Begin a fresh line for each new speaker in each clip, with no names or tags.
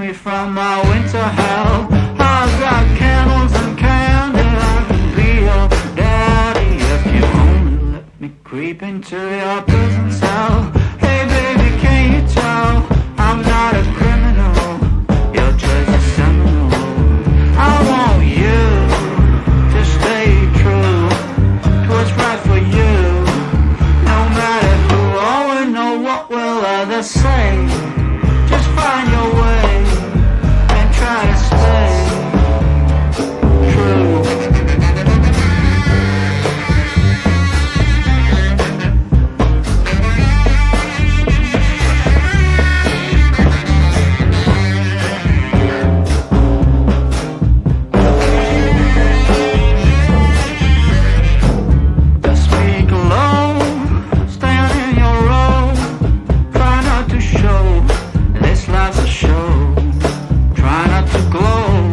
me from my winter hell. I've got candles and candy, I can be your daddy if you only let me creep into your prison cell. Hey baby, can you tell I'm not a criminal? Your choice is seminal. I want you to stay true to what's right for you. No matter who or know what will others say, just find your way and try to stay true. Just speak low, stand in your row, try not to show this life's a show. Try not to glow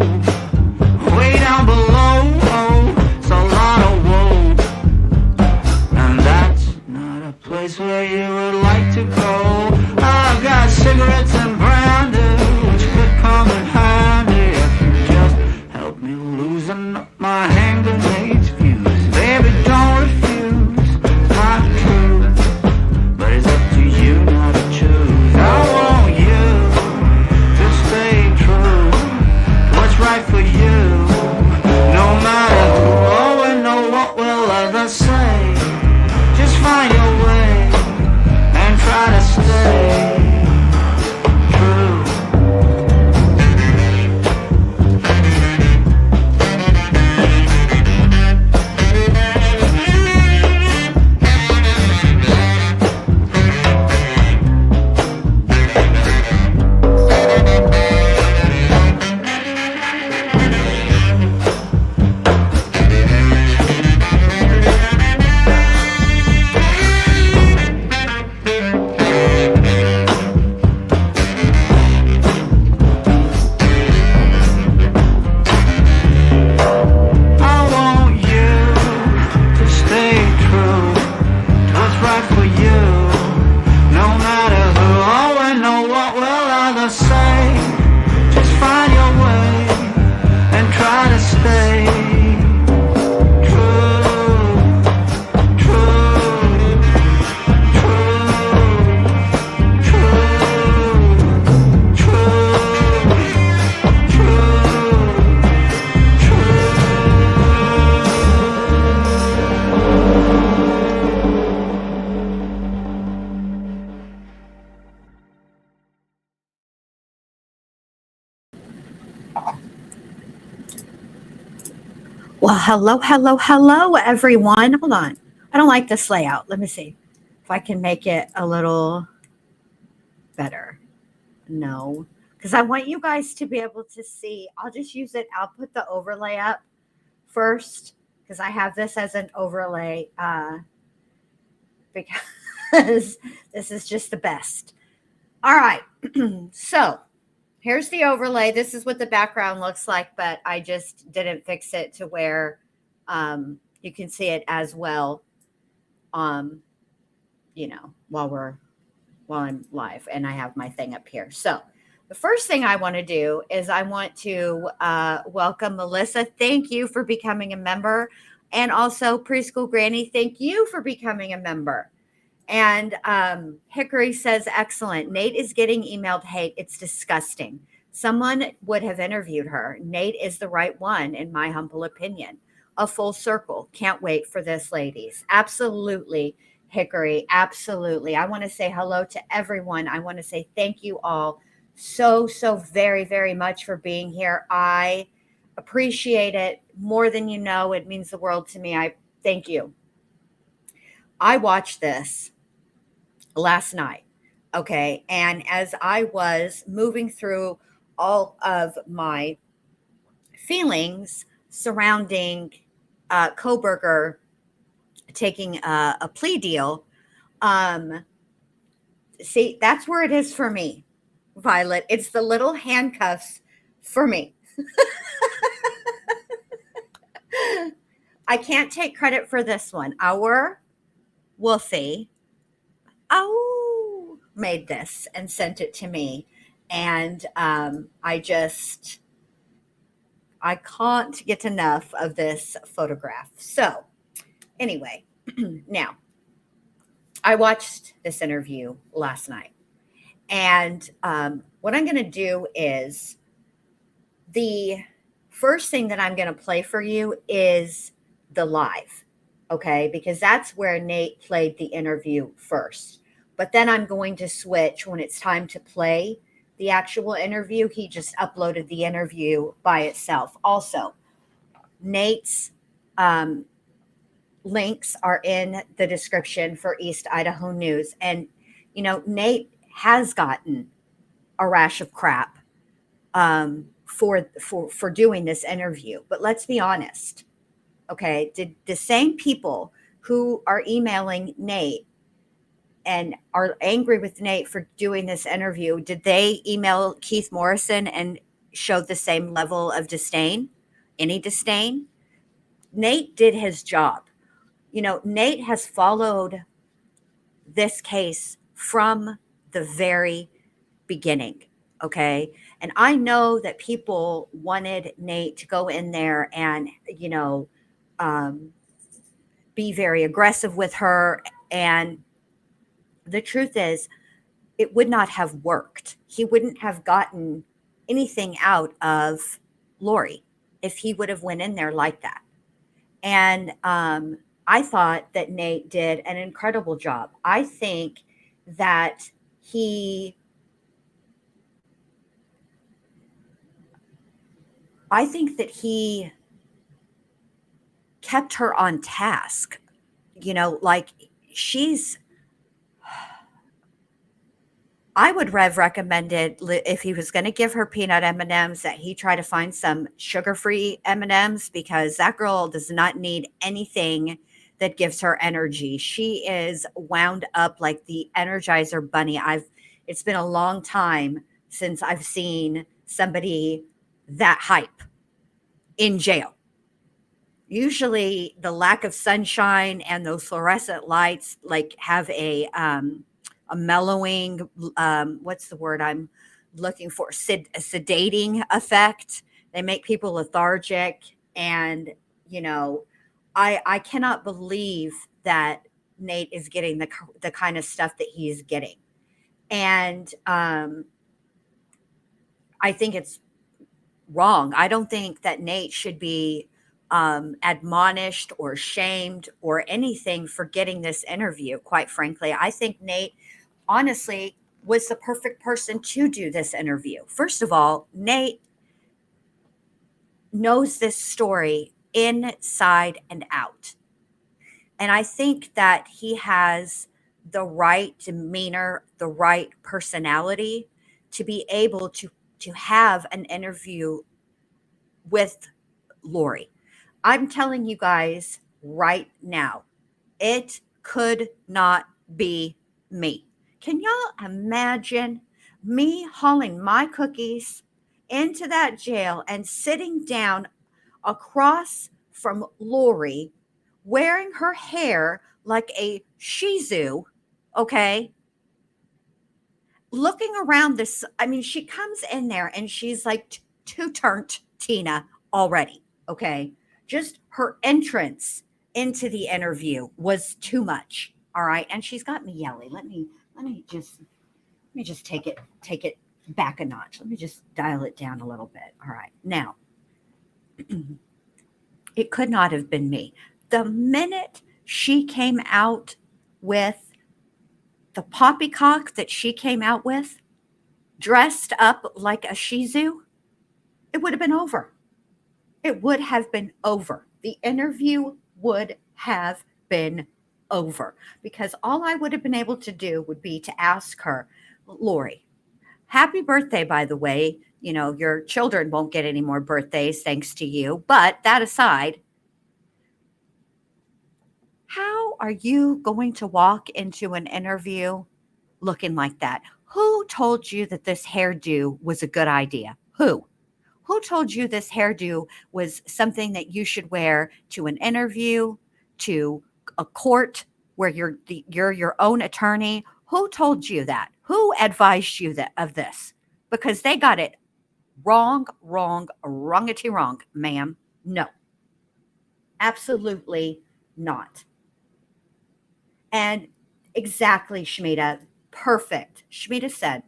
way down below. Oh, it's a lot of woe, and that's not a place where you would like to go. I've got cigarettes and brandy, which could come in handy if you just help me loosen up my hand grenades fuse. Baby, don't refuse my truth, but it's up to you now to choose. I want you to stay true to what's right for you. No matter who or know what will others say, just find your way and try to stay true. I want you to stay true to what's right for you. No matter who or know what will others say, just find your way and try to stay true, true, true, true, true, true.
Well, hello, everyone. Hold on. I don't like this layout. Let me see if I can make it a little better. No, because I want you guys to be able to see. I'll just use it. I'll put the overlay up first because I have this as an overlay because this is just the best. All right. So here's the overlay. This is what the background looks like, but I just didn't fix it to where you can see it as well, while I'm live and I have my thing up here. So the first thing I want to do is I want to welcome Melissa. Thank you for becoming a member. And also Preschool Granny, thank you for becoming a member. And Hickory says, excellent. Nate is getting emailed hate. It's disgusting. Someone would have interviewed her. Nate is the right one, in my humble opinion. A full circle. Can't wait for this, ladies. Absolutely, Hickory. Absolutely. I want to say hello to everyone. I want to say thank you all so very, very much for being here. I appreciate it more than you know. It means the world to me. I thank you. I watched this last night. Okay. And as I was moving through all of my feelings surrounding Cobberger taking a plea deal, see, that's where it is for me, Violet. It's the little handcuffs for me. I can't take credit for this one. Our Wolfie, made this and sent it to me. And I can't get enough of this photograph. So, anyway, now I watched this interview last night. And what I'm going to do is the first thing that I'm going to play for you is the live, okay? Because that's where Nate played the interview first. But then I'm going to switch when it's time to play the actual interview. He just uploaded the interview by itself. Also, Nate's links are in the description for East Idaho News. And, Nate has gotten a rash of crap for doing this interview. But let's be honest, okay? Did the same people who are emailing Nate and are angry with Nate for doing this interview, did they email Keith Morrison and show the same level of disdain? Any disdain? Nate did his job. Nate has followed this case from the very beginning. Okay. And I know that people wanted Nate to go in there and, be very aggressive with her. And the truth is, it would not have worked. He wouldn't have gotten anything out of Lori if he would have went in there like that. And I thought that Nate did an incredible job. I think that he kept her on task. Like I would have recommended if he was going to give her peanut M&Ms that he try to find some sugar-free M&Ms, because that girl does not need anything that gives her energy. She is wound up like the Energizer Bunny. It's been a long time since I've seen somebody that hype in jail. Usually the lack of sunshine and those fluorescent lights like have a mellowing, what's the word I'm looking for? A sedating effect. They make people lethargic. And, I cannot believe that Nate is getting the kind of stuff that he's getting. And I think it's wrong. I don't think that Nate should be admonished or shamed or anything for getting this interview. Quite frankly, I think Nate honestly was the perfect person to do this interview. First of all, Nate knows this story inside and out. And I think that he has the right demeanor, the right personality to be able to have an interview with Lori. I'm telling you guys right now, it could not be me. Can y'all imagine me hauling my cookies into that jail and sitting down across from Lori, wearing her hair like a Shih Tzu, okay? Looking around this, she comes in there and she's like two-turned Tina already, okay? Just her entrance into the interview was too much, all right? And she's got me yelling. Let me just take it back a notch. Let me just dial it down a little bit. All right. Now, it could not have been me. The minute she came out with the poppycock that she came out with, dressed up like a Shih Tzu, it would have been over. It would have been over. The interview would have been over, because all I would have been able to do would be to ask her, Lori, happy birthday, by the way. Your children won't get any more birthdays thanks to you. But that aside, how are you going to walk into an interview looking like that? Who told you that this hairdo was a good idea? Who told you this hairdo was something that you should wear to an interview, to a court where you're your own attorney? Who told you that? Who advised you of this? because they got it wrongity wrong, ma'am. No, absolutely not. And exactly, Shmita, perfect. Shmita said,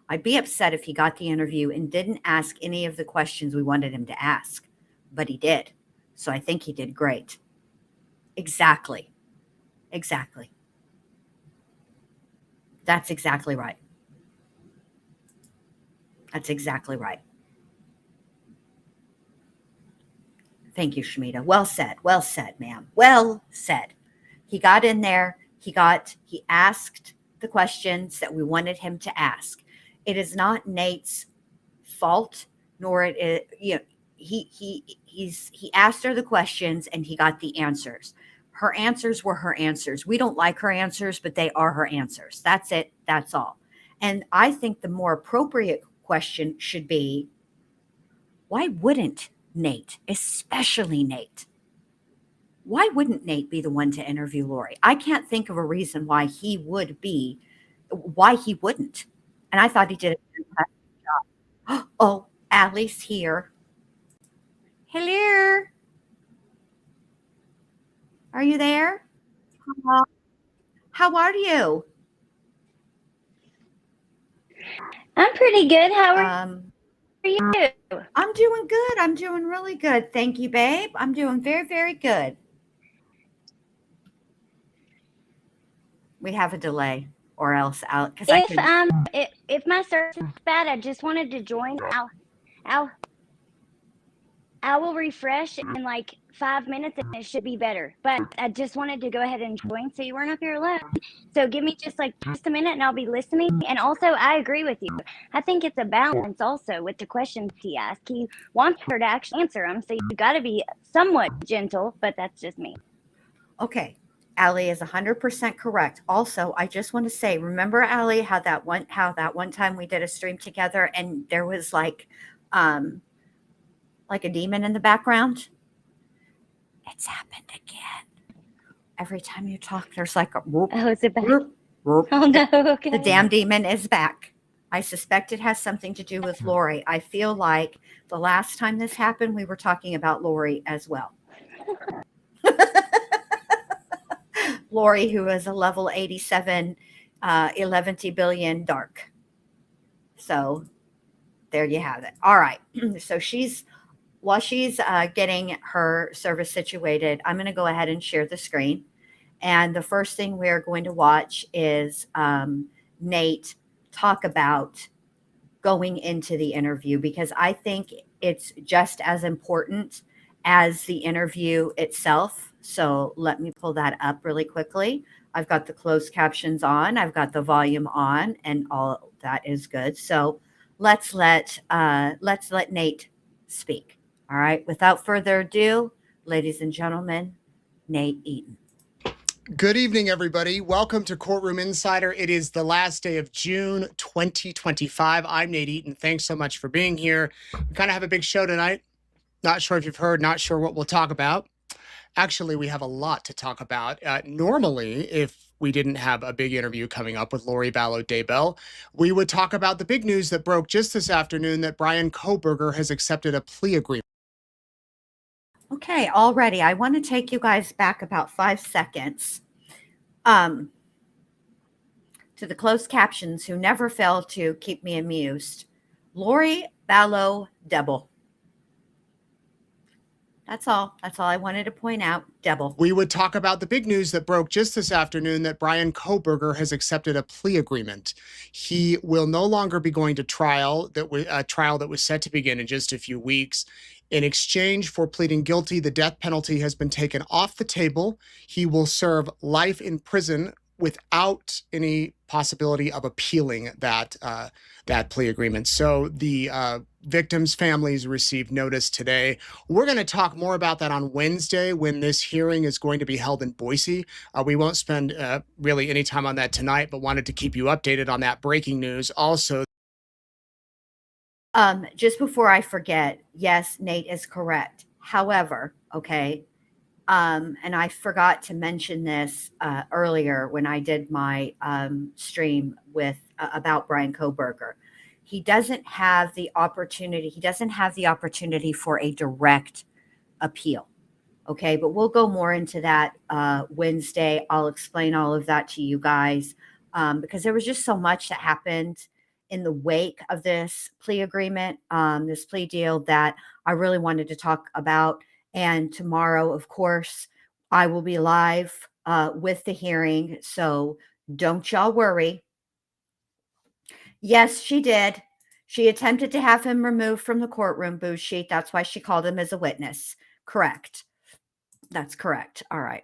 I'd be upset if he got the interview and didn't ask any of the questions we wanted him to ask, but he did. So I think he did great. Exactly. Exactly. That's exactly right. That's exactly right. Thank you, Shmita. Well said. Well said, ma'am. Well said. He got in there. He asked the questions that we wanted him to ask. It is not Nate's fault, nor it is, he asked her the questions and he got the answers. Her answers were her answers. We don't like her answers, but they are her answers. That's it. That's all. And I think the more appropriate question should be, why wouldn't Nate, especially Nate, why wouldn't Nate be the one to interview Lori? I can't think of a reason why he wouldn't. And I thought he did a fantastic job. Oh, Allie's here. Hello. Are you there? Hello. How are you?
I'm pretty good. How are you?
I'm doing good. I'm doing really good. Thank you, babe. I'm doing very, very good. We have a delay, or else out because
If my service is bad, I just wanted to join. I will refresh in like 5 minutes and it should be better. But I just wanted to go ahead and join so you weren't up here alone. So give me just a minute and I'll be listening. And also, I agree with you. I think it's a balance also with the questions he asked. He wants her to actually answer them, so you got to be somewhat gentle. But that's just me.
Okay. Allie is 100% correct. Also, I just want to say, remember, Allie, how that one time we did a stream together and there was like a demon in the background? It's happened again. Every time you talk, there's like a whoop.
Oh, is it back?
Whoop, whoop.
Oh, no. Okay.
The damn demon is back. I suspect it has something to do with Lori. I feel like the last time this happened, we were talking about Lori as well. Lori, who is a level 87, 11 billion dark. So there you have it. All right. So while she's getting her service situated, I'm going to go ahead and share the screen. And the first thing we're going to watch is Nate talk about going into the interview, because I think it's just as important as the interview itself. So let me pull that up really quickly. I've got the closed captions on, I've got the volume on, and all that is good. So let's let Nate speak. All right. Without further ado, ladies and gentlemen, Nate Eaton.
Good evening, everybody. Welcome to Courtroom Insider. It is the last day of June 2025. I'm Nate Eaton. Thanks so much for being here. We kind of have a big show tonight. Not sure if you've heard, not sure what we'll talk about. Actually, we have a lot to talk about. Normally, if we didn't have a big interview coming up with Vallow Daybell, we would talk about the big news that broke just this afternoon that Brian Cobberger has accepted a plea agreement.
Okay, already. I want to take you guys back about 5 seconds to the closed captions who never fail to keep me amused. Vallow Daybell. That's all. That's all I wanted to point out. Daybell.
We would talk about the big news that broke just this afternoon that Brian Cobberger has accepted a plea agreement. He will no longer be going to trial. A trial that was set to begin in just a few weeks. In exchange for pleading guilty, the death penalty has been taken off the table. He will serve life in prison without any possibility of appealing that plea agreement. So the victims' families received notice today. We're going to talk more about that on Wednesday when this hearing is going to be held in Boise. We won't spend really any time on that tonight, but wanted to keep you updated on that breaking news. Also,
just before I forget, yes, Nate is correct. However, okay, and I forgot to mention this earlier when I did my stream with about Brian Cobberger. He doesn't have the opportunity. He doesn't have the opportunity for a direct appeal. Okay, but we'll go more into that Wednesday. I'll explain all of that to you guys because there was just so much that happened in the wake of this plea agreement, this plea deal that I really wanted to talk about. And tomorrow, of course, I will be live with the hearing. So don't y'all worry. Yes, she did. She attempted to have him removed from the courtroom boo sheet. That's why she called him as a witness. Correct. That's correct. All right.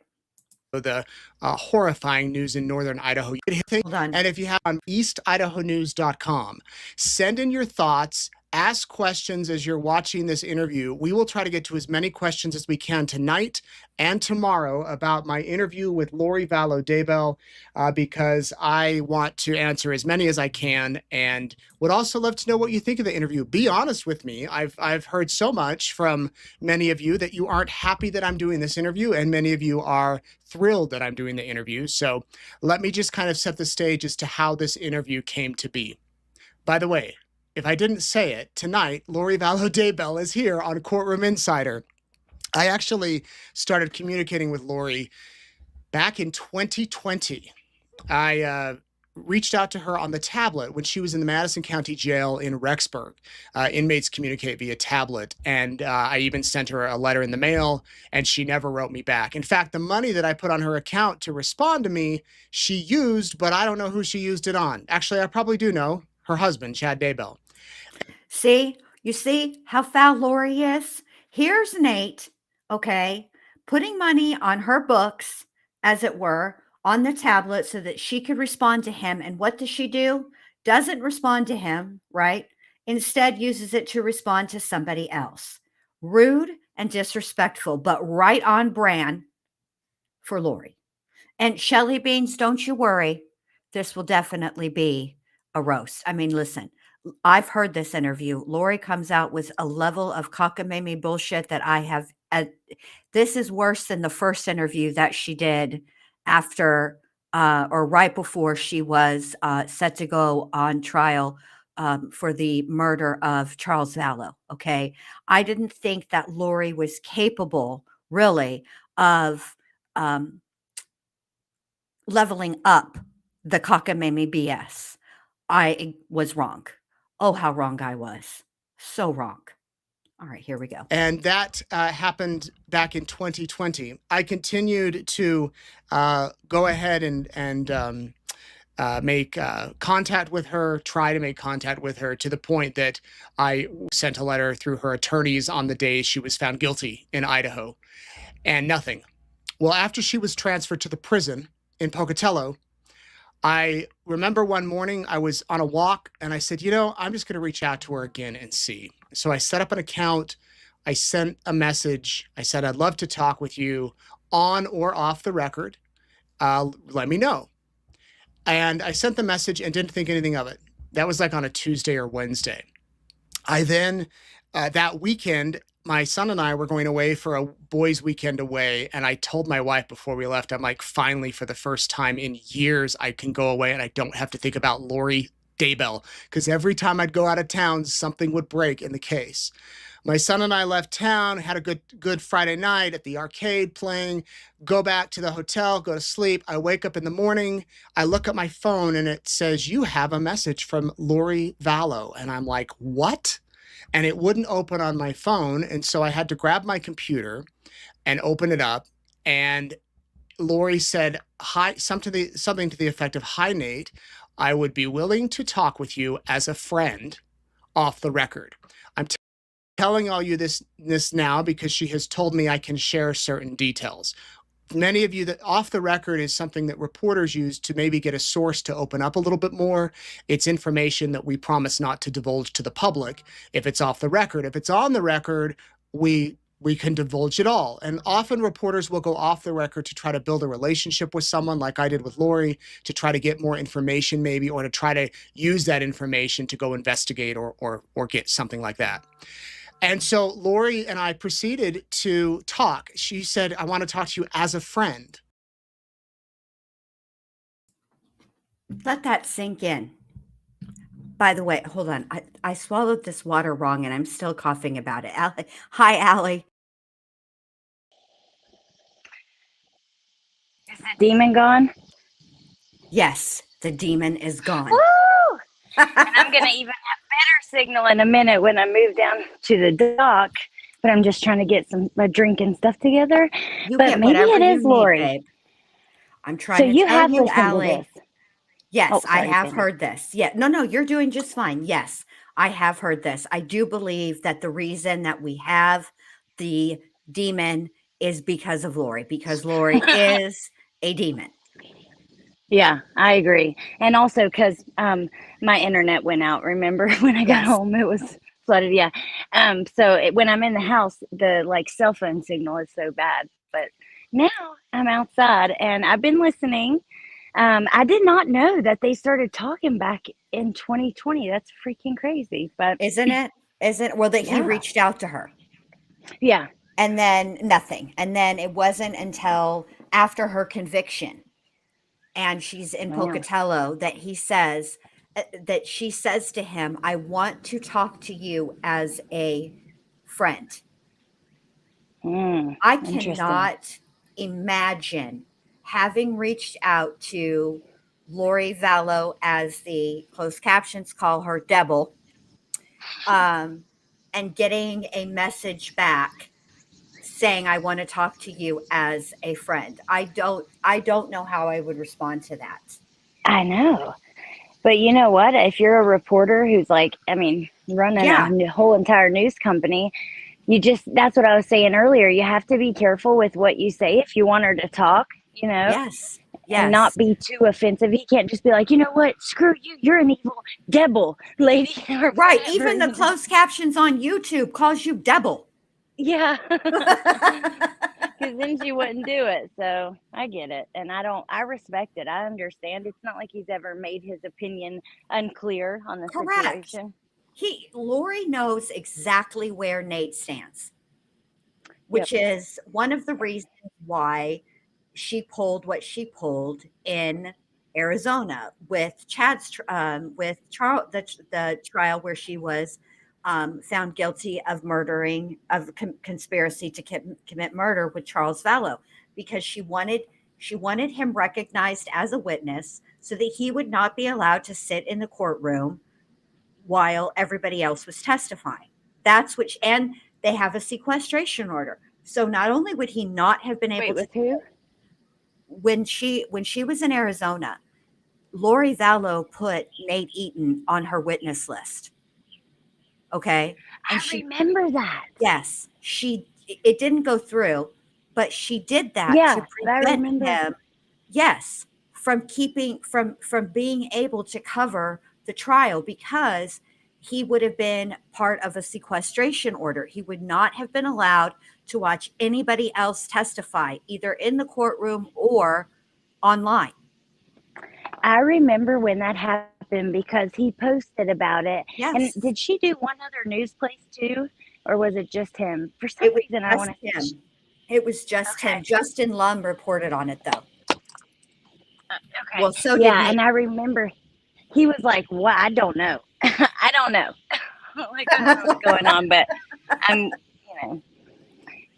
The horrifying news in northern Idaho.
Hold on.
And if you have on eastidahonews.com, send in your thoughts, ask questions as you're watching this interview. We will try to get to as many questions as we can tonight and tomorrow about my interview with Lori Vallow Daybell because I want to answer as many as I can and would also love to know what you think of the interview. Be honest with me. I've heard so much from many of you that you aren't happy that I'm doing this interview, and many of you are thrilled that I'm doing the interview. So let me just kind of set the stage as to how this interview came to be. By the way, if I didn't say it, tonight, Lori Vallow Daybell is here on Courtroom Insider. I actually started communicating with Lori back in 2020. I reached out to her on the tablet when she was in the Madison County Jail in Rexburg. Inmates communicate via tablet. And I even sent her a letter in the mail, and she never wrote me back. In fact, the money that I put on her account to respond to me, she used, but I don't know who she used it on. Actually, I probably do know. Her husband, Chad Daybell.
See, you see how foul Lori is? Here's Nate, okay, putting money on her books, as it were, on the tablet so that she could respond to him. And what does she do? Doesn't respond to him, right? Instead uses it to respond to somebody else. Rude and disrespectful, but right on brand for Lori. And Shelly Beans, don't you worry. This will definitely be a roast. I mean, listen, I've heard this interview. Lori comes out with a level of cockamamie bullshit that I have. This is worse than the first interview that she did after or right before she was set to go on trial for the murder of Charles Vallow. Okay. I didn't think that Lori was capable, really, of leveling up the cockamamie BS. I was wrong. Oh, how wrong I was. So wrong. All right, here we go.
And that happened back in 2020. I continued to go ahead and make contact with her, try to make contact with her to the point that I sent a letter through her attorneys on the day she was found guilty in Idaho, and nothing. Well, after she was transferred to the prison in Pocatello, I remember one morning I was on a walk and I said, I'm just going to reach out to her again and see. So I set up an account. I sent a message. I said, I'd love to talk with you on or off the record. Let me know. And I sent the message and didn't think anything of it. That was like on a Tuesday or Wednesday. I then, that weekend, my son and I were going away for a boys' weekend away. And I told my wife before we left, I'm like, finally, for the first time in years, I can go away and I don't have to think about Lori Daybell. Because every time I'd go out of town, something would break in the case. My son and I left town, had a good Friday night at the arcade playing, go back to the hotel, go to sleep. I wake up in the morning, I look at my phone and it says, you have a message from Lori Vallow. And I'm like, what? And it wouldn't open on my phone. And so I had to grab my computer and open it up. And Lori said, hi, something to the effect of, hi, Nate, I would be willing to talk with you as a friend off the record. I'm telling all you this now because she has told me I can share certain details. Many of you, that off the record is something that reporters use to maybe get a source to open up a little bit more. It's information that we promise not to divulge to the public if it's off the record. If it's on the record, we can divulge it all. And often reporters will go off the record to try to build a relationship with someone, like I did with Lori, to try to get more information maybe, or to try to use that information to go investigate or get something like that. And so Lori and I proceeded to talk. She said, I want to talk to you as a friend.
Let that sink in. By the way, hold on. I swallowed this water wrong and I'm still coughing about it. Allie. Hi, Allie.
Is the demon gone?
Yes, the demon is gone.
Woo! And I'm gonna even have better signal in a minute when I move down to the dock. But I'm just trying to get a drink and stuff together.
You
But
get
maybe
whatever
it
you
is
need,
Lori.
babe. I'm
So
trying to
you
tell
have
you,
listened to
Allie.
this.
Yes,
Oh,
I
sorry,
have
Tammy.
heard this. Yeah, no, you're doing just fine. Yes, I have heard this. I do believe that the reason that we have the demon is because of Lori, because Lori is a demon.
Yeah, I agree. And also because my internet went out. Remember when I got
Yes.
home, it was flooded. Yeah. So when I'm in the house, the cell phone signal is so bad. But now I'm outside and I've been listening. I did not know that they started talking back in 2020. That's freaking crazy. But
Isn't it? Isn't well that he
yeah,
reached out to her
yeah,
and then nothing. And then it wasn't until after her conviction and she's in
wow.
Pocatello that he says that she says to him, I want to talk to you as a friend. I
Interesting.
cannot imagine having reached out to Lori Vallow, as the closed captions call her, Debble, and getting a message back saying I want to talk to you as a friend. I don't know how I would respond to that.
I know. But you know what? If you're a reporter who's running
Yeah.
a whole entire news company, that's what I was saying earlier. You have to be careful with what you say if you want her to talk,
Yes.
and not
Yes.
be too offensive. He can't just be like, you know what? Screw you. You're an evil devil, lady, or
Right.
whatever.
Even the closed captions on YouTube calls you Debble.
Yeah. Because then she wouldn't do it. So I get it. And I respect it. I understand. It's not like he's ever made his opinion unclear on the
Correct.
situation.
Lori knows exactly where Nate stands, which is one of the reasons why she pulled what she pulled in Arizona with with Charles, the trial where she was found guilty of conspiracy to commit murder with Charles Vallow, because she wanted him recognized as a witness so that he would not be allowed to sit in the courtroom while everybody else was testifying. And they have a sequestration order. So not only would he not have been able
Wait,
to,
with who?
when she was in Arizona, Lori Vallow put Nate Eaton on her witness list. Okay. And
I remember that.
yes, it didn't go through, but she did that
Yeah,
to
but I
prevent
remember.
him, yes, from being able to cover the trial, because he would have been part of a sequestration order. He would not have been allowed to watch anybody else testify, either in the courtroom or online.
I remember when that happened because he posted about it. And
Yes,
did she do one other news place too? Or was it just him? For some
it was
reason, I
just
want to.
him. It was just him.
Okay.
Justin Lum reported on it, though.
Okay.
Well, so did
Yeah,
Nate.
and I remember he was like, "What? I don't know. I don't know. Like, I don't know what's going on, but I'm, you know."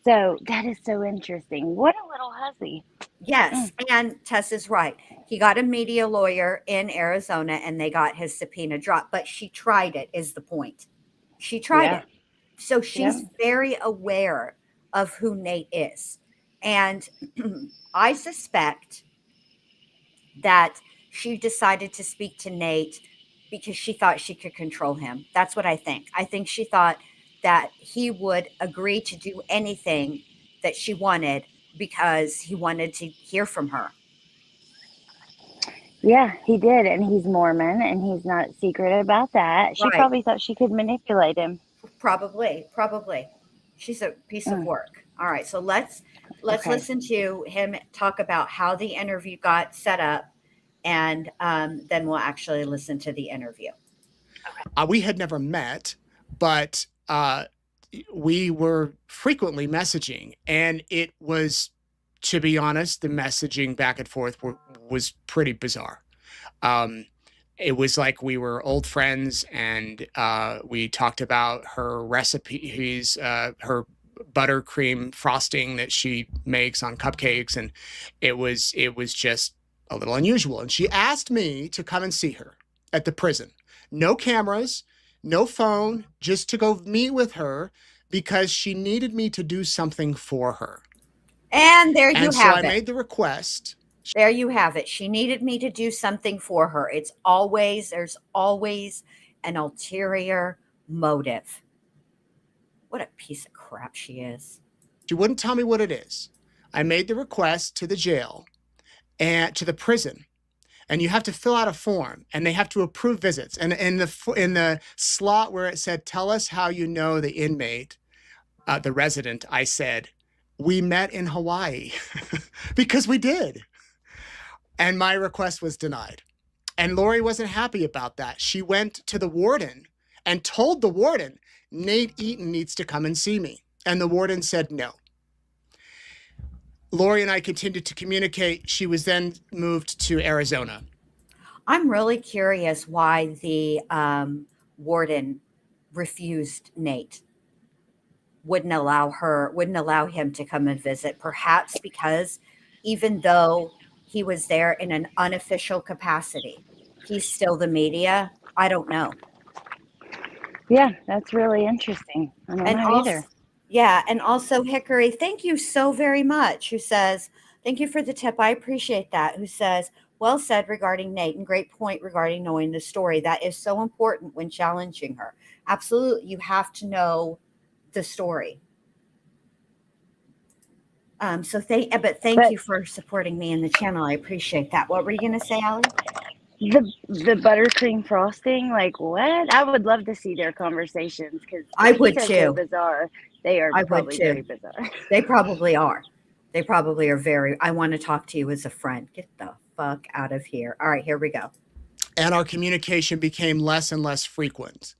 So that is so interesting. What a little hussy.
Yes, and Tess is right. He got a media lawyer in Arizona and they got his subpoena dropped, but she tried it, is the point. She tried
Yeah.
it. So she's
Yeah.
very aware of who Nate is. And I suspect that she decided to speak to Nate because she thought she could control him. That's what I think. I think she thought that he would agree to do anything that she wanted because he wanted to hear from her.
Yeah, he did, and he's Mormon, and he's not secret about that. She
Right.
probably thought she could manipulate him.
Probably. She's a piece of
Mm,
work. All right, so let's
okay.
listen to him talk about how the interview got set up, and then we'll actually listen to the interview.
We had never met, but we were frequently messaging, and it was, to be honest, the messaging back and forth was pretty bizarre. Um, it was like we were old friends, and we talked about her recipes, her buttercream frosting that she makes on cupcakes, and it was just a little unusual. And she asked me to come and see her at the prison. No cameras, no phone, just to go meet with her because she needed me to do something for her.
And there you
And so
have
I
it.
made the request.
There you have it. She needed me to do something for her. There's always an ulterior motive. What a piece of crap she is.
She wouldn't tell me what it is. I made the request to the jail and to the prison, and you have to fill out a form, and they have to approve visits. And in the slot where it said, "Tell us how you know the inmate, the resident," I said, "We met in Hawaii," because we did. And my request was denied. And Lori wasn't happy about that. She went to the warden and told the warden, "Nate Eaton needs to come and see me." And the warden said no. Lori and I continued to communicate. She was then moved to Arizona.
I'm really curious why the warden refused Nate. Wouldn't allow him to come and visit. Perhaps because even though he was there in an unofficial capacity, he's still the media. I don't know.
Yeah, that's really interesting. I don't
And
know
also,
either.
yeah, and also Hickory, thank you so very much. Who says, "Thank you for the tip. I appreciate that." Who says, "Well said regarding Nate, and great point regarding knowing the story. That is so important when challenging her." Absolutely, you have to know the story. Thank
But
you for supporting me in the channel. I appreciate that. What were you gonna say, Allie?
the buttercream frosting, like what? I would love to see their conversations because
I
he
would
says they're
too.
bizarre. They are
I would
probably very
too.
bizarre.
They probably are. They probably are very. I want to talk to you as a friend. Get the fuck out of here. All right, here we go.
And our communication became less and less frequent.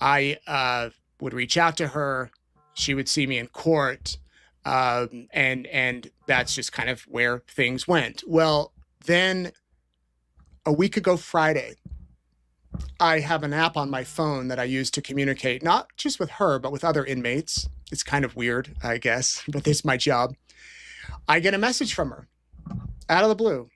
I would reach out to her. She would see me in court. And that's just kind of where things went. Well, then a week ago Friday, I have an app on my phone that I use to communicate, not just with her, but with other inmates. It's kind of weird, I guess, but it's my job. I get a message from her out of the blue.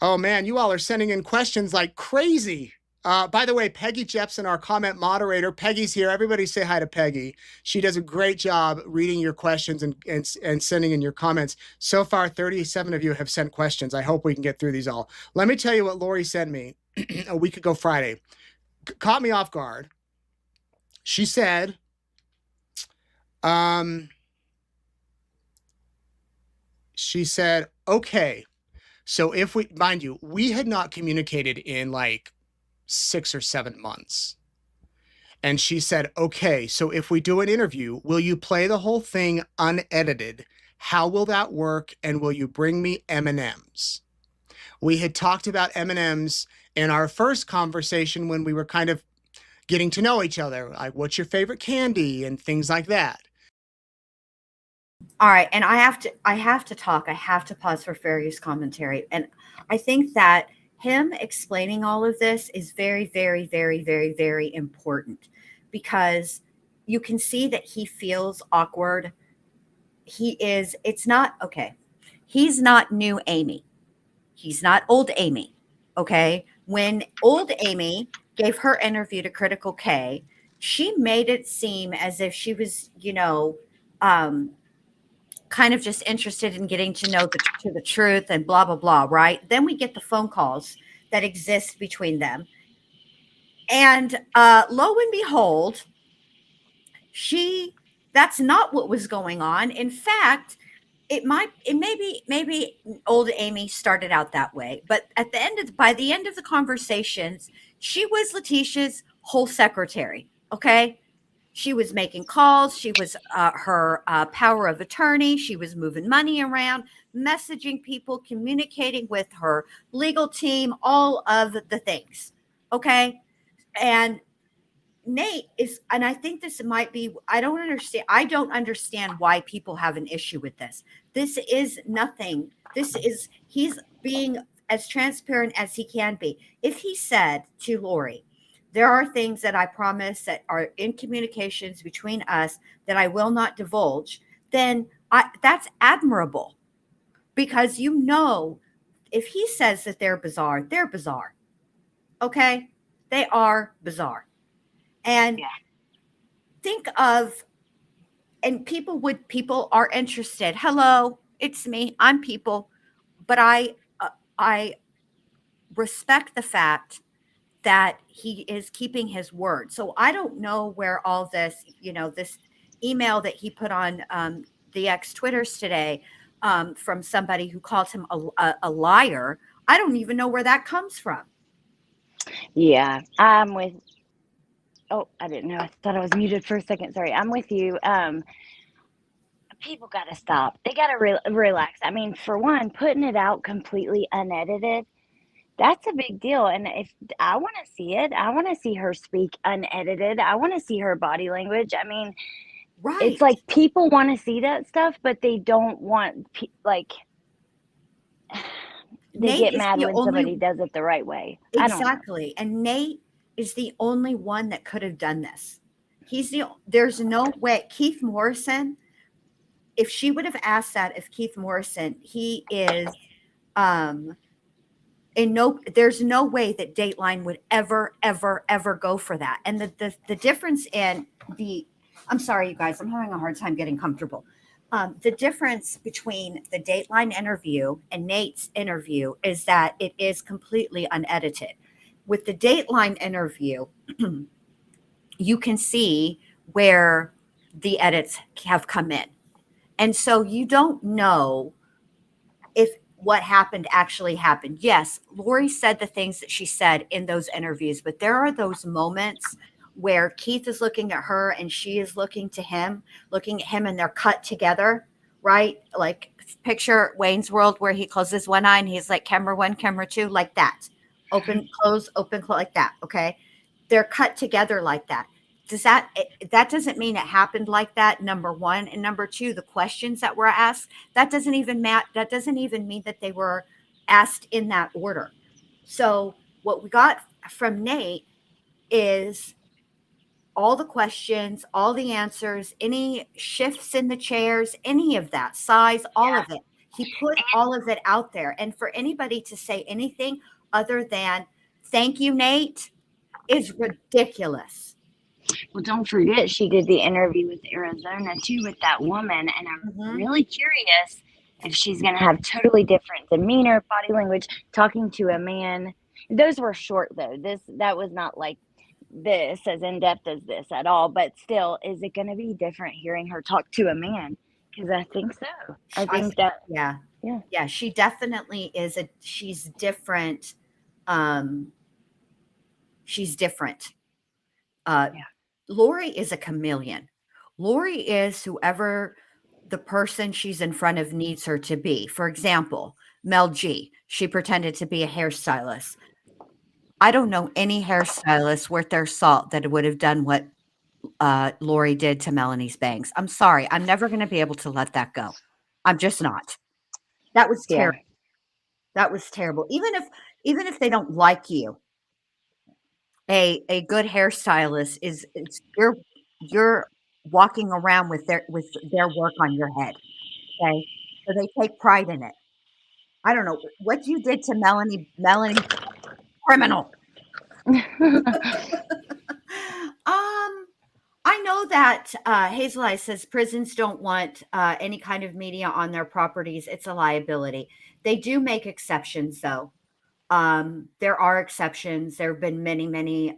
"Oh man, you all are sending in questions like crazy. By the way, Peggy Jepson, our comment moderator, Peggy's here. Everybody say hi to Peggy. She does a great job reading your questions and sending in your comments. So far, 37 of you have sent questions. I hope we can get through these all. Let me tell you what Lori sent me a week ago Friday. Caught me off guard. She said, "Okay, so if we," mind you, we had not communicated in like 6 or 7 months. And she said, "Okay, so if we do an interview, will you play the whole thing unedited? How will that work? And will you bring me M&Ms?" We had talked about M&Ms in our first conversation when we were kind of getting to know each other, like what's your favorite candy and things like that.
All right, and I have to talk. I have to pause for fair use commentary. And I think that him explaining all of this is very, very, very, very, very important because you can see that he feels awkward. It's not okay. He's not new Amy. He's not old Amy. Okay. When old Amy gave her interview to Critical K, she made it seem as if she was, kind of just interested in getting to know the truth and blah, blah, blah. Right. Then we get the phone calls that exist between them. And lo and behold, that's not what was going on. In fact, maybe old Amy started out that way, but by the end of the conversations, she was Letitia's whole secretary. Okay. She was making calls. She was her power of attorney. She was moving money around, messaging people, communicating with her legal team, all of the things. Okay. And Nate and I think this might be, I don't understand why people have an issue with this. This is nothing. He's being as transparent as he can be. If he said to Lori, there are things that I promise that are in communications between us that I will not divulge, then that's admirable, because if he says that they're bizarre, they're bizarre. Okay? They are bizarre. And think of, and people are interested. Hello, it's me. I'm people. But I respect the fact that he is keeping his word. So I don't know where all this, this email that he put on the X Twitters today from somebody who called him a liar. I don't even know where that comes from.
Yeah, I'm with. Oh, I didn't know. I thought I was muted for a second. Sorry. I'm with you. People got to stop. They got to relax. I mean, for one, putting it out completely unedited, that's a big deal. And if I want to see it, I want to see her speak unedited. I want to see her body language. I mean,
Right.
it's like people want to see that stuff, but they don't want, they
Nate
get
is
mad
the
when
only-
somebody does it the right way. I don't know.
Exactly. And Nate is the only one that could have done this. There's no way. Keith Morrison, if she would have asked that, if Keith Morrison, he is, there's no way that Dateline would ever, ever, ever go for that. And the difference in I'm sorry, you guys, I'm having a hard time getting comfortable. The difference between the Dateline interview and Nate's interview is that it is completely unedited. With the Dateline interview, you can see where the edits have come in. And so you don't know if what happened actually happened. Yes, Lori said the things that she said in those interviews, but there are those moments where Keith is looking at her and she is looking at him, and they're cut together, right? Like picture Wayne's World where he closes one eye and he's like, camera one, camera two, like that. Open, close, like that. Okay. They're cut together like that. That doesn't mean it happened like that, number one. And number two, the questions that were asked, that doesn't even mean that they were asked in that order. So what we got from Nate is all the questions, all the answers, any shifts in the chairs, any of that, size, all of it. He put all of it out there. And for anybody to say anything other than thank you, Nate, is ridiculous.
Well, don't forget, she did the interview with Arizona too with that woman, and I'm really curious if she's going to have totally different demeanor, body language, talking to a man. Those were short though. That was not like this as in depth as this at all. But still, is it going to be different hearing her talk to a man? Because I think so. I think that
yeah. She definitely is she's different. She's different. Lori is a chameleon. Lori is whoever the person she's in front of needs her to be. For example, Mel G, she pretended to be a hairstylist. I don't know any hairstylist worth their salt that would have done what Lori did to Melanie's bangs. I'm sorry. I'm never going to be able to let that go. I'm just not. That was terrible. That was terrible. Even if they don't like you, a good hairstylist is you're walking around with their work on your head. Okay. So they take pride in it. I don't know what you did to Melanie, criminal. I know that Hazel Eye says prisons don't want any kind of media on their properties. It's a liability. They do make exceptions though. There are exceptions. There have been many, many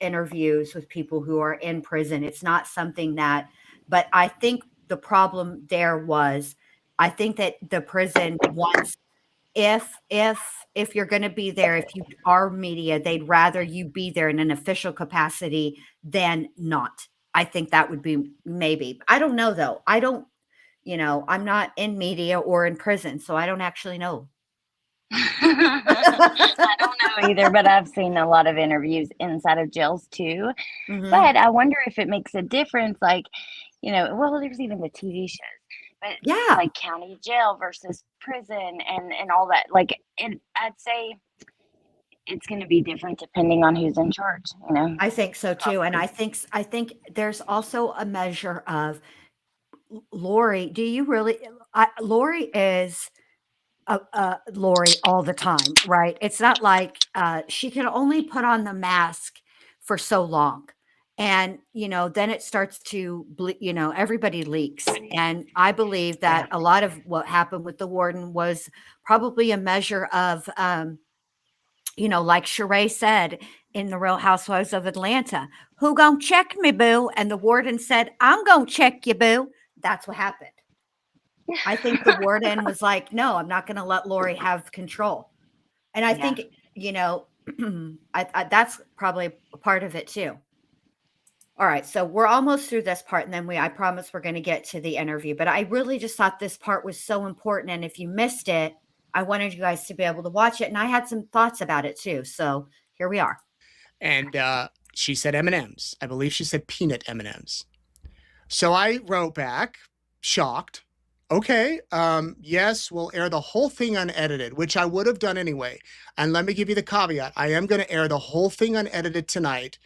interviews with people who are in prison. It's not something but I think the problem there was, I think that the prison wants, if you're going to be there, if you are media, they'd rather you be there in an official capacity than not. I think that would be maybe. I don't know though. I don't, I'm not in media or in prison, so I don't actually know.
I don't know either, but I've seen a lot of interviews inside of jails too. But I wonder if it makes a difference. Like, well, there's even the TV shows. but
Yeah.
like county jail versus prison and all that. Like, I'd say it's going to be different depending on who's in charge, you know?
I think so too. And I think there's also a measure of Lori. Do you really? Lori is Lori all the time, right? It's not like she can only put on the mask for so long. And, then it starts to, everybody leaks. And I believe that a lot of what happened with the warden was probably a measure of, like Sheree said in the Real Housewives of Atlanta, who gonna check me, boo? And the warden said, I'm gonna check you, boo. That's what happened. I think the warden was like, no, I'm not going to let Lori have control. And I think, that's probably a part of it too. All right. So we're almost through this part. And then I promise we're going to get to the interview. But I really just thought this part was so important. And if you missed it, I wanted you guys to be able to watch it. And I had some thoughts about it too. So here we are.
And she said M&Ms. I believe she said peanut M&Ms. So I wrote back, shocked. Okay, yes, we'll air the whole thing unedited, which I would have done anyway. And let me give you the caveat. I am going to air the whole thing unedited tonight,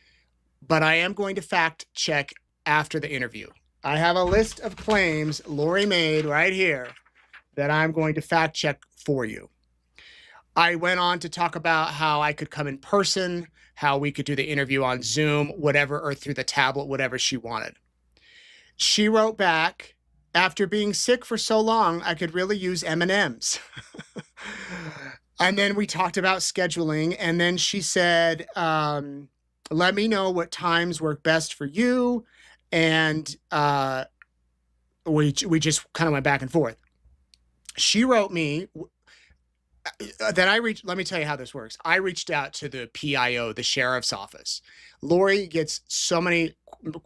but I am going to fact check after the interview. I have a list of claims Lori made right here that I'm going to fact check for you. I went on to talk about how I could come in person, how we could do the interview on Zoom, whatever, or through the tablet, whatever she wanted. She wrote back, after being sick for so long, I could really use M&Ms. And then we talked about scheduling. And then she said, let me know what times work best for you. And we just kind of went back and forth. She wrote me, let me tell you how this works. I reached out to the PIO, the sheriff's office. Lori gets so many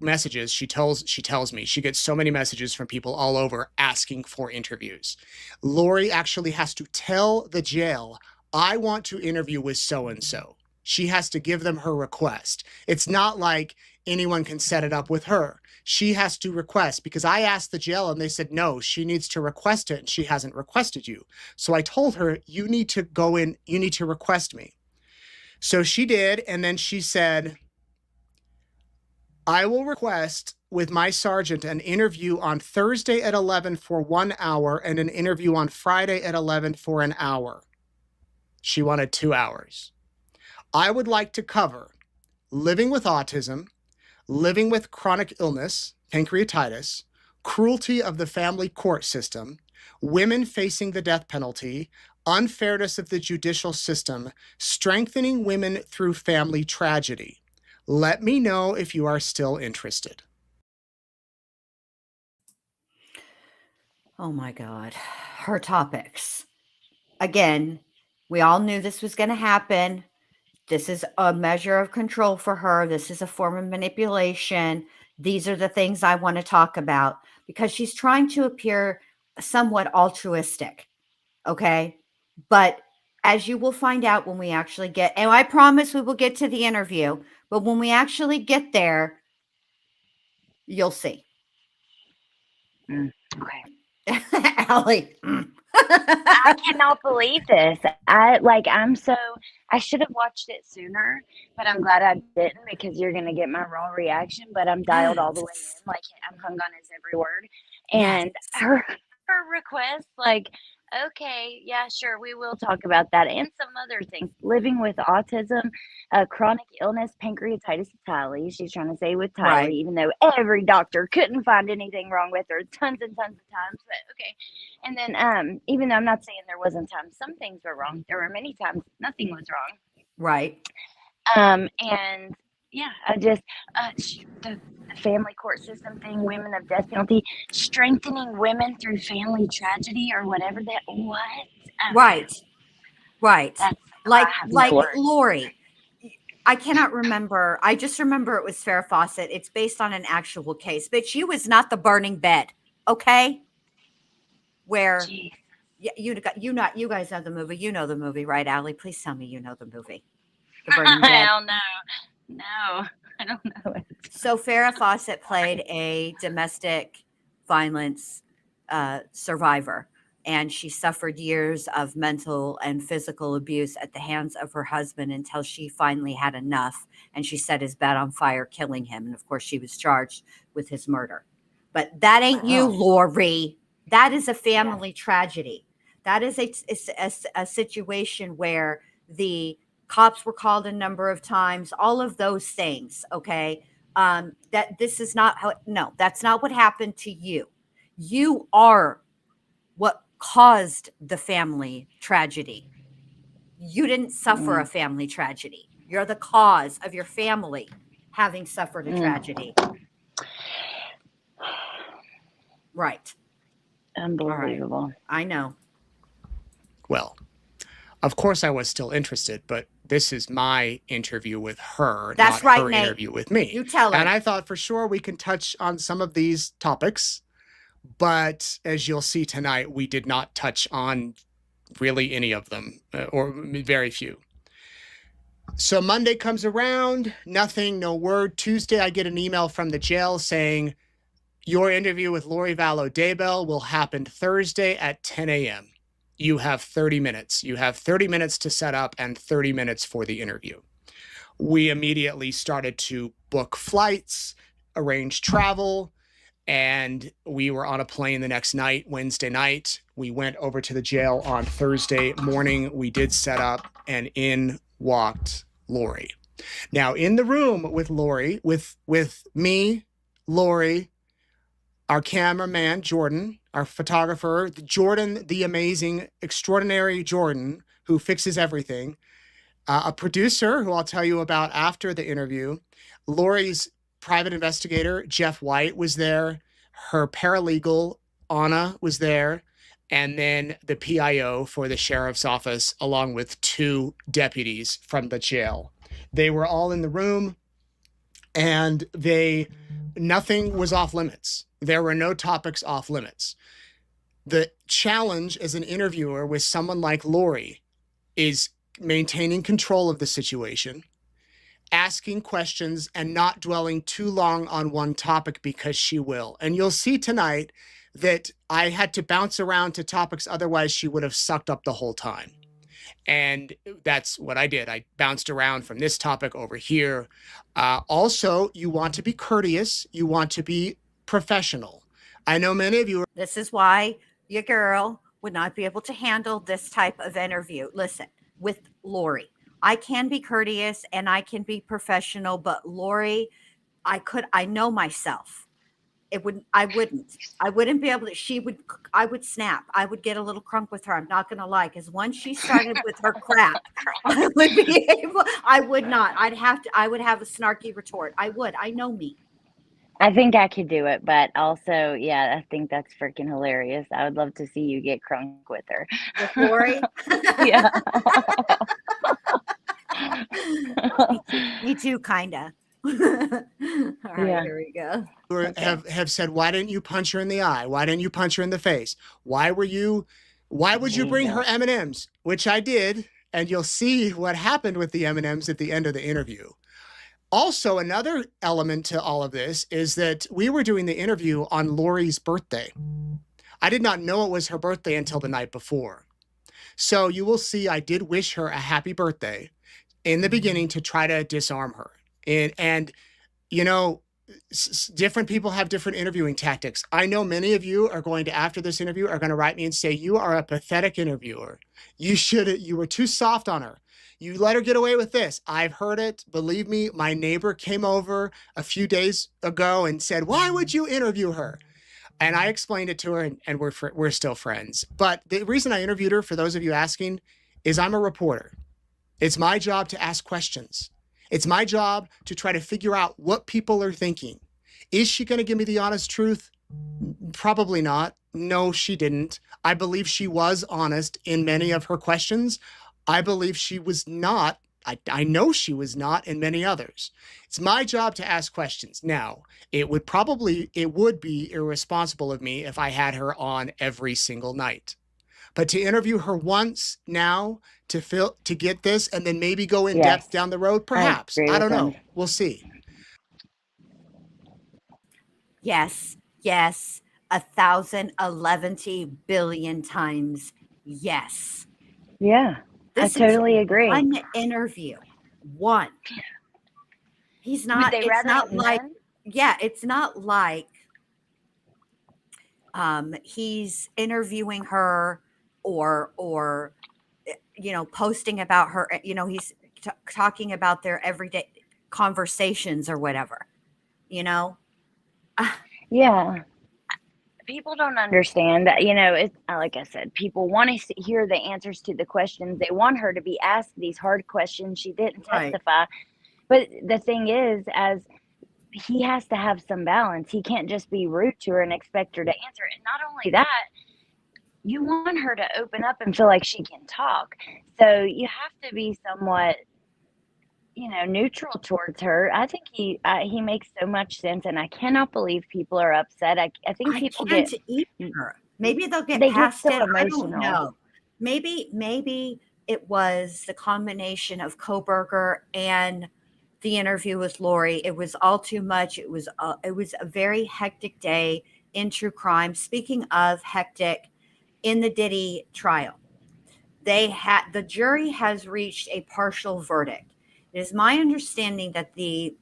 messages. She tells me she gets so many messages from people all over asking for interviews. Lori actually has to tell the jail, I want to interview with so-and-so. She has to give them her request. It's not like anyone can set it up with her. She has to request, because I asked the jail and they said, no, she needs to request it and she hasn't requested you. So I told her, you need to go in, you need to request me. So she did. And then she said, I will request with my sergeant an interview on Thursday at 11 for 1 hour and an interview on Friday at 11 for an hour. She wanted 2 hours. I would like to cover living with autism, living with chronic illness, pancreatitis, cruelty of the family court system, women facing the death penalty, unfairness of the judicial system, strengthening women through family tragedy. Let me know if you are still interested.
Oh my God. Her topics. Again, we all knew this was going to happen. This is a measure of control for her. This is a form of manipulation. These are the things I want to talk about because she's trying to appear somewhat altruistic. Okay. But as you will find out when we actually get, and I promise we will get to the interview, but when we actually get there, you'll see.
Okay.
Allie.
I cannot believe this. I should have watched it sooner, but I'm glad I didn't because you're gonna get my raw reaction. But I'm dialed all the way in, like I'm hung on his every word. And her request, like, okay, yeah, sure, we will talk about that and some other things. Living with autism, chronic illness, pancreatitis, Tylee. She's trying to say with Tylee,
Right.
even though every doctor couldn't find anything wrong with her tons and tons of times. But okay. And then even though I'm not saying there wasn't times some things were wrong, there were many times nothing was wrong.
Right.
And yeah, I just the family court system thing, women of death penalty, strengthening women through family tragedy or whatever that what?
Right.
That's
Like
Lord.
Lori. I cannot remember. I just remember it was Farrah Fawcett. It's based on an actual case, but she was not the burning bed. Okay. Where
Jeez.
you guys know the movie. You know the movie, right, Allie? Please tell me you know the movie. The Burning Bed.
Hell no. No, I don't know it.
So Farrah Fawcett played a domestic violence survivor, and she suffered years of mental and physical abuse at the hands of her husband until she finally had enough, and she set his bed on fire, killing him. And of course, she was charged with his murder. But that ain't you, Lori. That is a family tragedy. That is a situation where the cops were called a number of times, all of those things. Okay. That this is not how, no, that's not what happened to you. You are what caused the family tragedy. You didn't suffer a family tragedy. You're the cause of your family having suffered a tragedy. Right.
Unbelievable.
Right. I know.
Well, of course I was still interested, but this is my interview with her,
That's
not
right,
her
Nate.
interview with me.
You tell her.
And I thought for sure we can touch on some of these topics, but as you'll see tonight, we did not touch on really any of them, or very few. So Monday comes around, nothing, no word. Tuesday, I get an email from the jail saying, your interview with Lori Vallow Daybell will happen Thursday at 10 a.m. You have 30 minutes. You have 30 minutes to set up and 30 minutes for the interview. We immediately started to book flights, arrange travel, and we were on a plane the next night, Wednesday night. We went over to the jail on Thursday morning. We did set up, and in walked Lori. Now, in the room with Lori, with me, Lori, our cameraman, Jordan, our photographer, Jordan, the amazing, extraordinary Jordan, who fixes everything, a producer who I'll tell you about after the interview, Lori's private investigator, Jeff White, was there, her paralegal, Anna, was there, and then the PIO for the sheriff's office, along with 2 deputies from the jail. They were all in the room, and nothing was off limits. There were no topics off limits. The challenge as an interviewer with someone like Lori is maintaining control of the situation, asking questions, and not dwelling too long on one topic, because she will. And you'll see tonight that I had to bounce around to topics, otherwise she would have sucked up the whole time. And that's what I did. I bounced around from this topic over here. Also, you want to be courteous. You want to be professional. I know many of you.
This is why your girl would not be able to handle this type of interview. Listen, with Lori, I can be courteous and I can be professional, but Lori, I know myself. I wouldn't be able to, I would snap. I would get a little crunk with her. I'm not going to lie. Cause once she started with her crap, I would not, I would have a snarky retort. I know me.
I think I could do it, but also, yeah, I think that's freaking hilarious. I would love to see you get crunk with her.
With Lori?
Yeah.
Me too, kinda. All right,
Yeah.
here we go.
Have said, why didn't you punch her in the eye? Why didn't you punch her in the face? Why would you bring her M&Ms? Which I did, and you'll see what happened with the M&Ms at the end of the interview. Also, another element to all of this is that we were doing the interview on Lori's birthday. I did not know it was her birthday until the night before. So you will see I did wish her a happy birthday in the beginning to try to disarm her. And you know, different people have different interviewing tactics. I know many of you are going to, after this interview, are going to write me and say, you are a pathetic interviewer. You were too soft on her. You let her get away with this. I've heard it. Believe me, my neighbor came over a few days ago and said, why would you interview her? And I explained it to her, and we're still friends. But the reason I interviewed her, for those of you asking, is I'm a reporter. It's my job to ask questions. It's my job to try to figure out what people are thinking. Is she going to give me the honest truth? Probably not. No, she didn't. I believe she was honest in many of her questions. I believe she was not. I know she was not in many others. It's my job to ask questions. Now, it would be irresponsible of me if I had her on every single night. But to interview her once now, to get this, and then maybe go in depth down the road, perhaps. I don't know. We'll see.
Yes. 1,011 billion times yes.
Yeah,
This
I totally
is
agree.
one interview. One. He's
Would
not,
they
it's
rather
not
have
like,
none?
yeah, it's not like he's interviewing her or posting about her, he's talking about their everyday conversations or whatever, you know?
Yeah. People don't understand that, it's like I said, people want to hear the answers to the questions. They want her to be asked these hard questions. She didn't
Right.
testify. But the thing is, as he has to have some balance. He can't just be rude to her and expect her to answer. And not only that, you want her to open up and feel like she can talk. So you have to be somewhat, neutral towards her. I think he makes so much sense, and I cannot believe people are upset. I think
I
people
can't either. Maybe they'll get
they get
past
so
it. I don't
emotional.
know. Maybe it was the combination of Cobberger and the interview with Lori. It was all too much. It was a very hectic day in true crime. Speaking of hectic, in the Diddy trial, the jury has reached a partial verdict. It is my understanding that the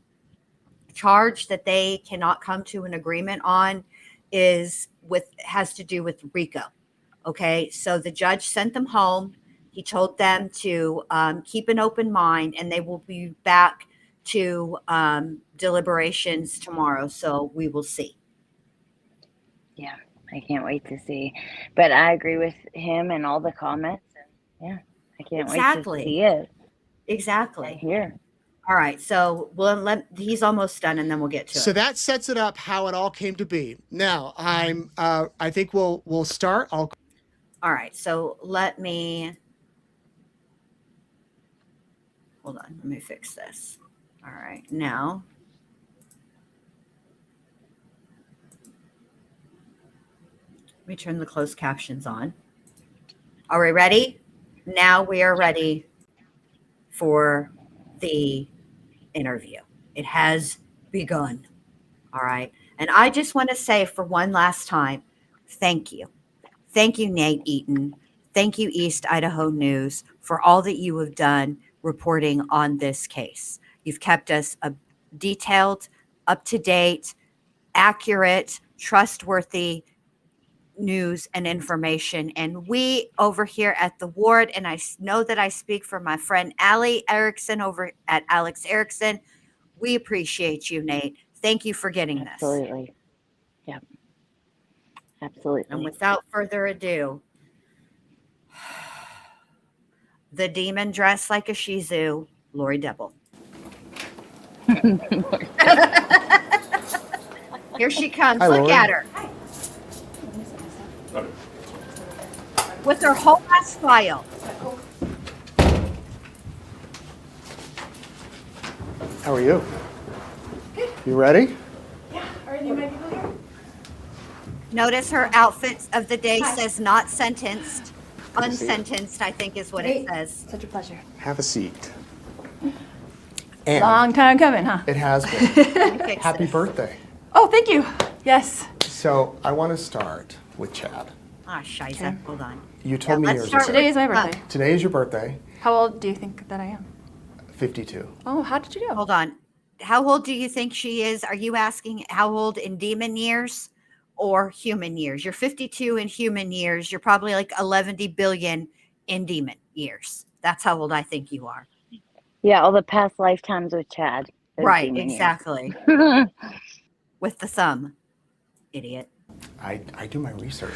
charge that they cannot come to an agreement on has to do with RICO. Okay, so the judge sent them home. He told them to keep an open mind, and they will be back to deliberations tomorrow. So we will see.
Yeah, I can't wait to see. But I agree with him and all the comments. And yeah, I can't wait to see it.
Exactly.
Here.
All right, so he's almost done, and then we'll get to it.
So that sets it up how it all came to be. Now I think we'll start.
All right, so let me hold on. Let me fix this. All right, now let me turn the closed captions on. Are we ready? Now we are ready for the interview. It has begun. All right. And I just want to say for one last time, thank you. Thank you, Nate Eaton. Thank you, East Idaho News, for all that you have done reporting on this case. You've kept us detailed, up to date, accurate, trustworthy news and information. And we over here at the ward, and I know that I speak for my friend Allie Erickson over at Alex Erickson, we appreciate you, Nate. Thank you for getting this.
Absolutely. Yep. Absolutely.
And without further ado, the demon dressed like a Shih Tzu, Lori Daybell. Here she comes.
Hi,
Look
Lori.
at her. With her whole ass file.
How are you? You ready?
Notice her outfit of the day says not sentenced. Unsentenced, I think is what it says.
Such a pleasure.
Have a seat. And
Long time coming, huh?
it has been.
Fix
Happy
this.
birthday.
Oh, thank you. Yes.
So I want to start with Chad.
Ah, scheisse. Hold on.
You told me
let's
years
start
ago.
Today is my birthday.
Today is your birthday.
How old do you think that I am?
52.
Oh, how did you know?
Hold on. How old do you think she is? Are you asking how old in demon years or human years? You're 52 in human years. You're probably like 11 billion in demon years. That's how old I think you are.
Yeah, all the past lifetimes with Chad. Those
Right,
demon years.
exactly. With the thumb, idiot.
I do my research.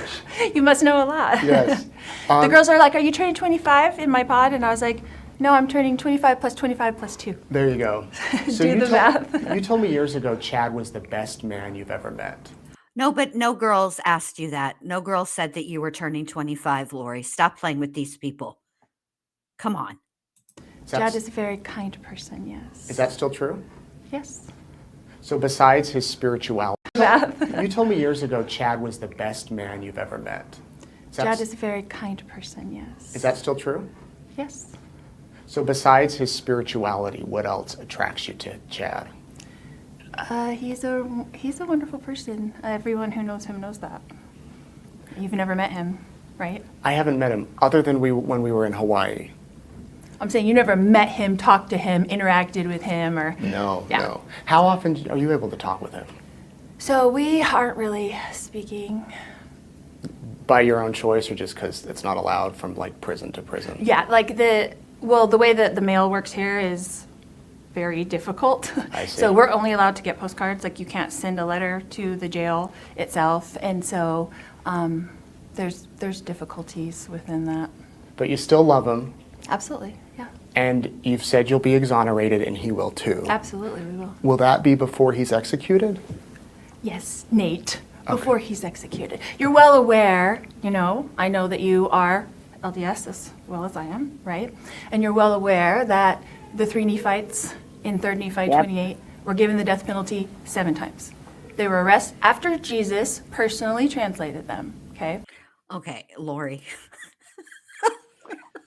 You must know a lot.
Yes.
The girls are like, are you turning 25 in my pod? And I was like, no, I'm turning 25 plus 25 plus 2.
There you go. So
Do the math.
You told me years ago Chad was the best man you've ever met.
No, but no girls asked you that. No girls said that you were turning 25, Lori. Stop playing with these people. Come on.
Chad is a very kind person, yes.
Is that still true?
Yes.
So besides his spirituality,
Math.
you told me years ago Chad was the best man you've ever met.
Chad is a very kind person, yes.
Is that still true?
Yes.
So besides his spirituality, what else attracts you to Chad?
He's a wonderful person. Everyone who knows him knows that. You've never met him, right?
I haven't met him other than when we were in Hawaii.
I'm saying you never met him, talked to him, interacted with him, or
No,
Yeah.
no. How often are you able to talk with him?
So we aren't really speaking.
By your own choice, or just because it's not allowed from like prison to prison?
Yeah, like the way that the mail works here is very difficult.
I see.
So we're only allowed to get postcards. Like you can't send a letter to the jail itself, and so there's difficulties within that.
But you still love him,
Absolutely, yeah,
and you've said you'll be exonerated, and he will too.
absolutely, we will.
Will that be before he's executed?
Yes, Nate, before he's executed. You're well aware, I know that you are LDS as well as I am, right? And you're well aware that the 3 Nephites in 3 Nephi 28 were given the death penalty 7 times. They were arrested after Jesus personally translated them, okay?
Okay, Lori.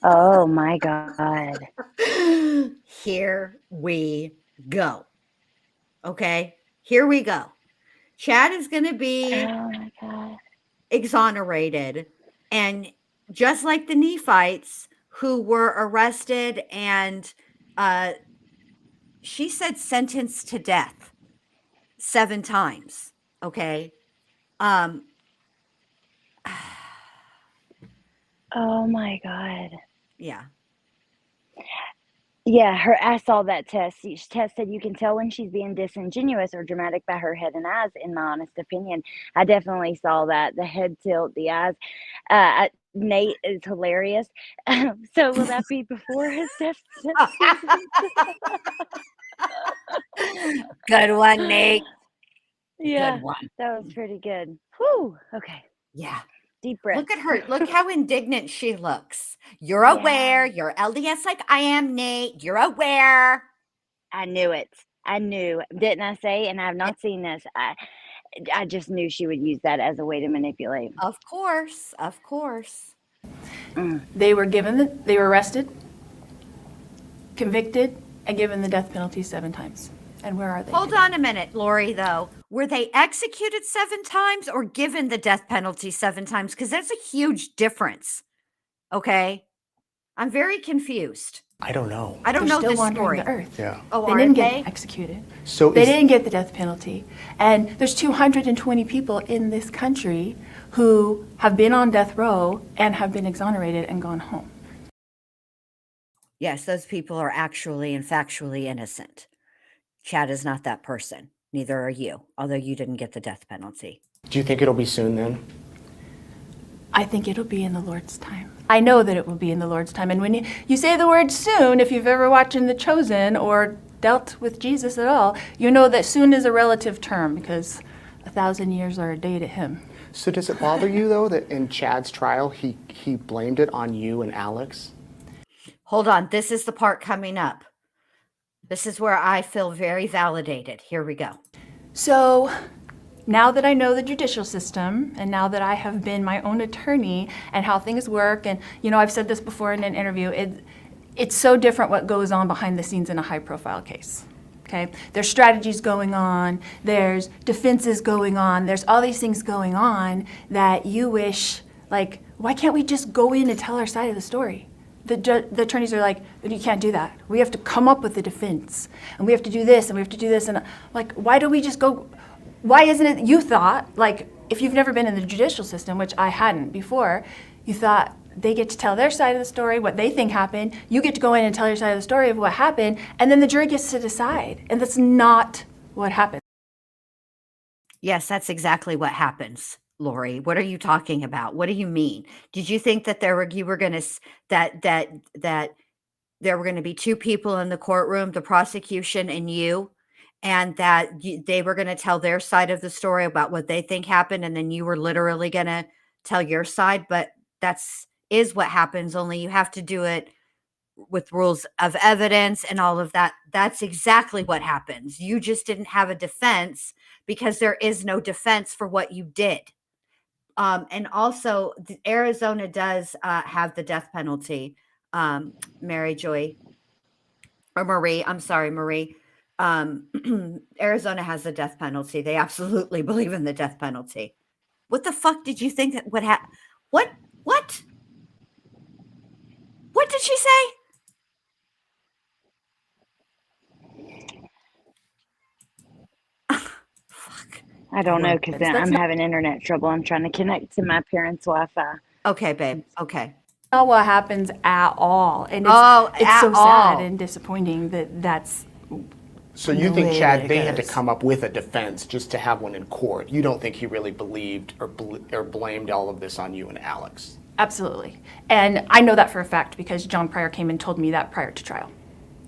Oh my God.
Here we go. Okay, here we go. Chad is going to be
Oh my God.
exonerated. And just like the Nephites who were arrested and she said sentenced to death 7 times. Okay.
Oh my God.
Yeah.
Yeah, I saw that test. Each test said you can tell when she's being disingenuous or dramatic by her head and eyes, in my honest opinion. I definitely saw that. The head tilt, the eyes. Nate is hilarious. So will that be before his death sentence?
Good one, Nate.
Yeah,
Good one.
that was pretty good. Whew. Okay.
Yeah.
Deep breath.
Look at her. Look how indignant she looks. You're
Yeah.
aware. You're LDS like I am, Nate. You're aware.
I knew it. I knew. Didn't I say? And I have not seen this. I just knew she would use that as a way to manipulate.
Of course. Of course.
They were arrested, convicted, and given the death penalty 7 times. And where are they?
Hold on a minute, Lori, though. Were they executed 7 times or given the death penalty 7 times? Because there's a huge difference. Okay. I'm very confused.
I don't know.
I don't
They're
know
still
this
wandering
story.
the earth.
Yeah.
Oh,
They
are
didn't
they?
get executed.
So
They
is,
didn't get the death penalty. And there's 220 people in this country who have been on death row and have been exonerated and gone home.
Yes, those people are actually and factually innocent. Chad is not that person. Neither are you, although you didn't get the death penalty.
do you think it'll be soon then?
I think it'll be in the Lord's time. I know that it will be in the Lord's time. And when you say the word soon, if you've ever watched The Chosen or dealt with Jesus at all, you know that soon is a relative term because 1,000 years are a day to him.
So does it bother you though that in Chad's trial he blamed it on you and Alex?
Hold on. This is the part coming up. This is where I feel very validated. Here we go.
So now that I know the judicial system and now that I have been my own attorney and how things work, and I've said this before in an interview, it's so different what goes on behind the scenes in a high profile case. Okay? There's strategies going on, there's defenses going on, there's all these things going on that you wish, like, why can't we just go in and tell our side of the story? The attorneys are like, you can't do that. We have to come up with the defense, and we have to do this, and we have to do this, and like, why don't we just go? Why isn't it? You thought, like, if you've never been in the judicial system, which I hadn't before, you thought they get to tell their side of the story, what they think happened. You get to go in and tell your side of the story of what happened, and then the jury gets to decide. And that's not what happened.
Yes, that's exactly what happens, Lori. What are you talking about? What do you mean? Did you think that there were going to be 2 people in the courtroom, the prosecution and you, and that they were going to tell their side of the story about what they think happened, and then you were literally going to tell your side? But is what happens, only you have to do it with rules of evidence and all of that. That's exactly what happens. You just didn't have a defense because there is no defense for what you did. And also, Arizona does have the death penalty. Marie. I'm sorry, Marie. Arizona has the death penalty. They absolutely believe in the death penalty. What the fuck did you think that would happen? What? What? What did she say? Fuck.
I don't know because
That's
I'm
not-
having internet trouble. I'm trying to connect to my parents' Wi-Fi.
Okay, babe. Okay.
Not what happens at all. And it's
at
so
all.
sad and disappointing that that's
So you
the
think,
way
Chad,
that it
they had to
goes.
come up with a defense just to have one in court? You don't think he really believed or blamed all of this on you and Alex?
absolutely. And I know that for a fact because John Pryor came and told me that prior to trial.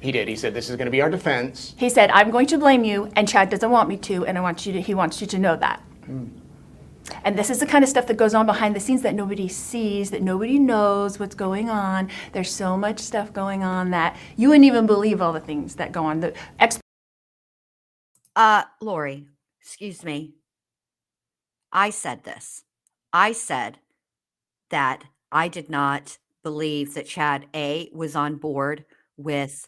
He did. He said, this is going to be our defense.
He said, I'm going to blame you, and Chad doesn't want me to, and he wants you to know that. And this is the kind of stuff that goes on behind the scenes that nobody sees, that nobody knows what's going on. There's so much stuff going on that you wouldn't even believe all the things that go on.
Lori, excuse me. I said this. I said that I did not believe that Chad A was on board with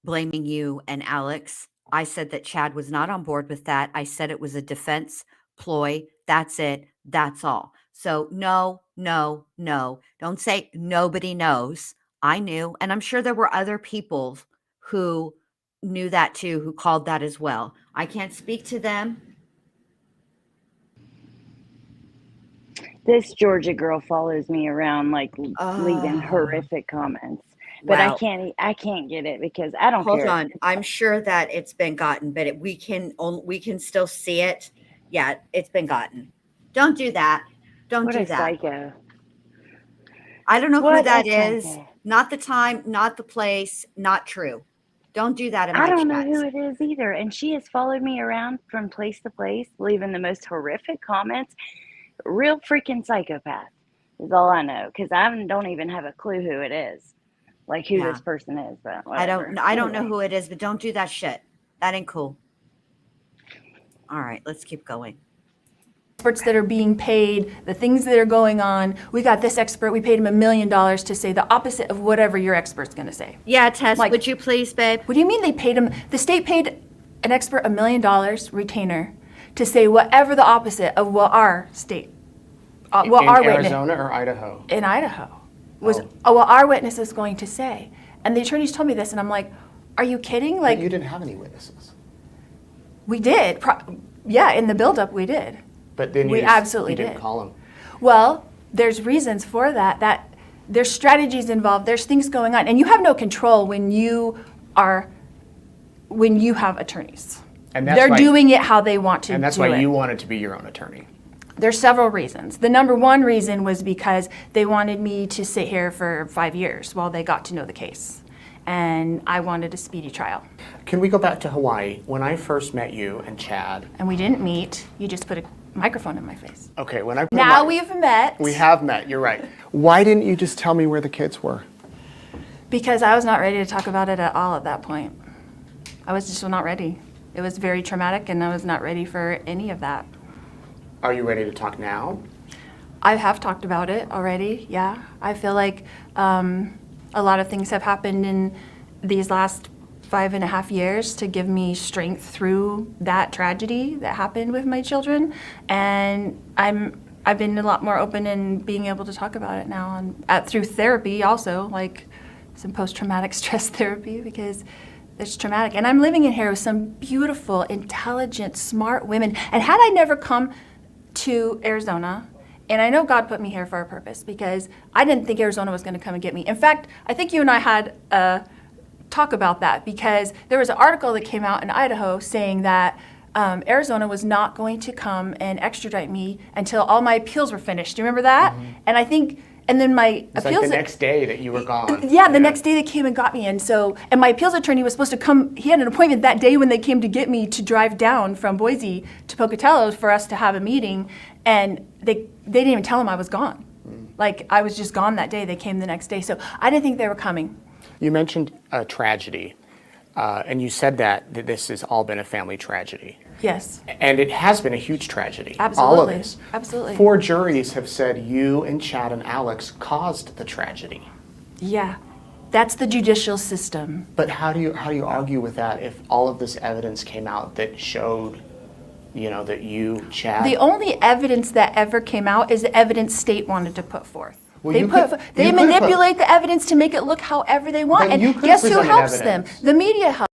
blaming you and Alex. I said that Chad was not on board with that. I said it was a defense ploy. That's it. That's all. So no. Don't say nobody knows. I knew, and I'm sure there were other people who knew that too, who called that as well. I can't speak to them.
This Georgia girl follows me around, like leaving horrific comments. But
Wow.
I can't get it because I don't
Hold
care.
on. I'm sure that it's been gotten, but we can still see it. Yeah, it's been gotten. Don't do that. Don't
What
do
a
that.
psycho.
I don't know who
What
that
a
is.
psycho.
Not the time, not the place, not true. Don't do that in my
I don't know
chats.
who it is either. And she has followed me around from place to place, leaving the most horrific comments. Real freaking psychopath is all I know because I don't even have a clue who it is. Like who
Yeah.
this person is, but
I
whatever.
don't know who it is, but don't do that shit. That ain't cool. All right, let's keep going.
Experts that are being paid, the things that are going on. We got this expert, we paid him $1 million to say the opposite of whatever your expert's going to say.
Yeah, Tess,
Like-
would you please, babe?
What do you mean they paid him? The state paid an expert $1 million retainer to say whatever the opposite of what our state, what
in
our witness
Arizona or Idaho?
in Idaho was what our witness is going to say. And the attorneys told me this, and I'm like, are you kidding? Like,
You didn't have any witnesses.
we did. Yeah, in the buildup, we did.
But then
We
you just,
absolutely
you didn't
did.
call them.
Well, there's reasons for that. That there's strategies involved. There's things going on, and you have no control when you have attorneys.
And that's
They're
why-
doing it how they want to.
And that's
do
why
it.
you wanted to be your own attorney.
There's several reasons. The number one reason was because they wanted me to sit here for 5 years while they got to know the case, and I wanted a speedy trial.
Can we go back to Hawaii? When I first met you and Chad.
And we didn't meet. You just put a microphone in my face.
Okay, when I put
Now
my-
we've met.
We have met, you're right. Why didn't you just tell me where the kids were?
Because I was not ready to talk about it at all at that point. I was just not ready. It was very traumatic, and I was not ready for any of that.
Are you ready to talk now?
I have talked about it already, yeah. I feel like a lot of things have happened in these last 5.5 years to give me strength through that tragedy that happened with my children. And I've been a lot more open in being able to talk about it now, and through therapy also, like some post-traumatic stress therapy, because it's traumatic. And I'm living in here with some beautiful, intelligent, smart women. And had I never come to Arizona, and I know God put me here for a purpose, because I didn't think Arizona was going to come and get me. In fact, I think you and I had a talk about that, because there was an article that came out in Idaho saying that Arizona was not going to come and extradite me until all my appeals were finished. Do you remember that? And I think, and then my
It's
appeals.
like the next day that you were gone.
Yeah, the next day they came and got me. And my appeals attorney was supposed to come. He had an appointment that day when they came to get me to drive down from Boise to Pocatello for us to have a meeting. And they didn't even tell him I was gone. Like, I was just gone that day. They came the next day. So I didn't think they were coming.
You mentioned a tragedy, and you said that this has all been a family tragedy.
Yes,
And it has been a huge tragedy. All of
absolutely.
this.
Absolutely.
4 juries have said you and Chad and Alex caused the tragedy.
Yeah. That's the judicial system.
But how do you argue with that if all of this evidence came out that showed, that you, Chad?
The only evidence that ever came out is the evidence state wanted to put forth.
Well,
They manipulate the evidence to make it look however they want.
But you
And
could
guess who
present
helps
evidence.
them? The media helps.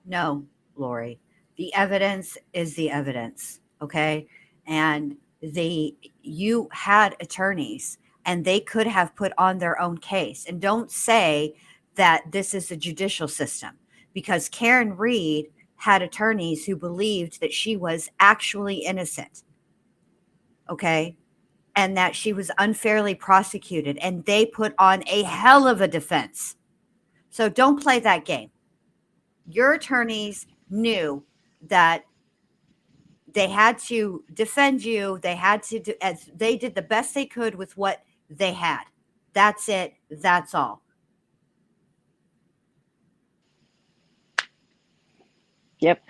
No, Lori. The evidence is the evidence, okay? And you had attorneys and they could have put on their own case. And don't say that this is the judicial system, because Karen Reed had attorneys who believed that she was actually innocent, okay? And that she was unfairly prosecuted, and they put on a hell of a defense. So don't play that game. Your attorneys knew that they had to defend you. They had to do, as they did the best they could with what they had. That's it. That's all.
Yep.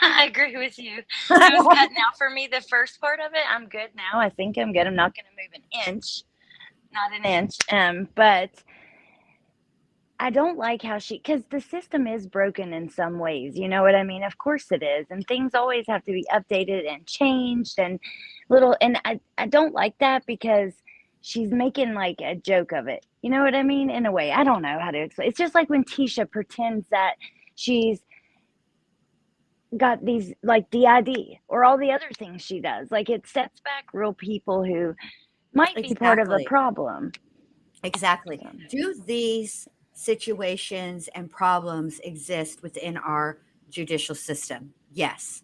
I agree with you. It was good now for me. The first part of it, I'm good now. I think I'm good. I'm not going to move an inch, not an inch. But I don't like how because the system is broken in some ways. You know what I mean? Of course it is. And things always have to be updated and changed and and I don't like that because she's making like a joke of it. You know what I mean? In a way, I don't know how to explain. It's just like when Tisha pretends that she's got these like DID or all the other things she does. Like it sets back real people who might be part of a problem.
Exactly. Do these situations and problems exist within our judicial system? Yes.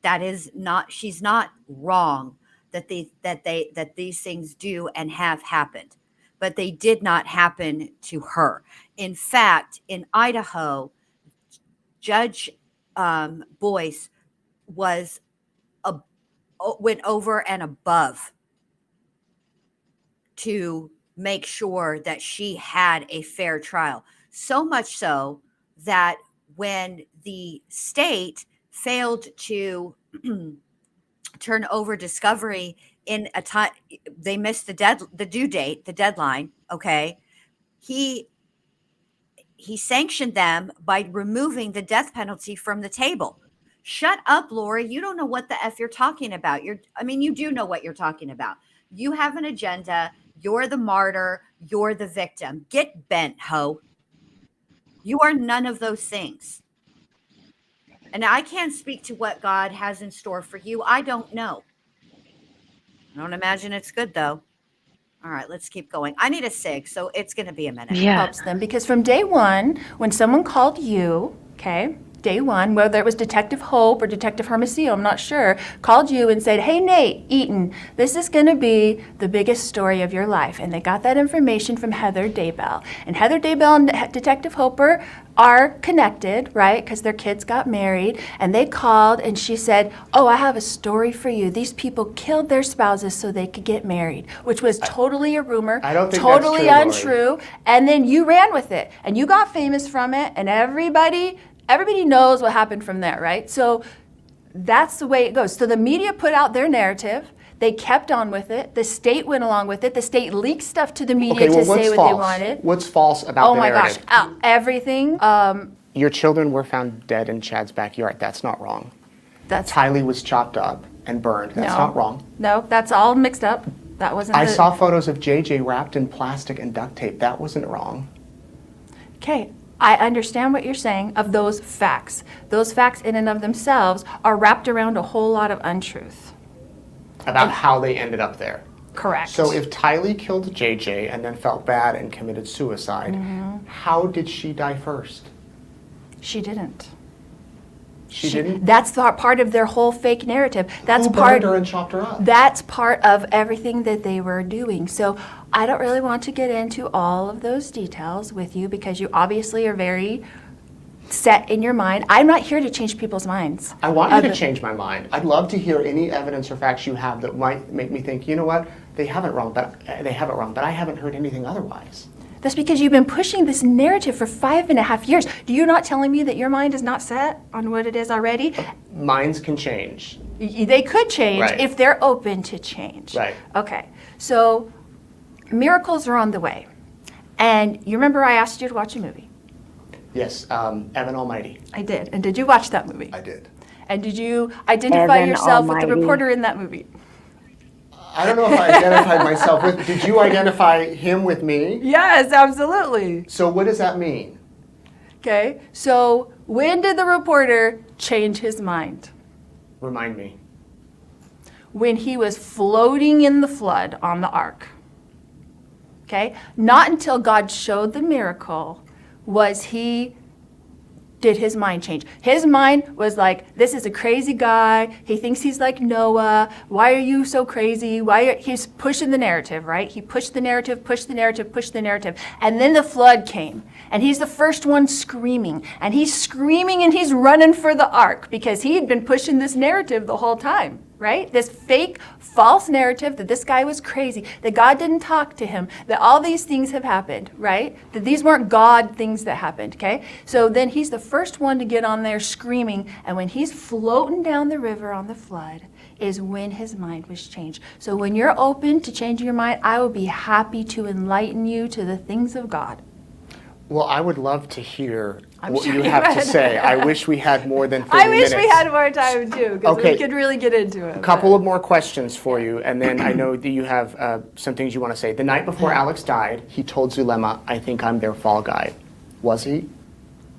That is not, she's not wrong that these things do and have happened, but they did not happen to her. In fact, in Idaho, Judge Boyce went over and above to make sure that she had a fair trial. So much so that when the state failed to turn over discovery in a time, they missed the due date, the deadline. Okay. He sanctioned them by removing the death penalty from the table. Shut up, Lori. You don't know what the F you're talking about. You do know what you're talking about. You have an agenda. You're the martyr. You're the victim. Get bent, ho. You are none of those things. And I can't speak to what God has in store for you. I don't know. I don't imagine it's good, though. All right, let's keep going. I need a cig, so it's going to be a minute.
Yeah.
Helps them because from day one, when someone called you, okay, day one, whether it was Detective Hope or Detective Hermosillo, I'm not sure, called you and said, hey, Nate, Eaton, this is going to be the biggest story of your life. And they got that information from Heather Daybell. And Heather Daybell and Detective Hoper are connected, right, because their kids got married. And they called and she said, oh, I have a story for you. These people killed their spouses so they could get married, which was totally a rumor,
I don't think
totally
that's true, Lori.
untrue. And then you ran with it and you got famous from it, and everybody knows what happened from there, right? So that's the way it goes. So the media put out their narrative. They kept on with it. The state went along with it. The state leaked stuff to the media to say what they wanted.
What's false about the narrative?
Oh my gosh, everything.
Your children were found dead in Chad's backyard. That's not wrong. Tylee was chopped up and burned. That's not wrong.
No, that's all mixed up. That wasn't.
I saw photos of JJ wrapped in plastic and duct tape. That wasn't wrong.
Okay. I understand what you're saying of those facts. Those facts in and of themselves are wrapped around a whole lot of untruth.
About how they ended up there.
Correct.
So if Tylee killed JJ and then felt bad and committed suicide, how did she die first?
She didn't.
She didn't?
That's part of their whole fake narrative. That's
Who burned her and chopped her up?
That's part of everything that they were doing. So I don't really want to get into all of those details with you because you obviously are very set in your mind. I'm not here to change people's minds.
I want you to change my mind. I'd love to hear any evidence or facts you have that might make me think, you know what, they have it wrong, but I haven't heard anything otherwise.
That's because you've been pushing this narrative for 5.5 years. Do you not telling me that your mind is not set on what it is already?
Minds can change.
They could change
Right.
if they're open to change.
Right.
Okay. So Miracles are on the way. And you remember I asked you to watch a movie?
Yes, Evan Almighty.
I did. And did you watch that movie?
I did.
And did you identify
Evan
yourself with the
Almighty.
reporter in that movie?
I don't know if I identified myself with. Did you identify him with me?
Yes, absolutely.
So what does that mean?
Okay, so when did the reporter change his mind?
Remind me.
When he was floating in the flood on the ark. Okay, not until God showed the miracle did his mind change. His mind was like, this is a crazy guy. He thinks he's like Noah. Why are you so crazy? He's pushing the narrative, right? He pushed the narrative, pushed the narrative, pushed the narrative. And then the flood came. And he's the first one screaming. And he's screaming and he's running for the ark because he had been pushing this narrative the whole time, right? This fake, false narrative that this guy was crazy, that God didn't talk to him, that all these things have happened, right? That these weren't God things that happened, okay? So then he's the first one to get on there screaming, and when he's floating down the river on the flood is when his mind was changed. So when you're open to changing your mind, I will be happy to enlighten you to the things of God.
Well, I would love to hear
I'm
what
sure
you
you
have to
would.
say. I wish we had more than 30
I wish
minutes.
we had more time too, because
Okay.
we could really get into it.
A couple of more questions for you, and then I know that you have some things you want to say. The night before Alex died, he told Zulema, I think I'm their fall guy. Was he?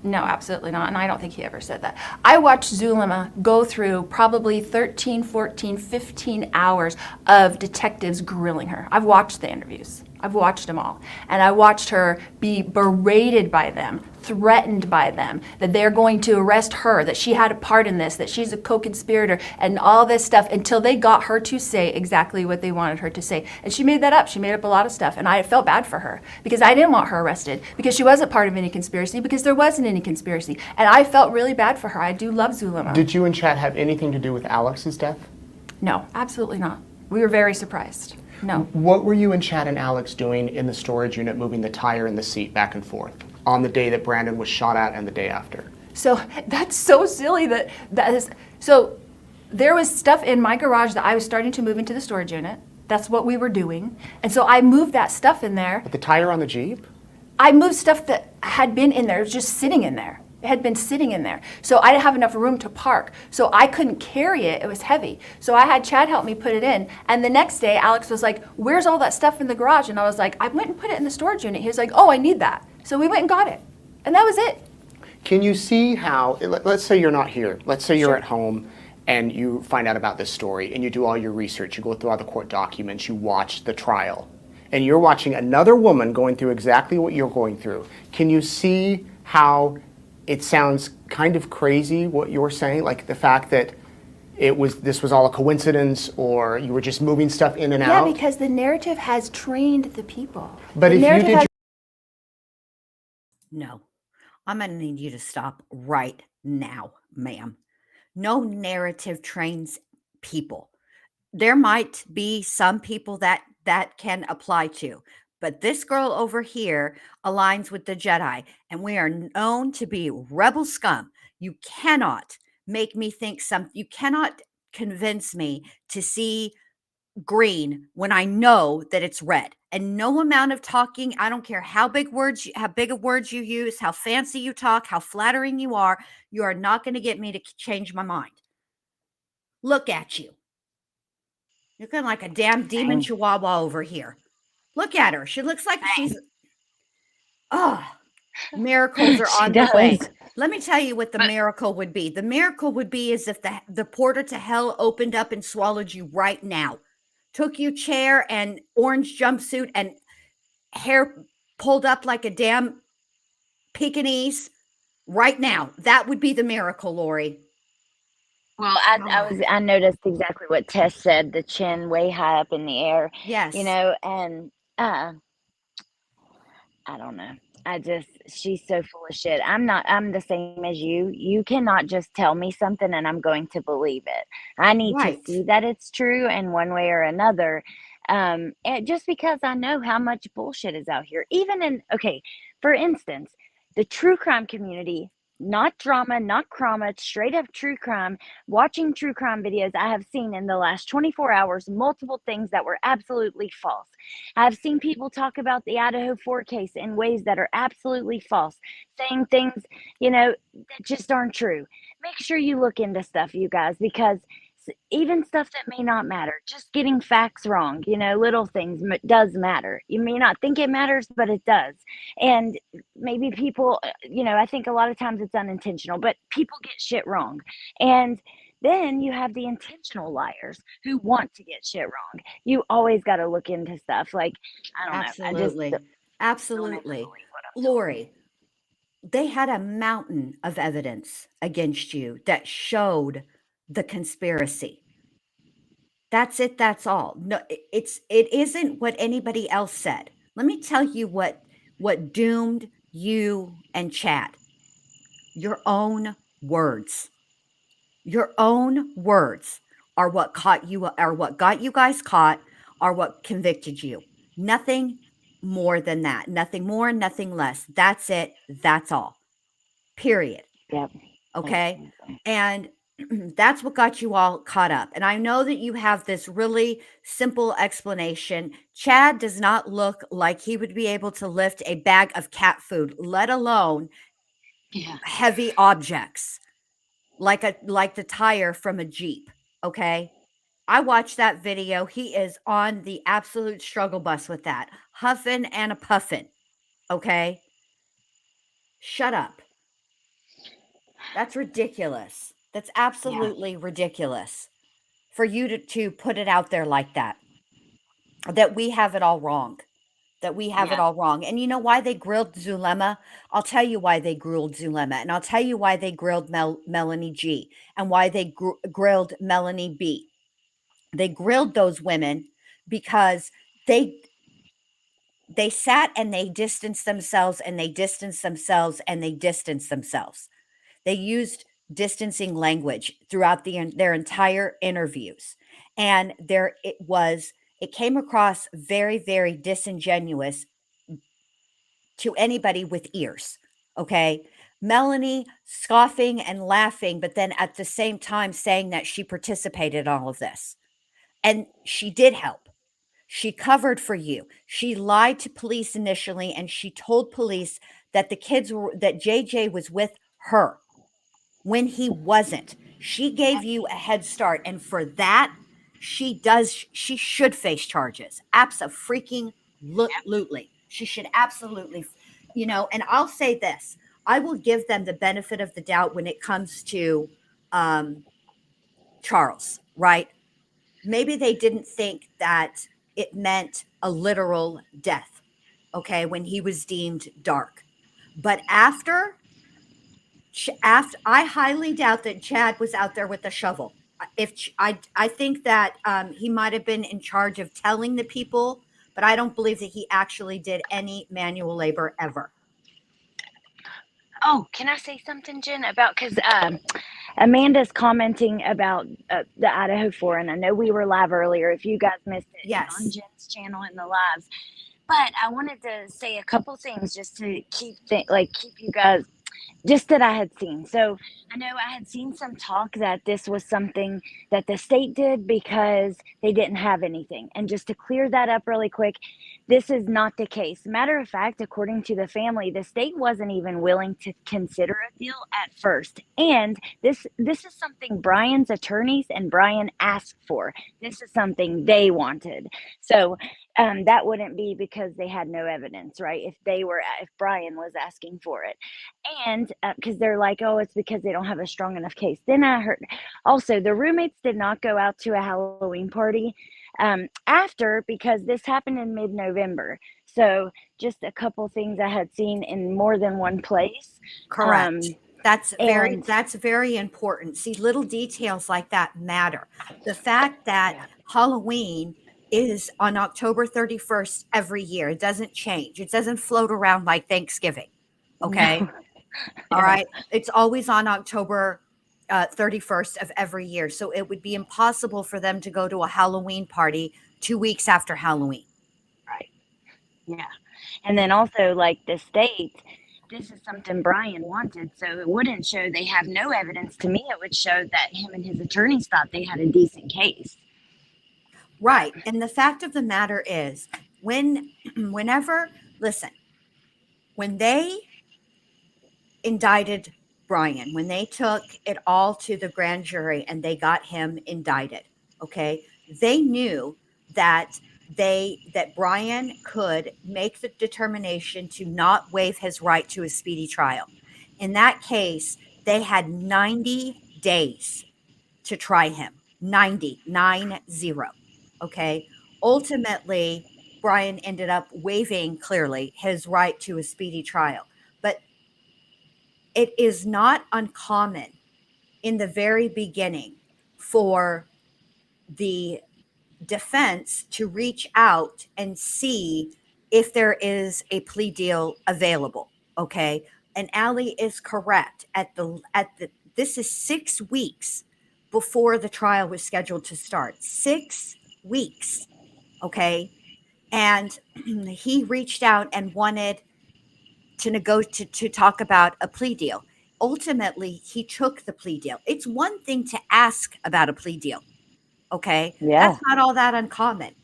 No, absolutely not. And I don't think he ever said that. I watched Zulema go through probably 13, 14, 15 hours of detectives grilling her. I've watched the interviews. I've watched them all. And I watched her be berated by them, threatened by them, that they're going to arrest her, that she had a part in this, that she's a co-conspirator, and all this stuff until they got her to say exactly what they wanted her to say. And she made that up. She made up a lot of stuff. And I felt bad for her because I didn't want her arrested, because she wasn't part of any conspiracy, because there wasn't any conspiracy. And I felt really bad for her. I do love Zulema.
Did you and Chad have anything to do with Alex's death?
No, absolutely not. We were very surprised. No.
What were you and Chad and Alex doing in the storage unit, moving the tire and the seat back and forth on the day that Brandon was shot at and the day after?
So that's so silly that is. So there was stuff in my garage that I was starting to move into the storage unit. That's what we were doing. And so I moved that stuff in there.
But the tire on the Jeep?
I moved stuff that had been in there, just sitting in there. It had been sitting in there. So I didn't have enough room to park. So I couldn't carry it. It was heavy. So I had Chad help me put it in. And the next day, Alex was like, where's all that stuff in the garage? And I was like, I went and put it in the storage unit. He was like, oh, I need that. So we went and got it. And that was it.
Can you see how, let's say you're not here. Let's say you're
Sure.
at home and you find out about this story and you do all your research. You go through all the court documents. You watch the trial. And you're watching another woman going through exactly what you're going through. Can you see how it sounds kind of crazy what you're saying, like the fact that this was all a coincidence, or you were just moving stuff in and out?
Yeah, because the narrative has trained the people.
But
The
if you
narrative
did
has-
No, I'm going to need you to stop right now, ma'am. No narrative trains people. There might be some people that can apply to, but this girl over here aligns with the Jedi, and we are known to be rebel scum. You cannot make me think you cannot convince me to see green when I know that it's red. And no amount of talking, I don't care how big of words you use, how fancy you talk, how flattering you are not going to get me to change my mind. Look at you. Looking like a damn demon chihuahua over here. Look at her. She looks like she's miracles are on the way. Let me tell you what the miracle would be. The miracle would be as if the portal to hell opened up and swallowed you right now. Took you chair and orange jumpsuit and hair pulled up like a damn Pekingese right now. That would be the miracle, Lori.
Well, I noticed exactly what Tess said, the chin way high up in the air.
Yes.
You know, and I don't know. She's so full of shit. I'm the same as you. You cannot just tell me something and I'm going to believe it. I need
Right.
to see that it's true in one way or another. And just because I know how much bullshit is out here, for instance, the true crime community not drama, not crama, it's straight up true crime. Watching true crime videos, I have seen in the last 24 hours multiple things that were absolutely false. I've seen people talk about the Idaho 4 case in ways that are absolutely false, saying things, that just aren't true. Make sure you look into stuff, you guys, because even stuff that may not matter, just getting facts wrong, little things does matter. You may not think it matters, but it does. And maybe people, I think a lot of times it's unintentional, but people get shit wrong. And then you have the intentional liars who want to get shit wrong. You always got to look into stuff. Like, I don't know.
Absolutely.
Don't ever
Absolutely.
believe what I'm told.
Lori, they had a mountain of evidence against you that showed the conspiracy. That's it. That's all. No, it isn't what anybody else said. Let me tell you what doomed you and Chad. Your own words. Your own words are what got you guys caught, are what convicted you. Nothing more than that. Nothing more, nothing less. That's it. That's all. Period.
Yep.
Okay. And that's what got you all caught up. And I know that you have this really simple explanation. Chad does not look like he would be able to lift a bag of cat food, let alone heavy objects like the tire from a Jeep. Okay. I watched that video. He is on the absolute struggle bus with that, huffing and a puffing. Okay. Shut up. That's ridiculous. That's absolutely ridiculous for you to put it out there like that. That we have it all wrong. That we have it all wrong. And you know why they grilled Zulema? I'll tell you why they grilled Zulema. And I'll tell you why they grilled Melanie G. And why they grilled Melanie B. They grilled those women because they sat and they distanced themselves and they distanced themselves and they distanced themselves. They used distancing language throughout their entire interviews. And it came across very, very disingenuous to anybody with ears. Okay. Melanie scoffing and laughing, but then at the same time saying that she participated in all of this. And she did help. She covered for you. She lied to police initially, and she told police that that JJ was with her when he wasn't. She gave you a head start. And for that, she should face charges. Absolutely. She should absolutely, and I'll say this. I will give them the benefit of the doubt when it comes to Charles, right? Maybe they didn't think that it meant a literal death, okay, when he was deemed dark. But after I highly doubt that Chad was out there with a shovel. I think that he might have been in charge of telling the people, but I don't believe that he actually did any manual labor ever.
Oh, can I say something, Jen, because Amanda's commenting about the Idaho 4, and I know we were live earlier. If you guys missed it,
Yes,
on Jen's channel in the lives. But I wanted to say a couple things just to keep you guys, just that I had seen. So I know I had seen some talk that this was something that the state did because they didn't have anything. And just to clear that up really quick, this is not the case. Matter of fact, according to the family, the state wasn't even willing to consider a deal at first. And this is something Brian's attorneys and Brian asked for. This is something they wanted. So that wouldn't be because they had no evidence, right? If Brian was asking for it. And because they're like, oh, it's because they don't have a strong enough case. Then I heard also the roommates did not go out to a Halloween party after, because this happened in mid-November. So just a couple things I had seen in more than one place.
Correct. That's very important. See, little details like that matter. The fact that Halloween is on October 31st every year. It doesn't change. It doesn't float around like Thanksgiving. Okay.
No.
All right. It's always on October 31st of every year. So it would be impossible for them to go to a Halloween party 2 weeks after Halloween.
Right. Yeah. And then also, like, the state, this is something Brian wanted. So it wouldn't show they have no evidence. To me, it would show that him and his attorneys thought they had a decent case.
Right. And the fact of the matter is, whenever, listen, when they indicted Brian, when they took it all to the grand jury and they got him indicted, okay, they knew that Brian could make the determination to not waive his right to a speedy trial. In that case, they had 90 days to try him. 90. Okay. Ultimately, Brian ended up waiving clearly his right to a speedy trial. But it is not uncommon in the very beginning for the defense to reach out and see if there is a plea deal available. Okay. And Allie is correct. This is 6 weeks before the trial was scheduled to start. 6 weeks. Okay. And he reached out and wanted to talk about a plea deal. Ultimately, he took the plea deal. It's one thing to ask about a plea deal. Okay.
Yeah.
That's not all that uncommon.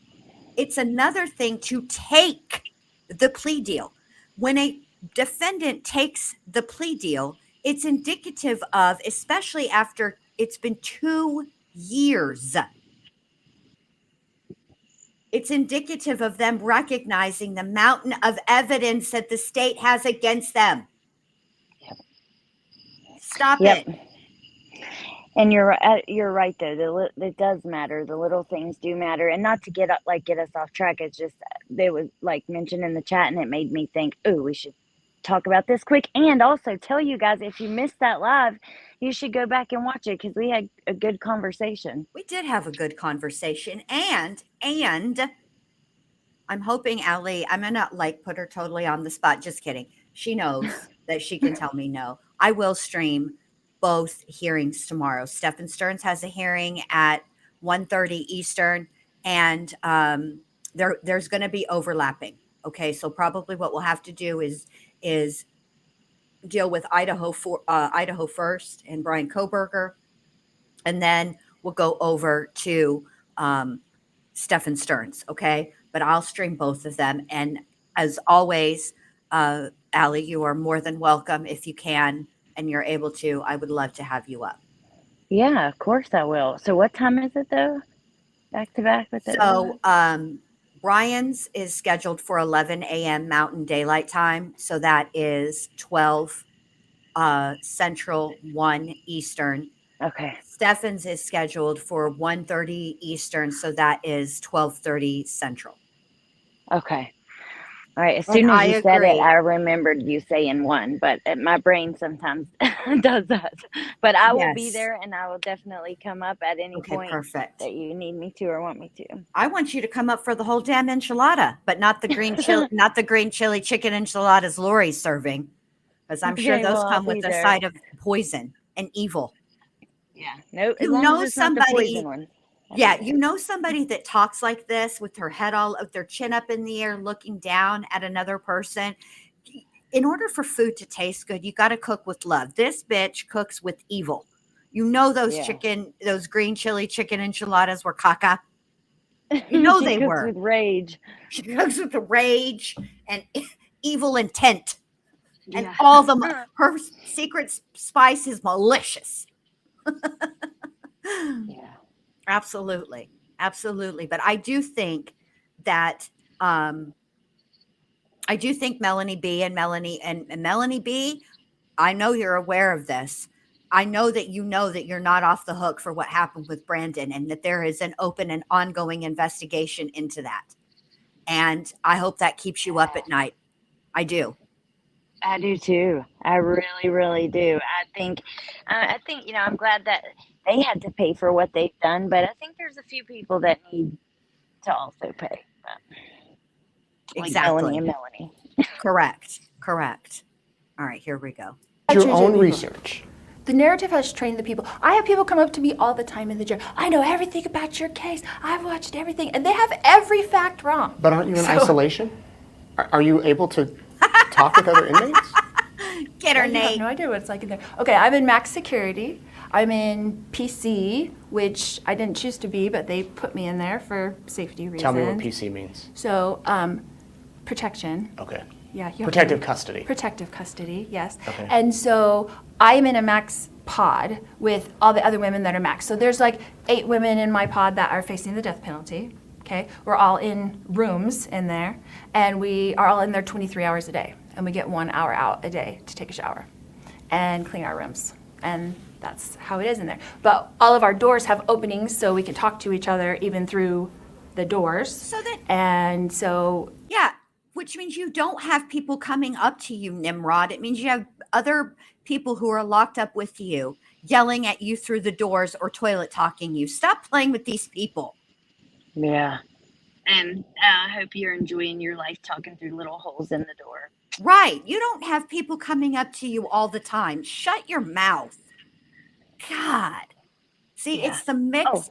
It's another thing to take the plea deal. When a defendant takes the plea deal, it's indicative of, especially after it's been 2 years, it's indicative of them recognizing the mountain of evidence that the state has against them.
Yep.
Stop
Yep.
it.
And you're right though. It does matter. The little things do matter, and not to get us off track. It's just they was like mentioned in the chat, and it made me think, oh, we should talk about this quick, and also tell you guys if you missed that live, you should go back and watch it because we had a good conversation.
We did have a good conversation, and I'm hoping Allie, I'm gonna put her totally on the spot. Just kidding. She knows that she can tell me no. I will stream both hearings tomorrow. Stephen Stearns has a hearing at 1:30 Eastern, and there's going to be overlapping. Okay, so probably what we'll have to do is deal with Idaho first and Brian Cobberger, and then we'll go over to Stephen Stearns. Okay, but I'll stream both of them, and as always, Allie, you are more than welcome if you can. And you're able to, I would love to have you up.
Yeah, of course I will. So what time is it though? Back to back with it?
So Brian's is scheduled for 11 a.m. Mountain Daylight Time. So that is 12 Central, 1 Eastern.
Okay.
Stefan's is scheduled for 1:30 Eastern. So that is 12:30 Central.
Okay. All right. As soon as you said it, I remembered you saying 1, but my brain sometimes does that. But I will be there, and I will definitely come up at any point that you need me to or want me to.
I want you to come up for the whole damn enchilada, but not the green chili, not the green chili chicken enchiladas Lori's serving, because I'm sure those come with a side of poison and evil.
Yeah. No,
you know somebody. Yeah, you know somebody that talks like this with her head with their chin up in the air, looking down at another person. In order for food to taste good, you got to cook with love. This bitch cooks with evil. You know those green chili chicken enchiladas were caca. You know they were.
With rage.
She cooks with the rage and evil intent, and all her secret spice is malicious.
Yeah.
Absolutely. But I do think that Melanie B and Melanie B, I know you're aware of this. I know that you're not off the hook for what happened with Brandon, and that there is an open and ongoing investigation into that. And I hope that keeps you up at night. I do.
I do too. I really, really do. I think, I'm glad that they had to pay for what they've done, but I think there's a few people that need to also pay.
Exactly.
Like Melanie and Melanie.
Correct. All right, here we go.
Your own research.
The narrative has trained the people. I have people come up to me all the time in the jail. I know everything about your case. I've watched everything. And they have every fact wrong.
But aren't you in isolation? Are you able to talk with other inmates?
Get her,
You have
Nate.
no idea what it's like in there. Okay, I'm in max security. I'm in PC, which I didn't choose to be, but they put me in there for safety reasons.
Tell me what PC means.
So, protection.
Okay.
Yeah. you have
Protective
to-
custody.
Protective custody, yes.
Okay.
And so I'm in a max pod with all the other women that are max. So there's like 8 women in my pod that are facing the death penalty. Okay. We're all in rooms in there, and we are all in there 23 hours a day. And we get 1 hour out a day to take a shower and clean our rooms. And that's how it is in there. But all of our doors have openings so we can talk to each other even through the doors.
So that,
And so
yeah, which means you don't have people coming up to you, Nimrod. It means you have other people who are locked up with you yelling at you through the doors or toilet talking you. Stop playing with these people.
Yeah. And I hope you're enjoying your life talking through little holes in the door.
Right. You don't have people coming up to you all the time. Shut your mouth. God. See,
Yeah.
it's the mix.
Oh.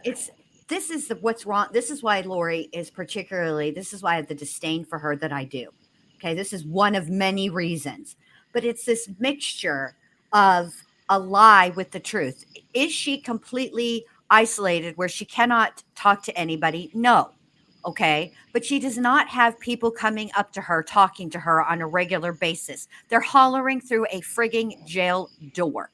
This is what's wrong. This is why Lori is this is why I have the disdain for her that I do. Okay. This is one of many reasons, but it's this mixture of a lie with the truth. Is she completely isolated where she cannot talk to anybody? No. Okay. But she does not have people coming up to her, talking to her on a regular basis. They're hollering through a frigging jail door.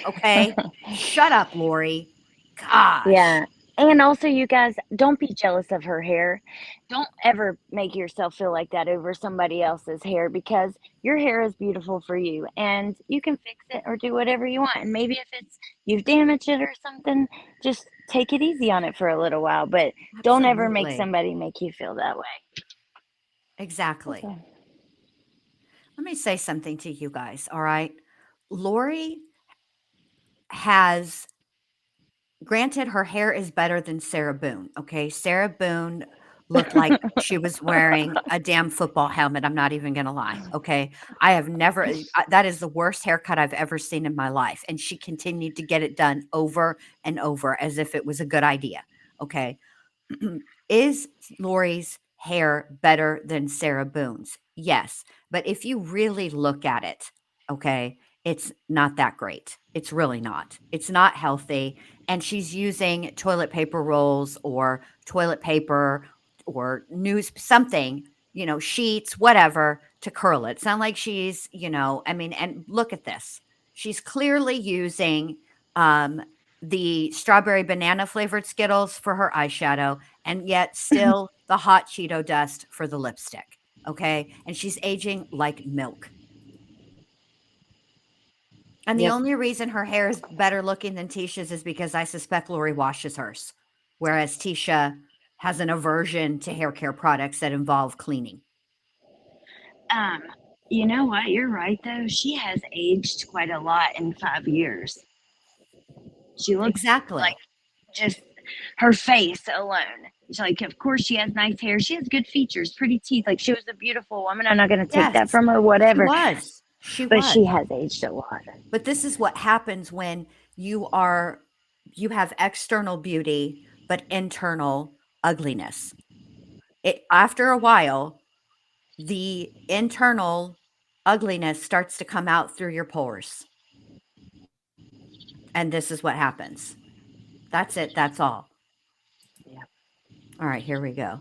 Okay. Shut up, Lori. Gosh.
Yeah. And also, you guys, don't be jealous of her hair. Don't ever make yourself feel like that over somebody else's hair, because your hair is beautiful for you and you can fix it or do whatever you want. And maybe if it's you've damaged it or something, just take it easy on it for a little while. But don't ever make
Absolutely.
somebody make you feel that way.
Exactly.
Okay.
Let me say something to you guys. All right. Lori has, granted, her hair is better than Sarah Boone. Okay. Sarah Boone looked like she was wearing a damn football helmet. I'm not even going to lie. Okay. I have never, that is the worst haircut I've ever seen in my life. And she continued to get it done over and over as if it was a good idea. Okay. Is Lori's hair better than Sarah Boone's? Yes. But if you really look at it, okay, it's not that great. It's really not. It's not healthy. And she's using toilet paper rolls or toilet paper or something, sheets, whatever, to curl it. It's not like she's, and look at this. She's clearly using the strawberry banana flavored Skittles for her eyeshadow, and yet still the hot Cheeto dust for the lipstick. Okay. And she's aging like milk. And the
Yep.
only reason her hair is better looking than Tisha's is because I suspect Lori washes hers, whereas Tisha has an aversion to hair care products that involve cleaning.
You know what? You're right, though. She has aged quite a lot in 5 years. She looks
Exactly.
like just her face alone. She's like, of course, she has nice hair. She has good features, pretty teeth. Like, she was a beautiful woman. I'm not going to take that
Yes.
from her, whatever.
She
But
was.
she has aged a lot.
But this is what happens when you have external beauty, but internal ugliness. After a while, the internal ugliness starts to come out through your pores. And this is what happens. That's it. That's all.
Yeah.
All right, here we go.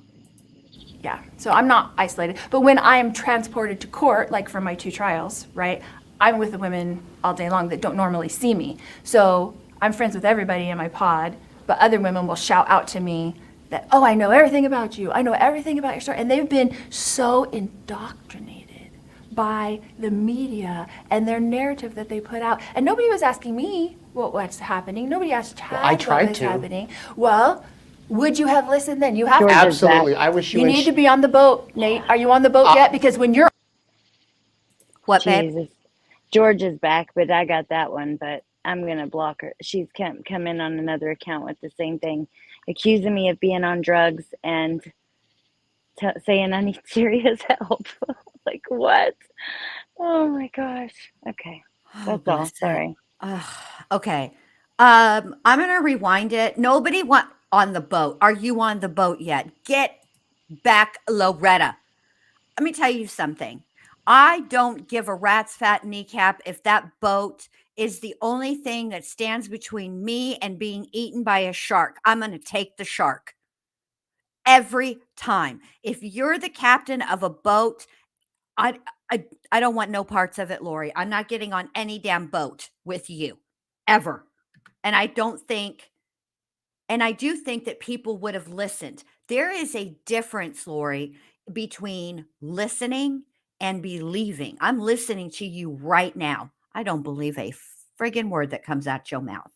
yeah, so I'm not isolated. But when I am transported to court, like for my 2 trials, right, I'm with the women all day long that don't normally see me. So I'm friends with everybody in my pod, but other women will shout out to me that, oh, I know everything about you. I know everything about your story. And they've been so indoctrinated by the media and their narrative that they put out. And nobody was asking me what's happening. Nobody asked Chad
I tried
what was
to.
happening. Well, would you have listened then? You have
George
to.
is
Absolutely.
back.
I wish you
You
and
need to be on the boat, Nate. Are you on the boat yet? Because when you're
What, babe?
Jesus. George is back, but I got that one, but I'm going to block her. She's come in on another account with the same thing, accusing me of being on drugs and saying I need serious help. Like, what? Oh, my gosh. Okay. That's all.
bless it.
Sorry.
Okay. I'm going to rewind it. Nobody on the boat. Are you on the boat yet? Get back, Loretta. Let me tell you something. I don't give a rat's fat kneecap if that boat is the only thing that stands between me and being eaten by a shark. I'm going to take the shark every time. If you're the captain of a boat, I, I don't want no parts of it, Lori. I'm not getting on any damn boat with you ever. And I do think that people would have listened. There is a difference, Lori, between listening and believing. I'm listening to you right now. I don't believe a friggin' word that comes out your mouth.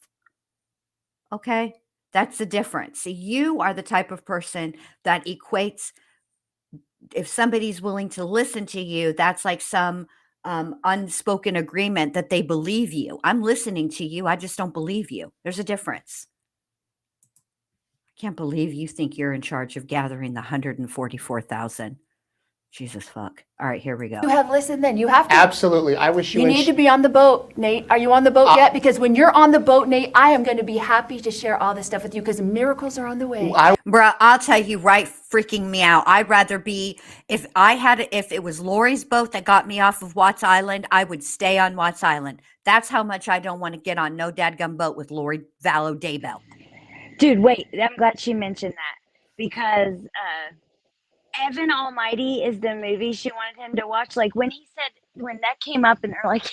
Okay? That's the difference. See, you are the type of person that equates, if somebody's willing to listen to you, that's like some unspoken agreement that they believe you. I'm listening to you. I just don't believe you. There's a difference. I can't believe you think you're in charge of gathering the 144,000. Jesus fuck. All right, here we go.
You have listened then. You have to.
Absolutely. I wish
You need to be on the boat, Nate. Are you on the boat yet? Because when you're on the boat, Nate, I am going to be happy to share all this stuff with you because miracles are on the way.
Bruh, I'll tell you right freaking me out. I'd rather be, if it was Lori's boat that got me off of Watts Island, I would stay on Watts Island. That's how much I don't want to get on no dadgum boat with Lori Vallow Daybell.
Dude, wait, I'm glad she mentioned that because Evan Almighty is the movie she wanted him to watch. Like when that came up and they're like,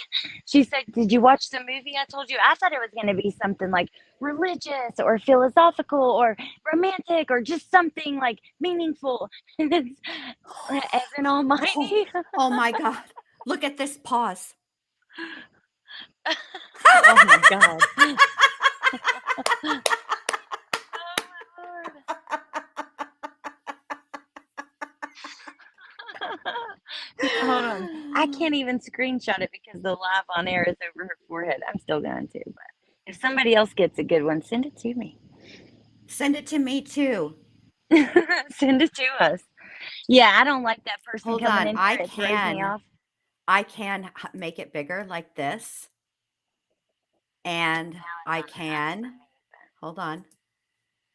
she said, did you watch the movie I told you? I thought it was going to be something like religious or philosophical or romantic or just something like meaningful. And it's Evan Almighty.
Oh my God. Look at this pause.
Oh my God. Hold on. I can't even screenshot it because the live on air is over her forehead. I'm still going to, but if somebody else gets a good one, send it to me.
Send it to me too.
Send it to us. Yeah, I don't like that person
Hold
coming
on.
in here. It throws me off.
I can make it bigger like this. And I can, hold on,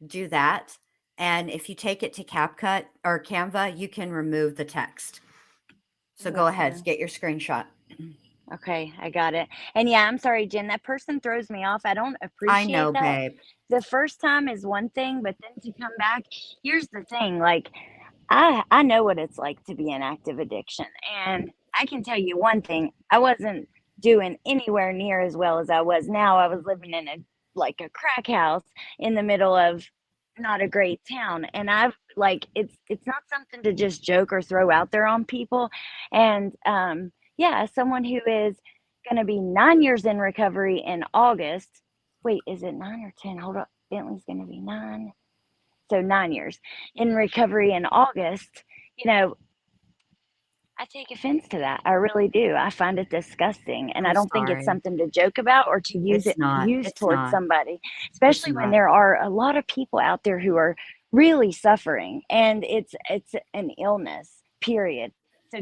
do that. And if you take it to CapCut or Canva, you can remove the text. So go ahead, get your screenshot.
Okay, I got it. And yeah, I'm sorry, Jen. That person throws me off. I don't appreciate
I know,
that.
babe.
The first time is one thing, but then to come back, here's the thing. Like, I know what it's like to be in active addiction. And I can tell you one thing. I wasn't doing anywhere near as well as I was now. I was living in a crack house in the middle of not a great town. And I've like, it's not something to just joke or throw out there on people. And yeah, as someone who is going to be 9 years in recovery in August. Wait, is it 9 or 10? Hold up. Bentley's going to be 9. So 9 years in recovery in August. You know, I take offense to that. I really do. I find it disgusting. And I don't think it's something to joke about or to use towards somebody, especially when there are a lot of people out there who are really suffering and it's an illness, period. So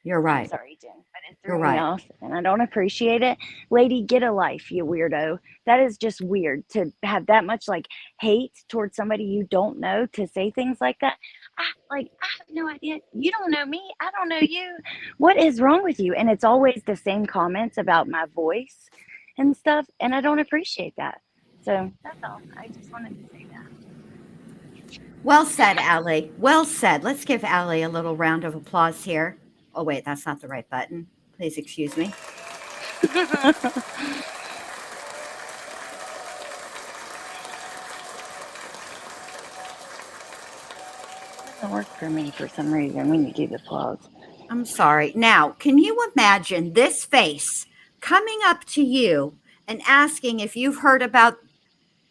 you're right.
I'm sorry, Jen, but it threw me off and I don't appreciate it. Lady, get a life, you weirdo. That is just weird to have that much like hate towards somebody you don't know to say things like that. I have no idea. You don't know me. I don't know you. What is wrong with you? And it's always the same comments about my voice and stuff. And I don't appreciate that. So that's all. I just wanted to say that.
Well said, Allie. Well said. Let's give Allie a little round of applause here. Oh, wait, that's not the right button. Please excuse me.
Doesn't work for me for some reason when you do the applause.
I'm sorry. Now, can you imagine this face coming up to you and asking if you've heard about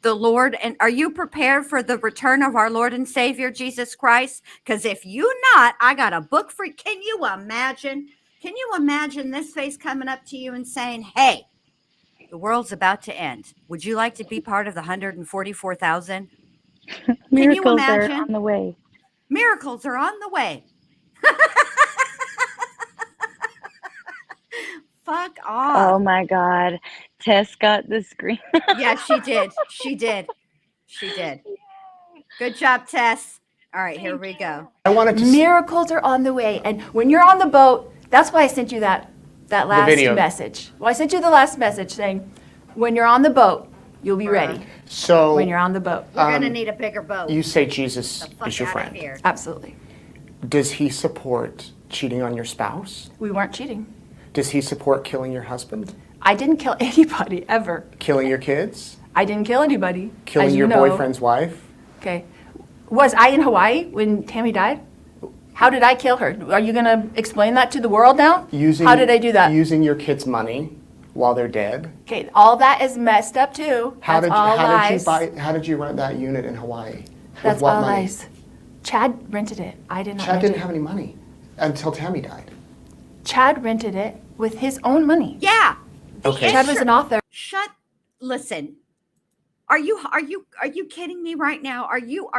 the Lord, and are you prepared for the return of our Lord and Savior Jesus Christ? Because if you not, I got a book for you. Can you imagine? Can you imagine this face coming up to you and saying, "Hey, the world's about to end. Would you like to be part of the 144,000?"
Miracles are on the way.
Miracles are on the way. Fuck off.
Oh my God. Tess got the screen.
Yeah, she did. She did. She did. Good job, Tess. All right, here we go.
Miracles are on the way. And when you're on the boat, That's why I sent you that last
video.
message. Well, I sent you the last message saying, when you're on the boat, you'll be ready.
So
When you're on the boat.
We're going to need a bigger boat.
you say Jesus
The fuck
is your
outta
friend.
here.
Absolutely.
Does he support cheating on your spouse?
We weren't cheating.
Does he support killing your husband?
I didn't kill anybody ever.
Killing your kids?
I didn't kill anybody.
Killing
as you
your
know.
boyfriend's wife?
Okay. Was I in Hawaii when Tammy died? How did I kill her? Are you going to explain that to the world now? How did I do that?
Using your kids' money while they're dead.
Okay, all that is messed up too. That's all lies.
How did you rent that unit in Hawaii?
That's
With what
all
money?
lies. Chad rented it. I did not
Chad
rent
didn't
it.
have any money until Tammy died.
Chad rented it with his own money.
Yeah.
Okay.
Chad was an author.
Listen. Are you kidding me right now? Are you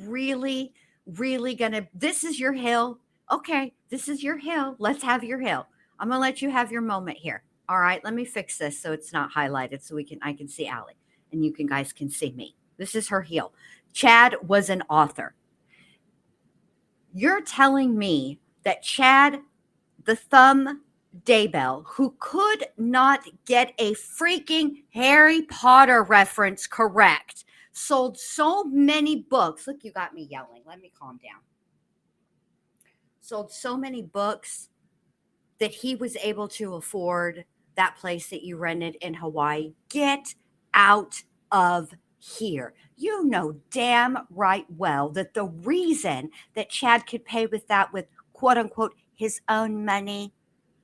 really gonna, this is your hill? Okay, this is your hill. Let's have your hill. I'm gonna let you have your moment here. All right, let me fix this so it's not highlighted so I can see Allie and you guys can see me. This is her heel. Chad was an author. You're telling me that Chad, the thumb Daybell, who could not get a freaking Harry Potter reference correct, sold so many books. Look, you got me yelling. Let me calm down. Sold so many books that he was able to afford that place that you rented in Hawaii. Get out of here. You know damn right well that the reason that Chad could pay with that with quote unquote his own money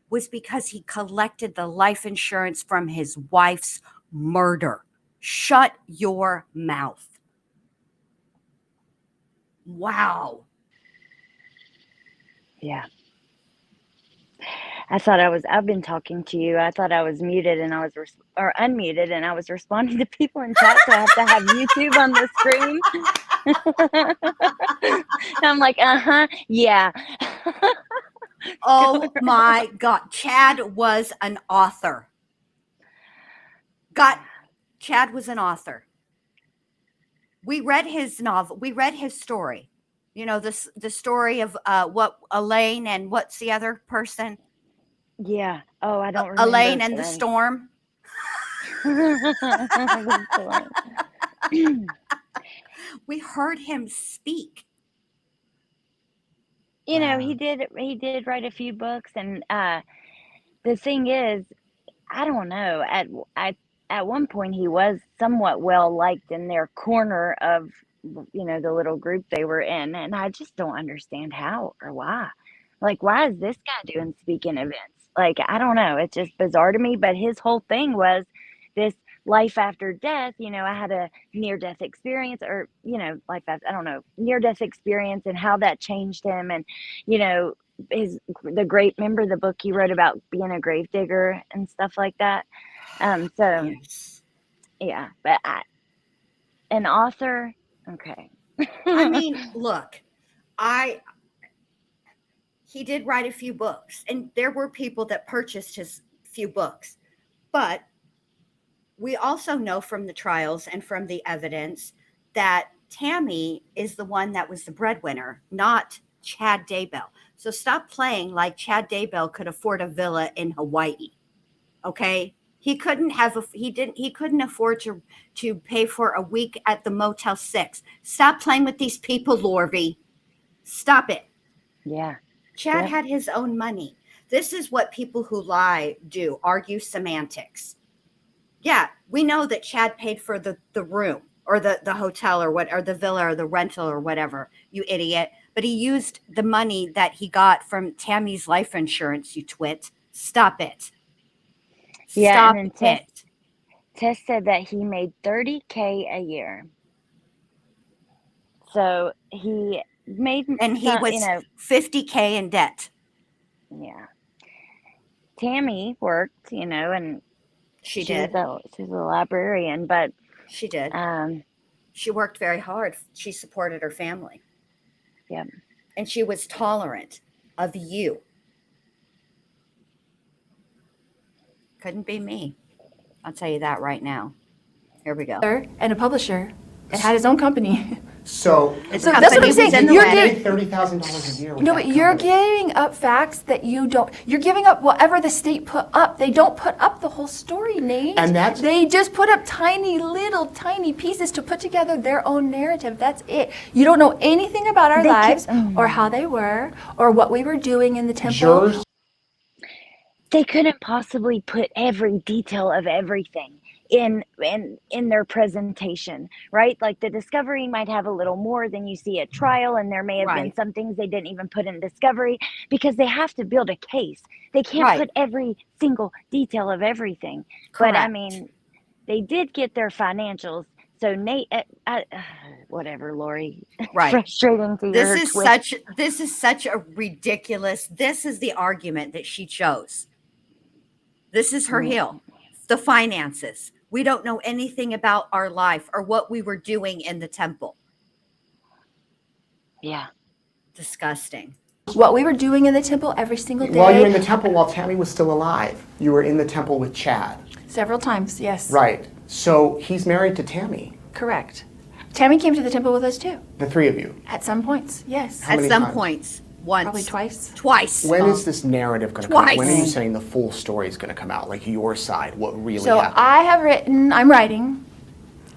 was because he collected the life insurance from his wife's murder. Shut your mouth. Wow.
Yeah. I've been talking to you. I thought I was muted and I was, or unmuted, and I was responding to people in chat. So I have to have YouTube on the screen. I'm like, yeah.
Oh my God. Chad was an author. Chad was an author. We read his novel. We read his story. You know, the story of what Elaine and what's the other person?
Yeah. Oh, I don't remember.
Elaine and the Storm. We heard him speak.
You know, he did write a few books, and the thing is, I don't know, at one point he was somewhat well liked in their corner of, you know, the little group they were in, and I just don't understand how or why. Like, why is this guy doing speaking events? Like, I don't know, it's just bizarre to me. But his whole thing was this life after death. You know, I had a near-death experience, or, you know, life after, I don't know, near-death experience, and how that changed him. And, you know, remember the book he wrote about being a gravedigger and stuff like that. So
Yes.
yeah, but an author, okay.
I mean, look, he did write a few books, and there were people that purchased his few books. But we also know from the trials and from the evidence that Tammy is the one that was the breadwinner, not Chad Daybell. So stop playing like Chad Daybell could afford a villa in Hawaii. Okay? He couldn't afford to pay for a week at the Motel 6. Stop playing with these people, Lorvie. Stop it.
Yeah.
Chad had his own money. This is what people who lie do, argue semantics. Yeah, we know that Chad paid for the room or the hotel or the villa or the rental or whatever, you idiot. But he used the money that he got from Tammy's life insurance, you twit. Stop it.
Yeah,
Stop
and then
it.
Tess said that he made $30K a year. So he made,
And he was
you know,
$50K in debt.
yeah. Tammy worked, you know, and
She
she's
did.
she's a librarian, but
She did. She worked very hard. She supported her family.
yeah.
And she was tolerant of you. Couldn't be me. I'll tell you that right now. Here we go.
And a publisher and had his own company.
So
So that's what I'm saying.
in the
You're
way.
getting,
$30,000 a year. with
no,
that
but you're
company.
giving up facts that you don't. You're giving up whatever the state put up. They don't put up the whole story, Nate.
And that's-
they just put up tiny pieces to put together their own narrative. That's it. You don't know anything about our
They
lives
can't-
or how they were or what we were doing in the temple.
Jurors
They couldn't possibly put every detail of everything in their presentation, right? Like the discovery might have a little more than you see at trial, and there may have been
Right.
some things they didn't even put in discovery because they have to build a case. They can't
Right.
put every single detail of everything. But I
Correct.
mean, they did get their financials. So Nate, whatever, Lori.
Right.
Frustrating to hear her twist.
This is such a ridiculous. This is the argument that she chose. This is her hill. The finances. We don't know anything about our life or what we were doing in the temple.
Yeah.
Disgusting.
What we were doing in the temple every single day.
While you were in the temple, while Tammy was still alive, you were in the temple with Chad.
Several times, yes.
Right. So he's married to Tammy.
Correct. Tammy came to the temple with us too.
The three of you.
At some points, yes.
How
At
many
some
times?
points. Once.
Probably twice.
Twice.
When is this narrative going to come out?
Twice.
When are you saying the full story is going to come out? Like your side, what really
So
happened?
I'm writing it.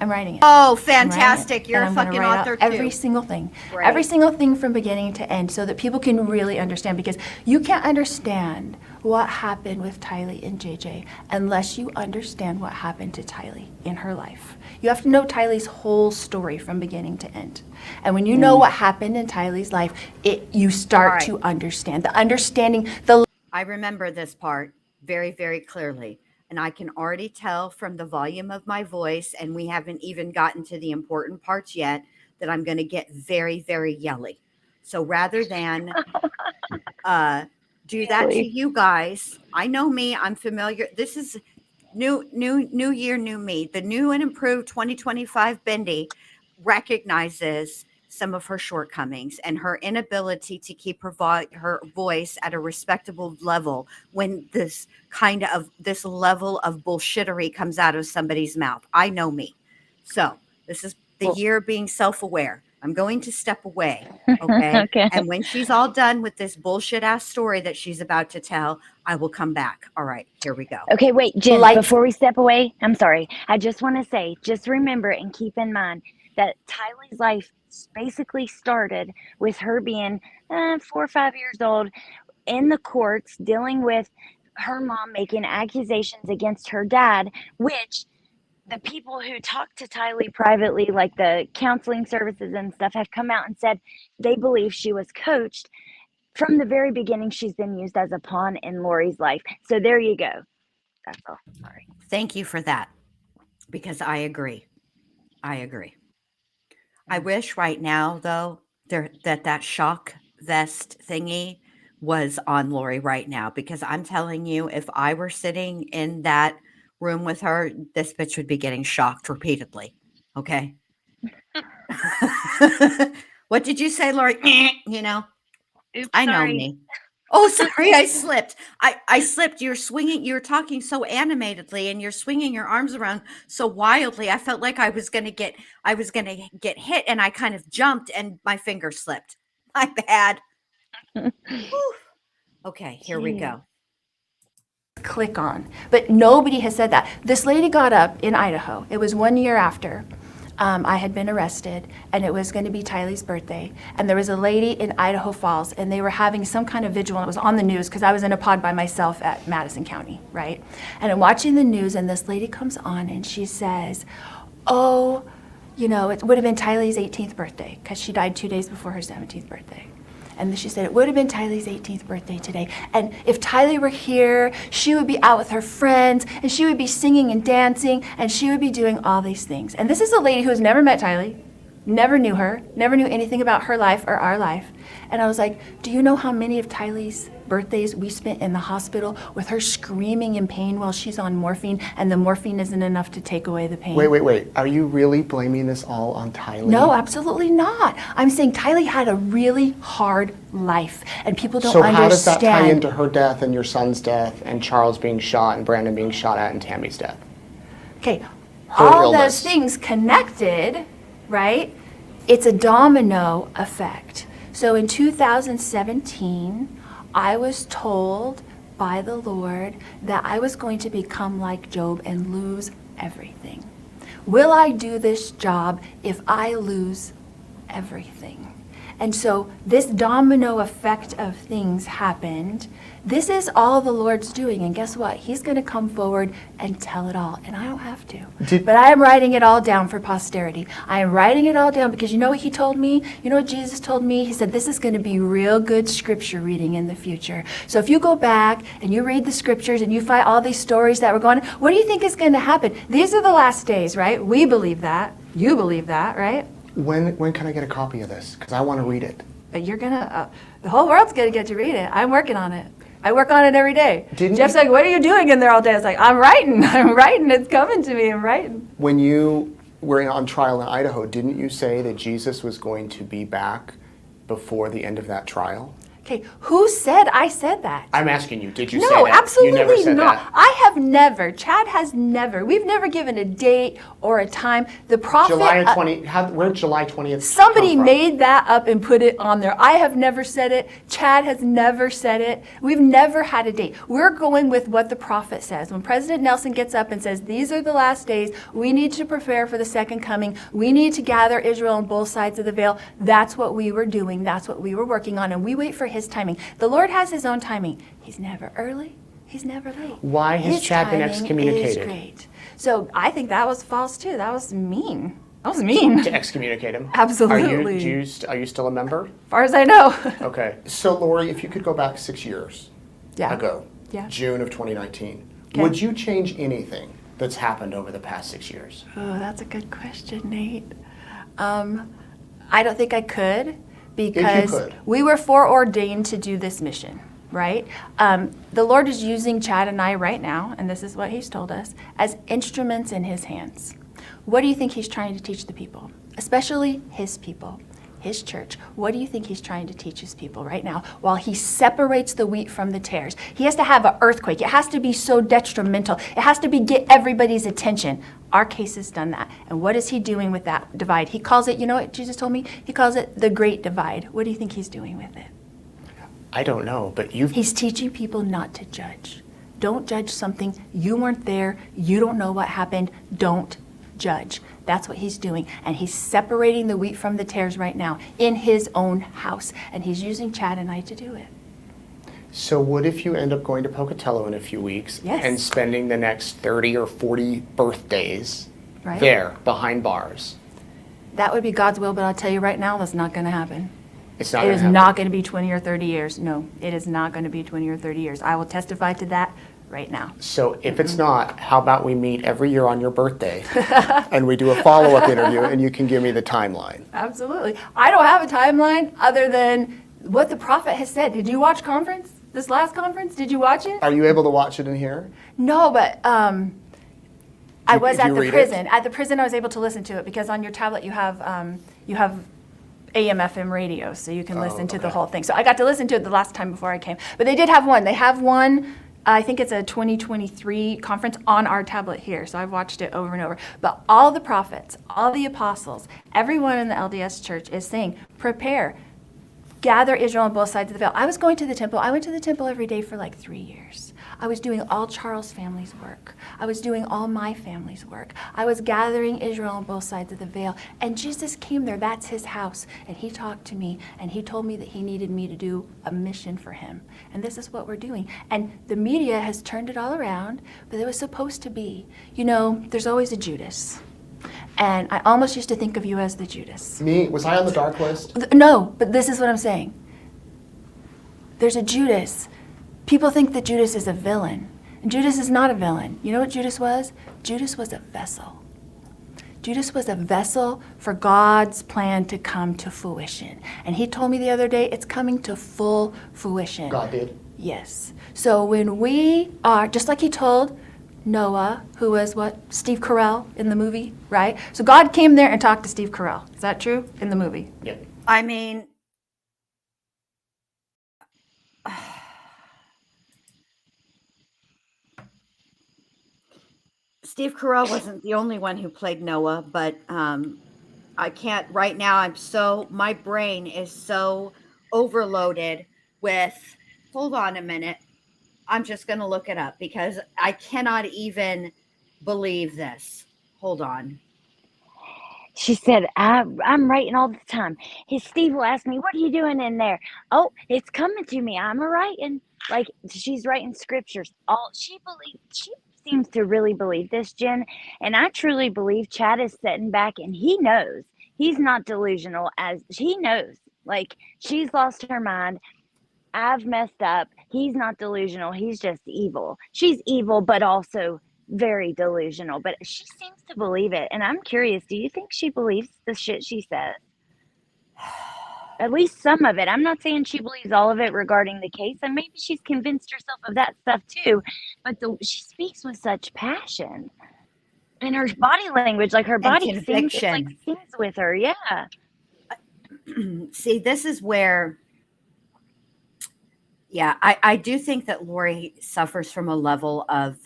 Oh,
I'm writing
fantastic.
it,
You're
and
a
I'm gonna
fucking
write out
author
every
too.
single thing.
Great.
Every single thing from beginning to end so that people can really understand, because you can't understand what happened with Tylee and JJ unless you understand what happened to Tylee in her life. You have to know Tylee's whole story from beginning to end. And when you know what happened in Tylee's life, you start
Right.
to understand. The understanding, the
I remember this part very, very clearly. And I can already tell from the volume of my voice, and we haven't even gotten to the important parts yet, that I'm going to get very, very yelly. So rather than do that to you guys, I know me, I'm familiar. This is new year, new me. The new and improved 2025 Bendy recognizes some of her shortcomings and her inability to keep her voice at a respectable level when this level of bullshittery comes out of somebody's mouth. I know me. So this is the year being self-aware. I'm going to step away. Okay.
Okay.
And when she's all done with this bullshit ass story that she's about to tell, I will come back. All right, here we go.
Okay, wait, Jen,
Lights-
before we step away, I'm sorry. I just want to say, just remember and keep in mind that Tylee's life basically started with her being 4 or 5 years old in the courts dealing with her mom making accusations against her dad, which the people who talk to Tylee privately, like the counseling services and stuff, have come out and said they believe she was coached. From the very beginning, she's been used as a pawn in Lori's life. So there you go. That's all. Sorry.
Thank you for that, because I agree. I wish right now, though, that shock vest thingy was on Lori right now, because I'm telling you, if I were sitting in that room with her, this bitch would be getting shocked repeatedly. Okay. What did you say, Lori? You know,
Oops,
I know
sorry.
me. Oh, sorry, I slipped. I slipped. You're talking so animatedly, and you're swinging your arms around so wildly. I felt like I was gonna get hit, and I kind of jumped, and my finger slipped. My bad. Whew. Okay, here we go.
click on. But nobody has said that. This lady got up in Idaho. It was 1 year after I had been arrested, and it was going to be Tylee's birthday. And there was a lady in Idaho Falls, and they were having some kind of vigil, and it was on the news because I was in a pod by myself at Madison County, right? And I'm watching the news, and this lady comes on, and she says, oh, you know, it would have been Tylee's 18th birthday because she died 2 days before her 17th birthday. And then she said, it would have been Tylee's 18th birthday today. And if Tylee were here, she would be out with her friends, and she would be singing and dancing, and she would be doing all these things. And this is a lady who has never met Tylee, never knew her, never knew anything about her life or our life. And I was like, do you know how many of Tylee's birthdays we spent in the hospital with her screaming in pain while she's on morphine, and the morphine isn't enough to take away the pain?
Wait. Are you really blaming this all on Tylee?
No, absolutely not. I'm saying Tylee had a really hard life, and people don't
So
understand.
how does that tie into her death and your son's death and Charles being shot and Brandon being shot at and Tammy's death?
Okay,
Her
all
illness.
those things connected, right? it's a domino effect. So in 2017, I was told by the Lord that I was going to become like Job and lose everything. Will I do this job if I lose everything? And so this domino effect of things happened. This is all the Lord's doing. And guess what? He's going to come forward and tell it all. And I don't have to. But I am writing it all down for posterity. I am writing it all down because you know what he told me? You know what Jesus told me? He said, this is going to be real good scripture reading in the future. So if you go back and you read the scriptures and you find all these stories that were going on, what do you think is going to happen? These are the last days, right? We believe that. You believe that, right?
When can I get a copy of this? Because I want to read it.
But you're gonna, the whole world's gonna get to read it. I'm working on it. I work on it every day. Jeff's like, what are you doing in there all day? It's like, I'm writing. It's coming to me. I'm writing.
When you were on trial in Idaho, didn't you say that Jesus was going to be back before the end of that trial?
Okay, who said I said that?
I'm asking you, did you say
No,
that?
absolutely
You never said
not.
that.
I have never, Chad has never, we've never given a date or a time. The prophet,
July 20, where'd July 20th
somebody
come from?
made that up and put it on there. I have never said it. Chad has never said it. We've never had a date. We're going with what the prophet says. When President Nelson gets up and says, these are the last days, we need to prepare for the second coming. We need to gather Israel on both sides of the veil. That's what we were doing. That's what we were working on. And we wait for his timing. The Lord has his own timing. He's never early. He's never late.
Why has
His
Chad been
timing
excommunicated?
is great. So I think that was false too. That was mean. That was mean.
To excommunicate him?
Absolutely.
Are you still a member?
As far as I know.
Okay. So Lori, if you could go back 6 years ago,
Yeah.
June of 2019,
Okay.
would you change anything that's happened over the past 6 years?
Oh, that's a good question, Nate. I don't think I could because
could.
we were foreordained to do this mission, right? The Lord is using Chad and I right now, and this is what he's told us, as instruments in his hands. What do you think he's trying to teach the people, especially his people? His church. What do you think he's trying to teach his people right now while he separates the wheat from the tares? He has to have an earthquake. It has to be so detrimental. It has to be get everybody's attention. Our case has done that. And what is he doing with that divide? He calls it, you know what Jesus told me? He calls it the great divide. What do you think he's doing with it?
I don't know, but
He's teaching people not to judge. Don't judge something. You weren't there. You don't know what happened. Don't judge. That's what he's doing. And he's separating the wheat from the tares right now in his own house. And he's using Chad and I to do it.
So what if you end up going to Pocatello in a few weeks
Yes.
and spending the next 30 or 40 birthdays
Right.
there behind bars?
That would be God's will, but I'll tell you right now, that's not going to happen.
It's not
It
gonna
is
happen.
not going to be 20 or 30 years. No, it is not going to be 20 or 30 years. I will testify to that right now.
So if it's not, how about we meet every year on your birthday and we do a follow-up interview and you can give me the timeline?
Absolutely. I don't have a timeline other than what the prophet has said. Did you watch conference? This last conference? Did you watch it?
Are you able to watch it in here?
No, but I was
Did
at
you
the
read it?
prison. At the prison, I was able to listen to it because on your tablet you have AM FM radio, so you can listen to the
okay.
whole thing. So I got to listen to it the last time before I came. But they did have one. They have one. I think it's a 2023 conference on our tablet here. So I've watched it over and over. But all the prophets, all the apostles, everyone in the LDS church is saying, prepare. Gather Israel on both sides of the veil. I was going to the temple. I went to the temple every day for like 3 years. I was doing all Charles' family's work. I was doing all my family's work. I was gathering Israel on both sides of the veil. And Jesus came there. That's his house. And he talked to me. And he told me that he needed me to do a mission for him. And this is what we're doing. And the media has turned it all around. But it was supposed to be. You know, there's always a Judas. And I almost used to think of you as the Judas.
Me? Was I on the dark list?
No, but this is what I'm saying. There's a Judas. People think that Judas is a villain. And Judas is not a villain. You know what Judas was? Judas was a vessel. Judas was a vessel for God's plan to come to fruition. And he told me the other day, it's coming to full fruition.
God did.
Yes. So when we are, just like he told Noah, who was what? Steve Carell in the movie, right? So God came there and talked to Steve Carell. Is that true? In the movie?
Yeah.
I mean, Steve Carell wasn't the only one who played Noah, but I can't right now. My brain is so overloaded with, hold on a minute. I'm just going to look it up because I cannot even believe this. Hold on.
She said, I'm writing all the time. His Steve will ask me, what are you doing in there? Oh, it's coming to me. I'm a writing. Like, she's writing scriptures. She seems to really believe this, Jen. And I truly believe Chad is sitting back and he knows. He's not delusional, as he knows. Like, she's lost her mind. I've messed up. He's not delusional. He's just evil. She's evil, but also very delusional. But she seems to believe it. And I'm curious, do you think she believes the shit she says? At least some of it. I'm not saying she believes all of it regarding the case. And maybe she's convinced herself of that stuff too. But she speaks with such passion. And her body language, like her
And
body sings,
conviction.
sings with her. Yeah.
See, this is where, yeah, I do think that Lori suffers from a level of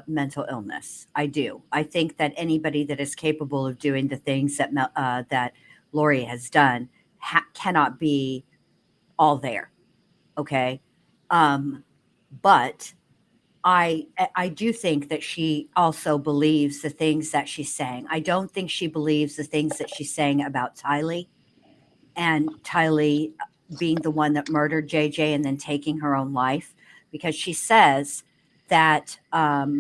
mental illness. I do. I think that anybody that is capable of doing the things that Lori has done cannot be all there. Okay. But I do think that she also believes the things that she's saying. I don't think she believes the things that she's saying about Tylee and Tylee being the one that murdered JJ and then taking her own life, because she says that that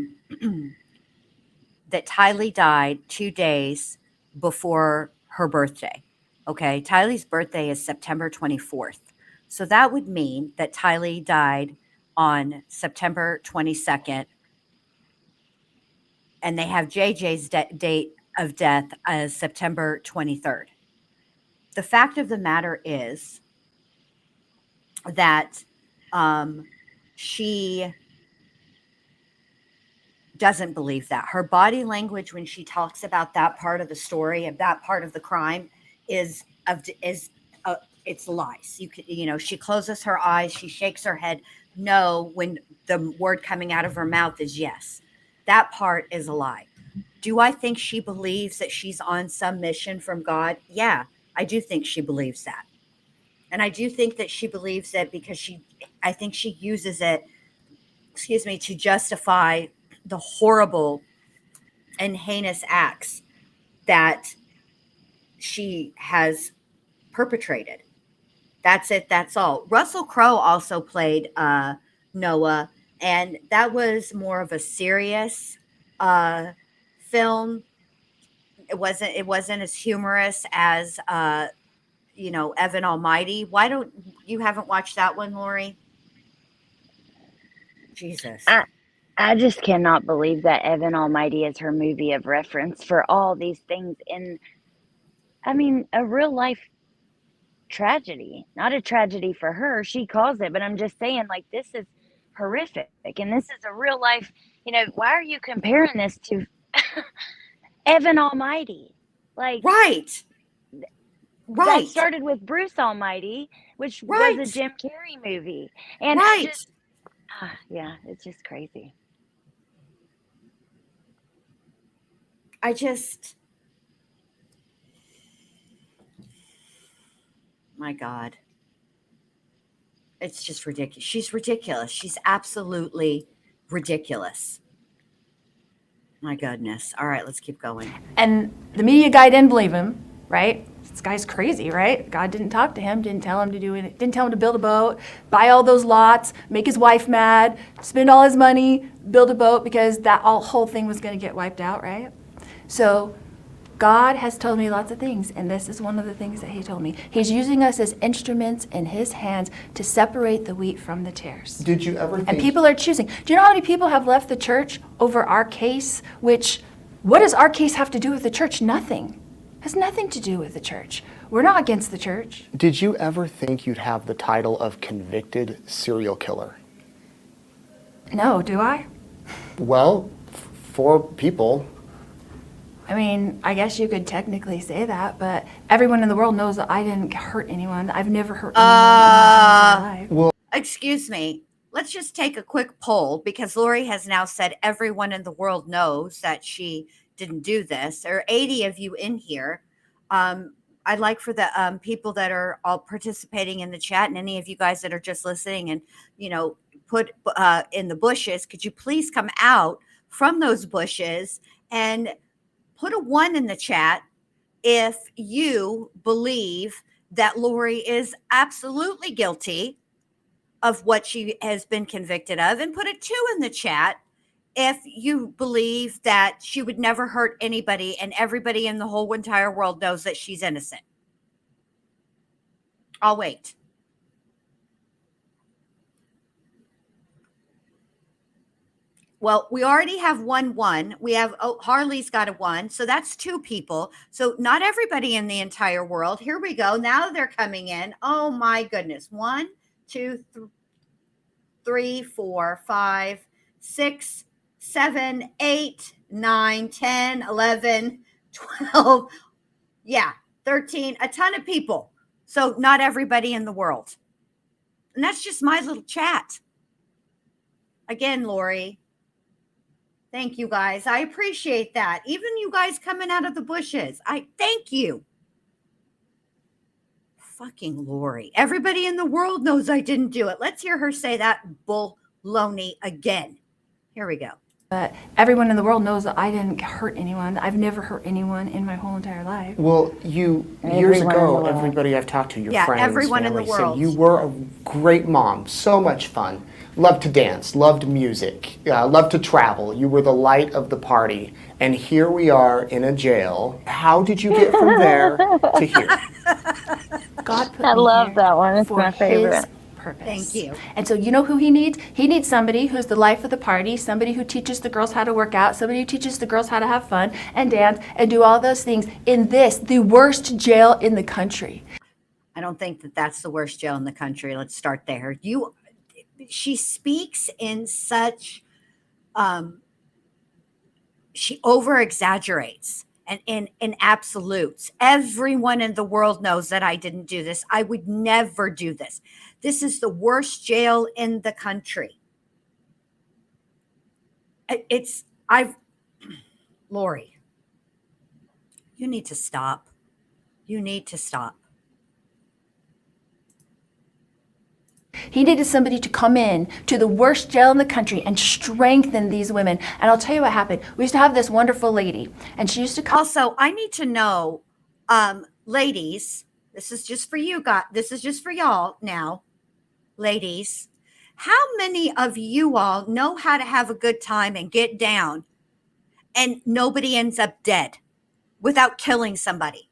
Tylee died 2 days before her birthday. Okay, Tylee's birthday is September 24th. So that would mean that Tylee died on September 22nd, and they have JJ's date of death as September 23rd. The fact of the matter is that she doesn't believe that. Her body language when she talks about that part of the story, of that part of the crime, is it's lies. She closes her eyes, she shakes her head no when the word coming out of her mouth is yes. That part is a lie. Do I think she believes that she's on some mission from God? Yeah, I do think she believes that. And I do think that she believes it because I think she uses it, to justify the horrible and heinous acts that she has perpetrated. That's it. That's all. Russell Crowe also played Noah, and that was more of a serious film. It wasn't as humorous as Evan Almighty. Why don't you haven't watched that one, Lori? Jesus.
I just cannot believe that Evan Almighty is her movie of reference for all these things a real life tragedy. Not a tragedy for her, she calls it, but I'm just saying, like, this is horrific and this is a real life, why are you comparing this to Evan Almighty? Like,
Right.
That started with Bruce Almighty, which was a Jim Carrey movie. And it's just crazy.
My God. It's just ridiculous. She's ridiculous. She's absolutely ridiculous. My goodness. All right, let's keep going.
And the media guy didn't believe him, right? This guy's crazy, right? God didn't talk to him, didn't tell him to do it, didn't tell him to build a boat, buy all those lots, make his wife mad, spend all his money, build a boat, because that whole thing was going to get wiped out, right? So God has told me lots of things, and this is one of the things that he told me. He's using us as instruments in his hands to separate the wheat from the tares.
Did you ever think...
And people are choosing. Do you know how many people have left the church over our case? What does our case have to do with the church? Nothing. It has nothing to do with the church. We're not against the church.
Did you ever think you'd have the title of convicted serial killer?
No, do I?
Well, for people...
I mean, I guess you could technically say that, but everyone in the world knows that I didn't hurt anyone. I've never hurt anyone in my life.
Well,
excuse me. Let's just take a quick poll, because Lori has now said everyone in the world knows that she didn't do this. There are 80 of you in here. I'd like for the people that are all participating in the chat, and any of you guys that are just listening and, put in the bushes, could you please come out from those bushes and put a 1 in the chat if you believe that Lori is absolutely guilty of what she has been convicted of, and put a 2 in the chat if you believe that she would never hurt anybody and everybody in the whole entire world knows that she's innocent. I'll wait. Well, we already have 1. We have, Harley's got a 1. So that's 2 people. So not everybody in the entire world. Here we go. Now they're coming in. Oh my goodness. 1, 2, 3, 4, 5, 6, 7, 8, 9, 10, 11, 12. Yeah, 13, a ton of people. So not everybody in the world. And that's just my little chat. Again, Lori, thank you guys. I appreciate that. Even you guys coming out of the bushes. I thank you. Fucking Lori. Everybody in the world knows I didn't do it. Let's hear her say that baloney again. Here we go.
But everyone in the world knows that I didn't hurt anyone. I've never hurt anyone in my whole entire life.
Well, years ago, everybody I've talked to, your friends,
everyone in the
family,
world,
said you were a great mom, so much fun, loved to dance, loved music, loved to travel. You were the light of the party. And here we are in a jail. How did you get from there to here?
God put
I
me
love
here
that one. It's
for
my favorite.
His purpose.
Thank you.
And so you know who he needs? He needs somebody who's the life of the party, somebody who teaches the girls how to work out, somebody who teaches the girls how to have fun and dance and do all those things in this, the worst jail in the country.
I don't think that that's the worst jail in the country. Let's start there. She speaks in such, she over exaggerates and in absolutes. Everyone in the world knows that I didn't do this. I would never do this. This is the worst jail in the country. Lori, you need to stop. You need to stop.
He needed somebody to come in to the worst jail in the country and strengthen these women. And I'll tell you what happened. We used to have this wonderful lady, and she used to come.
Also, I need to know, ladies, this is just for you guys. This is just for y'all now, ladies. How many of you all know how to have a good time and get down and nobody ends up dead without killing somebody?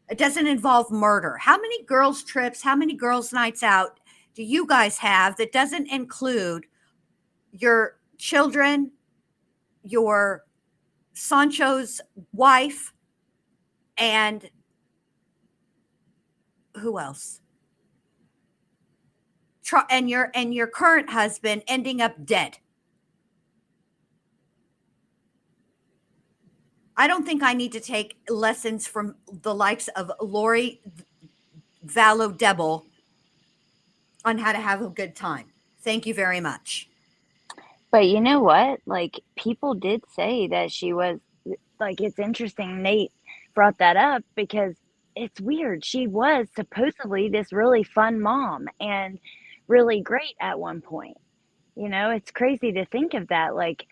It doesn't involve murder. How many girls' trips, how many girls' nights out do you guys have that doesn't include your children, your Sancho's wife, and who else? And your current husband ending up dead? I don't think I need to take lessons from the likes of Lori Vallow Daybell on how to have a good time. Thank you very much.
But you know what? Like, people did say that she was, like, it's interesting Nate brought that up because it's weird. She was supposedly this really fun mom and really great at one point. You know, it's crazy to think of that. Like,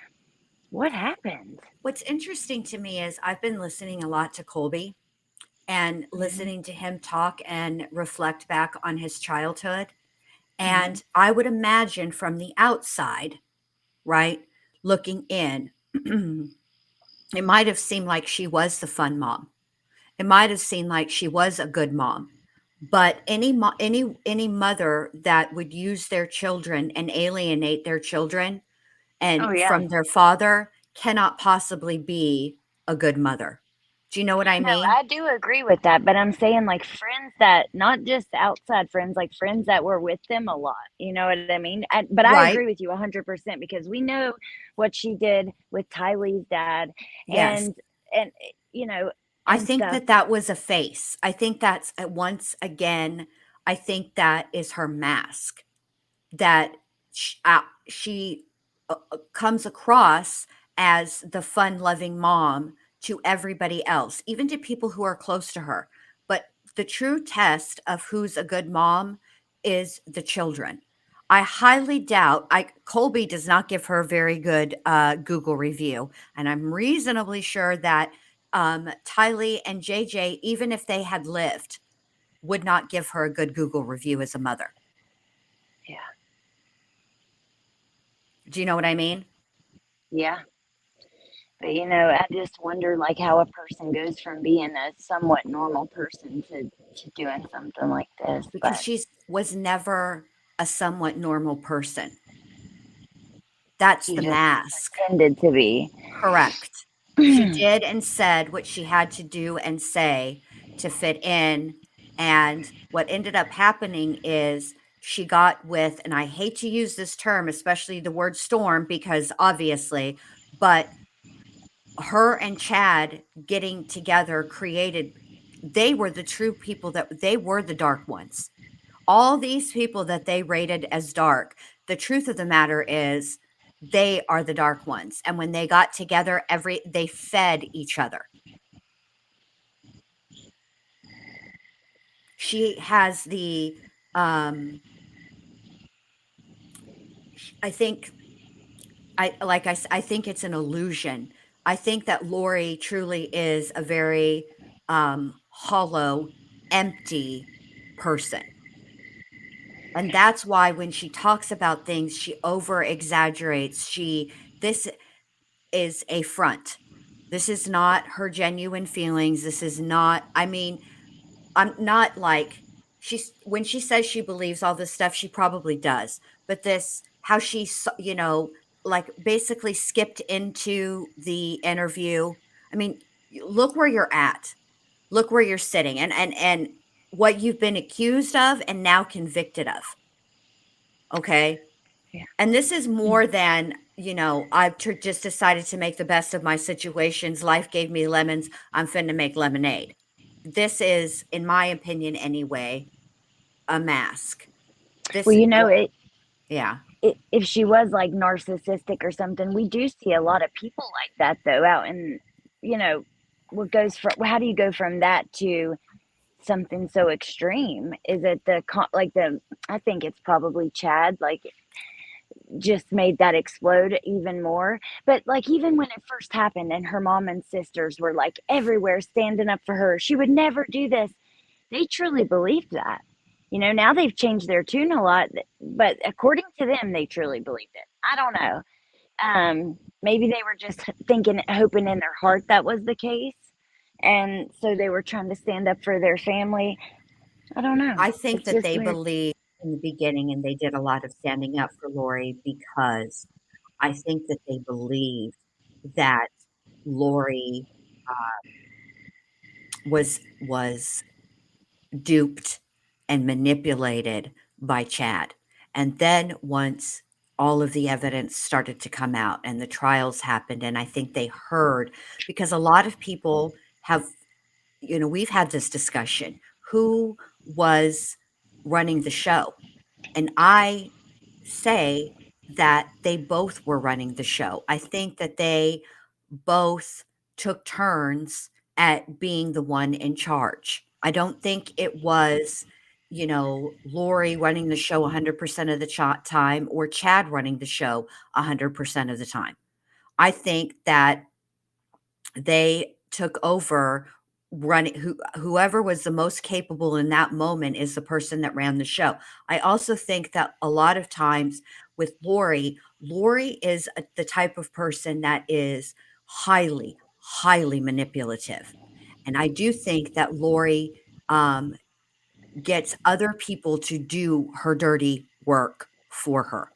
what happened?
What's interesting to me is I've been listening a lot to Colby and listening to him talk and reflect back on his childhood. And I would imagine from the outside, right, looking in, it might have seemed like she was the fun mom. It might have seemed like she was a good mom. But any mother that would use their children and alienate their children and from their father cannot possibly be a good mother. Do you know what I mean?
No, I do agree with that, but I'm saying, like, friends that, not just outside friends, like friends that were with them a lot. You know what I mean? But I agree with you 100% because we know what she did with Tylee's dad.
Yes.
And you know,
I think that was a face. I think that's once again, I think that is her mask, that she comes across as the fun loving mom to everybody else, even to people who are close to her. But the true test of who's a good mom is the children. I highly doubt Colby does not give her a very good Google review. And I'm reasonably sure that Tylee and JJ, even if they had lived, would not give her a good Google review as a mother.
Yeah.
Do you know what I mean?
Yeah. But I just wonder like how a person goes from being a somewhat normal person to doing something like this.
Because
But
she was never a somewhat normal person. That's
she
the
just
mask.
pretended to be.
Correct. She did and said what she had to do and say to fit in. And what ended up happening is she got with, and I hate to use this term, especially the word storm, because obviously, but her and Chad getting together they were the true people, that they were the dark ones. All these people that they rated as dark, the truth of the matter is they are the dark ones. And when they got together, they fed each other. She has the I think I think it's an illusion. I think that Lori truly is a very hollow, empty person. And that's why when she talks about things, she over exaggerates. This is a front. This is not her genuine feelings. This is not, I mean, I'm not like when she says she believes all this stuff, she probably does. But how she, like basically skipped into the interview. I mean, look where you're at. Look where you're sitting and what you've been accused of and now convicted of. Okay.
Yeah.
And this is more than, I've just decided to make the best of my situations. Life gave me lemons. I'm finna make lemonade. This is, in my opinion anyway, a mask.
Well,
Yeah.
if she was like narcissistic or something, we do see a lot of people like that though out in, how do you go from that to something so extreme? Is it I think it's probably Chad, like just made that explode even more. But like even when it first happened and her mom and sisters were like everywhere standing up for her, she would never do this. They truly believed that. Now they've changed their tune a lot, but according to them, they truly believed it. I don't know. Maybe they were just hoping in their heart that was the case. And so they were trying to stand up for their family. I don't know.
I think
It's
that
just
they
weird.
believed in the beginning and they did a lot of standing up for Lori because I think that they believed that Lori was duped and manipulated by Chad. And then once all of the evidence started to come out and the trials happened, and I think they heard, because a lot of people have, we've had this discussion, who was running the show? And I say that they both were running the show. I think that they both took turns at being the one in charge. I don't think it was, Lori running the show 100% of the time or Chad running the show 100% of the time. I think that they took over running. Whoever was the most capable in that moment is the person that ran the show. I also think that a lot of times with Lori is the type of person that is highly, highly manipulative. And I do think that Lori gets other people to do her dirty work for her.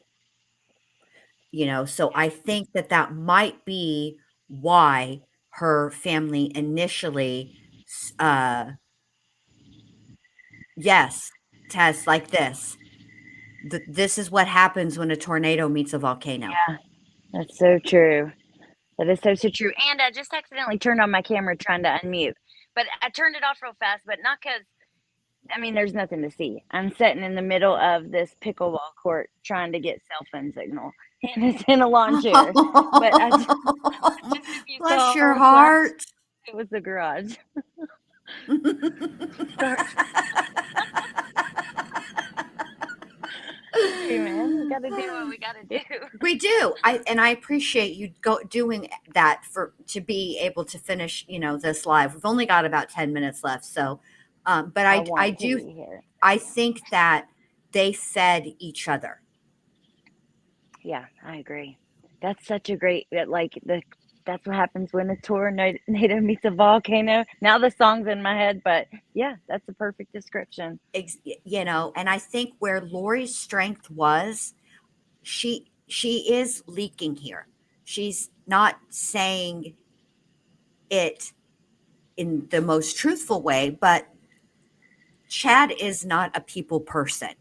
So I think that might be why her family initially, yes, tests like this. This is what happens when a tornado meets a volcano.
Yeah, that's so true. That is so true. And I just accidentally turned on my camera trying to unmute, but I turned it off real fast, but not because, there's nothing to see. I'm sitting in the middle of this pickleball court trying to get cell phone signal, and it's in a lawn chair. But I just, if you
Bless
saw
your
her flash,
heart.
It was the garage. Hey, man, we gotta do what we gotta do.
We do. I appreciate you doing that to be able to finish, this live. We've only got about 10 minutes left. So, but I
want to
do,
be here.
I think that they fed each other.
Yeah, I agree. That's such a great, that's what happens when a tornado meets a volcano. Now the song's in my head, but yeah, that's a perfect description.
And I think where Lori's strength was, she is leaking here. She's not saying it in the most truthful way, but Chad is not a people person.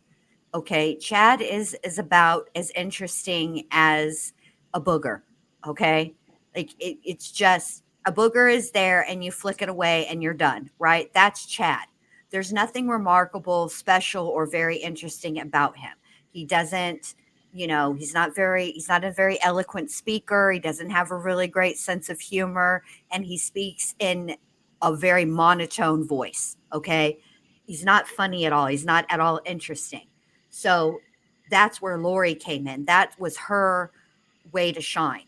Okay. Chad is about as interesting as a booger. Okay. Like it's just a booger is there and you flick it away and you're done, right? That's Chad. There's nothing remarkable, special, or very interesting about him. He doesn't, he's not a very eloquent speaker. He doesn't have a really great sense of humor, and he speaks in a very monotone voice. Okay. He's not funny at all. He's not at all interesting. So that's where Lori came in. That was her way to shine.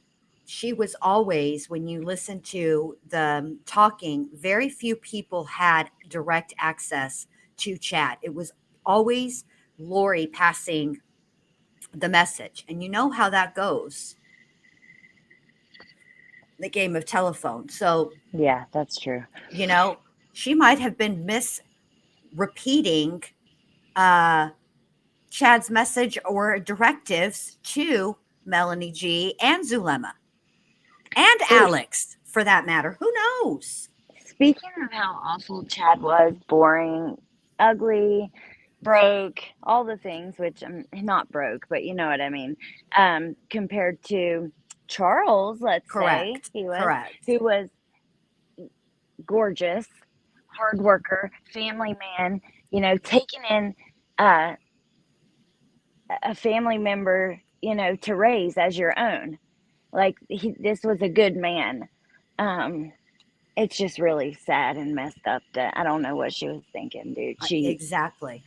She was always, when you listen to the talking, very few people had direct access to Chad. It was always Lori passing the message. And you know how that goes. The game of telephone. So
yeah, that's true.
She might have been repeating Chad's message or directives to Melanie G and Zulema. And Alex, for that matter. Who knows?
Speaking of how awful Chad was, boring, ugly, broke, all the things, which I'm not broke, but you know what I mean, compared to Charles, let's say, who was gorgeous, hard worker, family man, taking in a family member, to raise as your own. Like this was a good man. It's just really sad and messed up that I don't know what she was thinking, dude.
Exactly.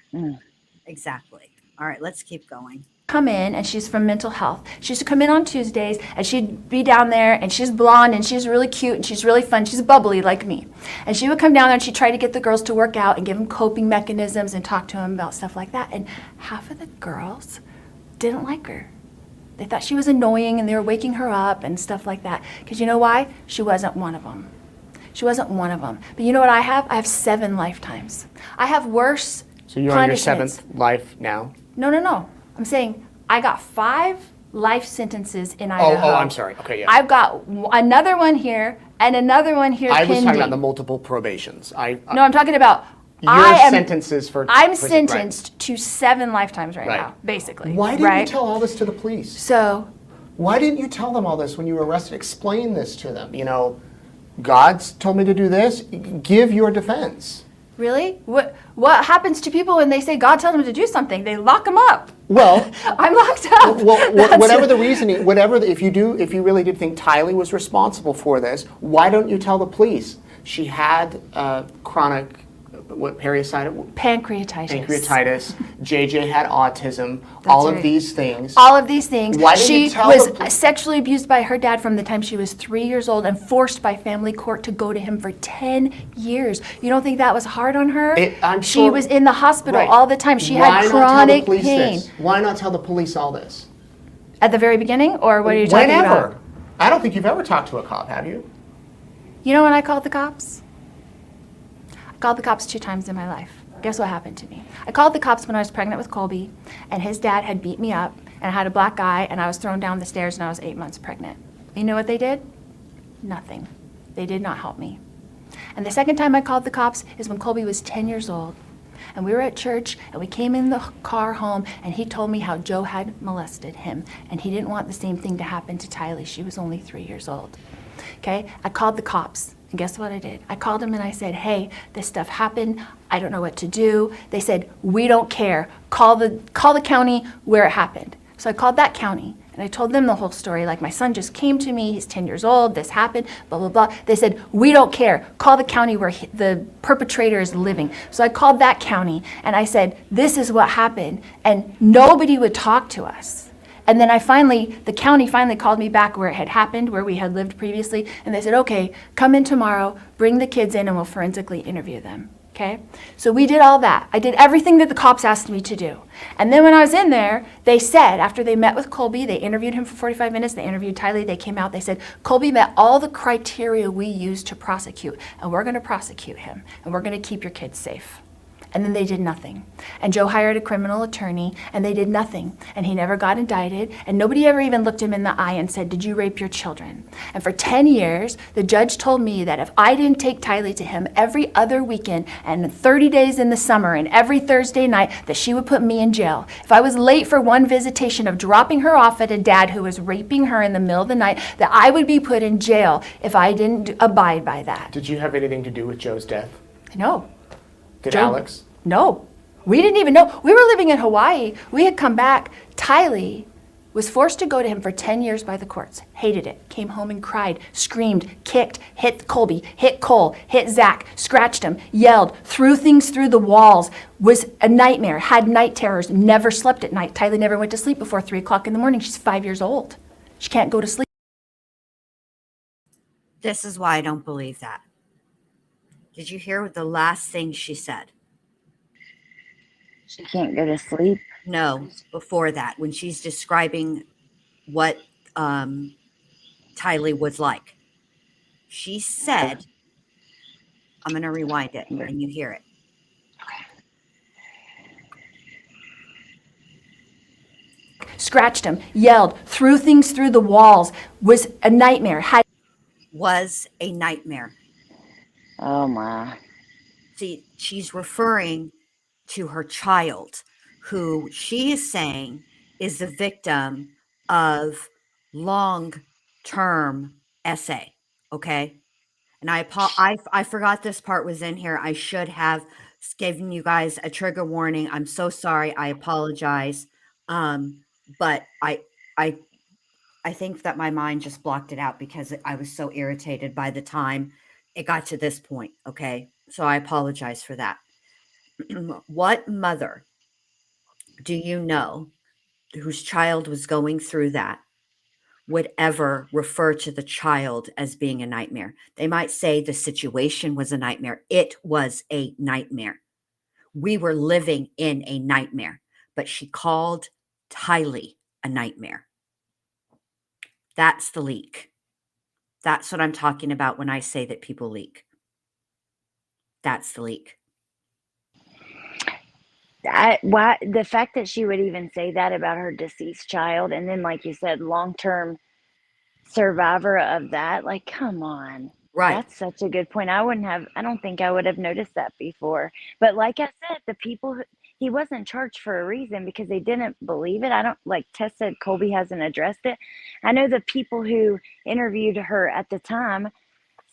Exactly. All right, let's keep going.
Come in, and she's from mental health. She used to come in on Tuesdays, and she'd be down there, and she's blonde, and she's really cute, and she's really fun. She's bubbly like me. And she would come down there, and she'd try to get the girls to work out and give them coping mechanisms and talk to them about stuff like that. And half of the girls didn't like her. They thought she was annoying, and they were waking her up and stuff like that. Because you know why? She wasn't one of them. She wasn't one of them. But you know what I have? I have 7 lifetimes. I have worse
So you're on your 7th life now?
No. I'm saying I got 5 life sentences in Idaho.
Oh, I'm sorry. Okay, yeah.
I've got another one here and another one here
I
pending.
was talking about the multiple probations.
No, I'm talking about
sentences for
I'm
prison,
sentenced to 7 lifetimes right now, basically.
Why didn't you tell all this to the police?
So
why didn't you tell them all this when you were arrested? Explain this to them. God's told me to do this. Give your defense.
really, what happens to people when they say God told them to do something? They lock them up.
Well,
I'm locked up.
Well, whatever the reasoning, if you really did think Tylee was responsible for this, why don't you tell the police? She had chronic, pancreatitis. Pancreatitis. JJ had autism. All of these things.
All of these things.
Why didn't
she
you tell
was sexually abused by her dad from the time she was 3 years old and forced by family court to go to him for 10 years. You don't think that was hard on her? She was in the hospital all the time. She had chronic pain.
Why not tell the police all this?
At the very beginning, or what are you talking about?
I don't think you've ever talked to a cop, have you?
You know when I called the cops? I called the cops 2 times in my life. Guess what happened to me? I called the cops when I was pregnant with Colby, and his dad had beat me up, and I had a black eye, and I was thrown down the stairs, and I was 8 months pregnant. You know what they did? Nothing. They did not help me. And the second time I called the cops is when Colby was 10 years old, and we were at church, and we came in the car home, and he told me how Joe had molested him, and he didn't want the same thing to happen to Tylee. She was only 3 years old. Okay? I called the cops. And guess what I did? I called them and I said, hey, this stuff happened. I don't know what to do. They said, we don't care. Call the county where it happened. So I called that county And I told them the whole story, like, my son just came to me, he's 10 years old, this happened, blah, blah, blah. They said, we don't care. Call the county where the perpetrator is living. So I called that county and I said, this is what happened. And nobody would talk to us. And then the county finally called me back where it had happened, where we had lived previously. And they said, okay, come in tomorrow, bring the kids in and we'll forensically interview them. Okay, so we did all that. I did everything that the cops asked me to do. And then when I was in there, they said, after they met with Colby, they interviewed him for 45 minutes, they interviewed Tylee, they came out, they said, Colby met all the criteria we use to prosecute, and we're gonna prosecute him, and we're gonna keep your kids safe. And then they did nothing. And Joe hired a criminal attorney, and they did nothing. And he never got indicted, and nobody ever even looked him in the eye and said, did you rape your children? And for 10 years, the judge told me that if I didn't take Tylee to him every other weekend, and 30 days in the summer, and every Thursday night, that she would put me in jail. If I was late for one visitation of dropping her off at a dad who was raping her in the middle of the night, that I would be put in jail if I didn't abide by that.
Did you have anything to do with Joe's death?
No.
Did
Joe-
Alex?
No, we didn't even know. We were living in Hawaii. We had come back. Tylee was forced to go to him for 10 years by the courts. Hated it. Came home and cried, screamed, kicked, hit Colby, hit Cole, hit Zach, scratched him, yelled, threw things through the walls, was a nightmare, had night terrors, never slept at night. Tylee never went to sleep before 3 o'clock in the morning. She's 5 years old. She can't go to sleep.
This is why I don't believe that. Did you hear the last thing she said?
She can't go to sleep.
No, before that, when she's describing what Tylee was like. She said, I'm going to rewind it and you hear it.
Scratched him, yelled, threw things through the walls, was a nightmare,
Was a nightmare.
Oh my.
See, she's referring to her child, who she is saying is the victim of long-term SA. Okay, and I forgot this part was in here. I should have given you guys a trigger warning. I'm so sorry. I apologize. But I think that my mind just blocked it out because I was so irritated by the time it got to this point. Okay, so I apologize for that. What mother do you know whose child was going through that would ever refer to the child as being a nightmare? They might say the situation was a nightmare. It was a nightmare. We were living in a nightmare, but she called Tylee a nightmare. That's the leak. That's what I'm talking about when I say that people leak. That's the leak.
Why the fact that she would even say that about her deceased child, and then, like you said, long-term survivor of that, like, come on.
Right.
That's such a good point. I don't think I would have noticed that before. But like I said, the people he wasn't charged for a reason because they didn't believe it. I don't, like Tess said, Colby hasn't addressed it. I know the people who interviewed her at the time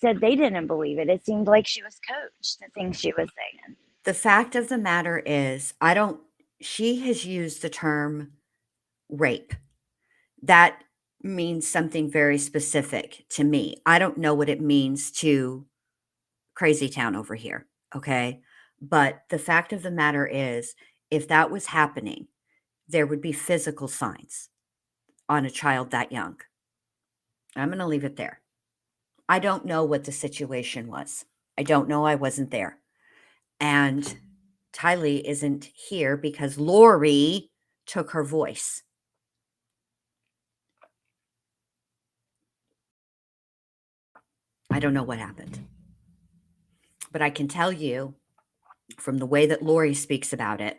said they didn't believe it. It seemed like she was coached, the things she was saying.
The fact of the matter is, she has used the term rape. That means something very specific to me. I don't know what it means to Crazy Town over here. Okay. But the fact of the matter is, if that was happening, there would be physical signs on a child that young. I'm going to leave it there. I don't know what the situation was. I don't know. I wasn't there. And Tylee isn't here because Lori took her voice. I don't know what happened. But I can tell you from the way that Lori speaks about it,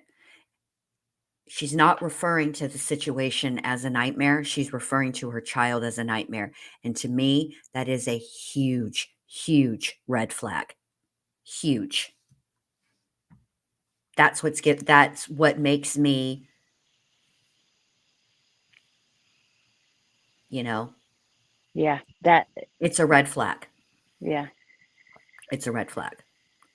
she's not referring to the situation as a nightmare. She's referring to her child as a nightmare. And to me, that is a huge, huge red flag. Huge. That's what makes me,
Yeah,
it's a red flag.
yeah.
It's a red flag.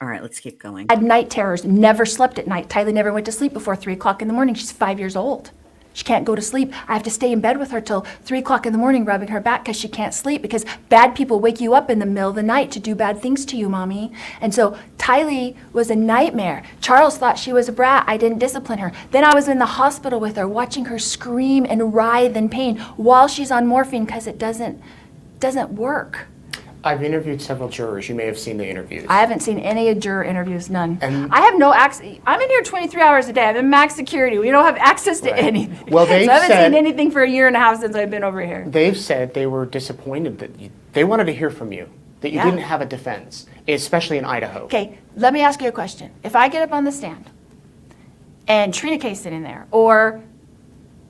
All right, let's keep going.
Had night terrors, never slept at night. Tylee never went to sleep before 3 o'clock in the morning. She's 5 years old. She can't go to sleep. I have to stay in bed with her till 3 o'clock in the morning rubbing her back because she can't sleep because bad people wake you up in the middle of the night to do bad things to you, Mommy. And so Tylee was a nightmare. Charles thought she was a brat. I didn't discipline her. Then I was in the hospital with her watching her scream and writhe in pain while she's on morphine because it doesn't work.
I've interviewed several jurors. You may have seen the interviews.
I haven't seen any juror interviews, none.
And-
I have no access. I'm in here 23 hours a day. I'm in max security. We don't have access to
Right.
anything.
Well,
so
they've
I haven't
said-
seen anything for a year and a half since I've been over here.
They've said they were disappointed that they wanted to hear from you, that you
Yeah.
didn't have a defense, especially in Idaho.
Okay, let me ask you a question. If I get up on the stand and Trina Kay's sitting there, or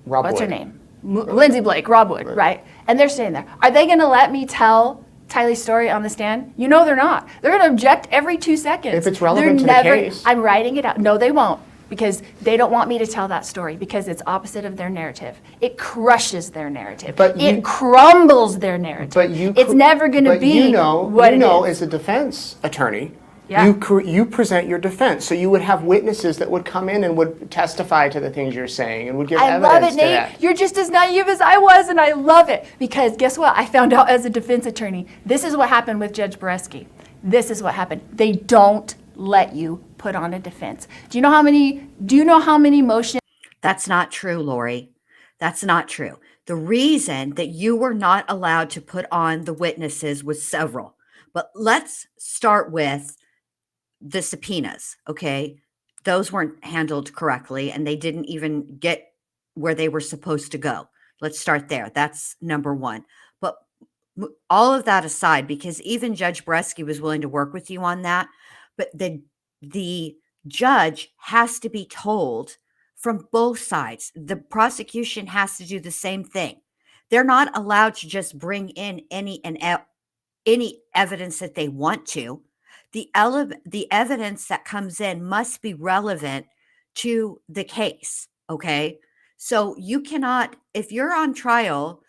Rob
what's her
Wood.
name? Lindsay Blake, Rob Wood, right? And they're sitting there. Are they going to let me tell Tylee's story on the stand? You know they're not. They're going to object every 2 seconds.
If it's relevant to the case.
I'm writing it out. No, they won't, because they don't want me to tell that story because it's opposite of their narrative. It crushes their narrative.
But you-
it crumbles their narrative.
But you,
it's never going to
but
be
you know,
what
you
it
know,
is.
as a defense attorney,
Yeah.
you present your defense. So you would have witnesses that would come in and would testify to the things you're saying and would give
I
evidence
love it,
to
Nate.
that.
You're just as naive as I was, and I love it. Because guess what? I found out as a defense attorney, this is what happened with Judge Boreski. This is what happened. They don't let you put on a defense. Do you know how many motions?
That's not true, Lori. That's not true. The reason that you were not allowed to put on the witnesses was several. But let's start with the subpoenas, okay? Those weren't handled correctly, and they didn't even get where they were supposed to go. Let's start there. That's number one. But all of that aside, because even Judge Boreski was willing to work with you on that, but the judge has to be told from both sides. The prosecution has to do the same thing. They're not allowed to just bring in any evidence that they want to. The evidence that comes in must be relevant to the case, okay? So you cannot, if you're on trial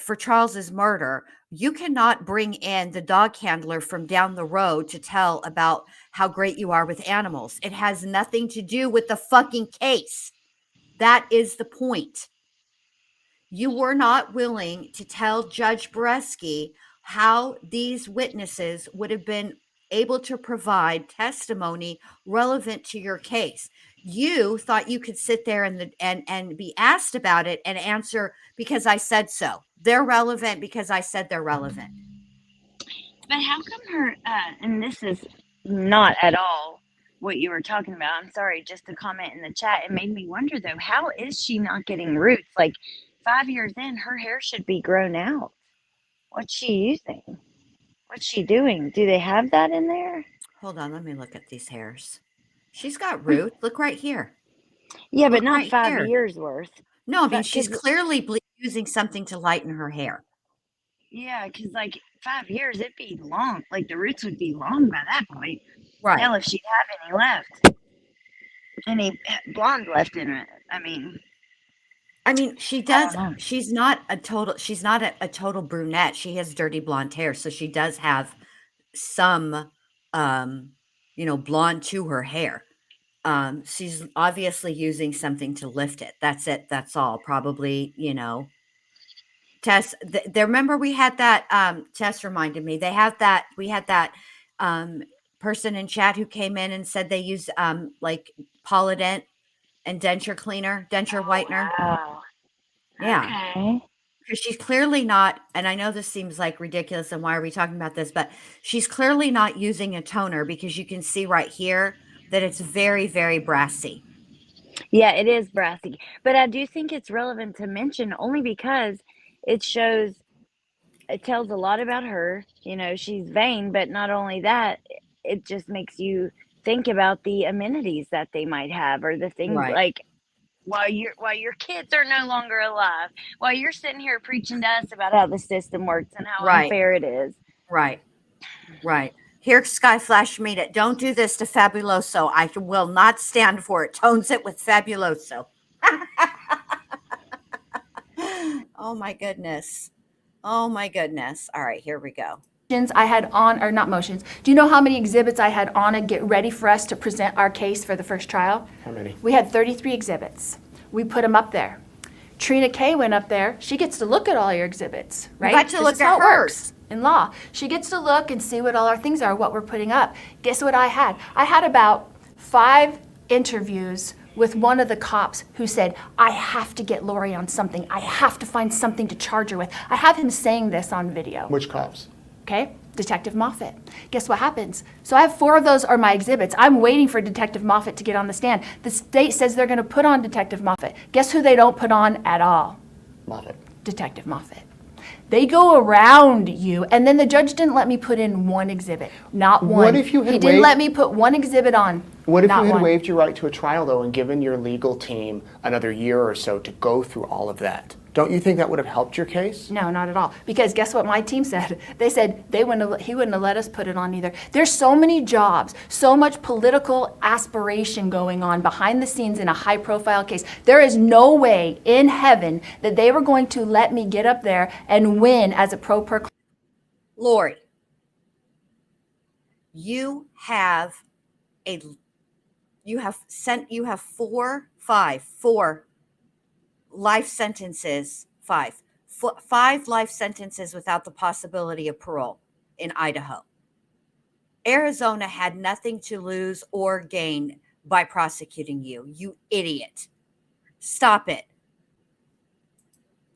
for Charles's murder, you cannot bring in the dog handler from down the road to tell about how great you are with animals. It has nothing to do with the fucking case. That is the point. You were not willing to tell Judge Boreski how these witnesses would have been able to provide testimony relevant to your case. You thought you could sit there and be asked about it and answer because I said so. They're relevant because I said they're relevant.
But how come her, and this is not at all what you were talking about. I'm sorry, just a comment in the chat. It made me wonder though, how is she not getting roots? Like 5 years in, her hair should be grown out. What's she using? What's she doing? Do they have that in there?
Hold on, let me look at these hairs. She's got roots. Look right here.
Yeah, but
Look
not
right
5
here.
years worth.
No, I mean,
That
she's
could-
clearly using something to lighten her hair.
Yeah, because like 5 years, it'd be long. Like the roots would be long by that point.
Right.
Hell, if she'd have any left, any blonde left in it. I mean,
she does.
know.
She's not a total brunette. She has dirty blonde hair, so she does have some, blonde to her hair. She's obviously using something to lift it. That's it. That's all. Probably, Tess. Remember we had that. Tess reminded me. We had that person in chat who came in and said they use like Polident and denture whitener.
wow.
Yeah.
Okay.
Because she's clearly not, and I know this seems like ridiculous and why are we talking about this, but she's clearly not using a toner because you can see right here that it's very, very brassy.
Yeah, it is brassy. But I do think it's relevant to mention only because it tells a lot about her. She's vain, but not only that, it just makes you think about the amenities that they might have or the things
Right.
like while your kids are no longer alive, while you're sitting here preaching to us about how the system works and how
Right.
unfair it is.
Right. Here, Sky Flash made it. Don't do this to Fabuloso. I will not stand for it. Tones it with Fabuloso. Oh my goodness. All right, here we go.
I had on, or not motions. Do you know how many exhibits I had on and get ready for us to present our case for the first trial?
How many?
We had 33 exhibits. We put them up there. Trina Kay went up there. She gets to look at all your exhibits, right?
got to
This
look
is
at
how it
hers.
works in law. She gets to look and see what all our things are, what we're putting up. Guess what I had? I had about 5 interviews with one of the cops who said, I have to get Lori on something. I have to find something to charge her with. I have him saying this on video.
Which cops?
Okay, Detective Moffat. Guess what happens? So I have 4 of those are my exhibits. I'm waiting for Detective Moffat to get on the stand. The state says they're going to put on Detective Moffat. Guess who they don't put on at all?
Moffat.
Detective Moffat. They go around you, and then the judge didn't let me put in one exhibit, not one.
What if you had
He didn't
waived-
let me put one exhibit on.
What if
not
you had
one.
waived your right to a trial, though, and given your legal team another year or so to go through all of that? Don't you think that would have helped your case?
No, not at all. Because guess what my team said? They said he wouldn't have let us put it on either. There's so many jobs, so much political aspiration going on behind the scenes in a high-profile case. There is no way in heaven that they were going to let me get up there and win as a pro per.
Lori, you have four life sentences, five life sentences without the possibility of parole in Idaho. Arizona had nothing to lose or gain by prosecuting you. You idiot. Stop it.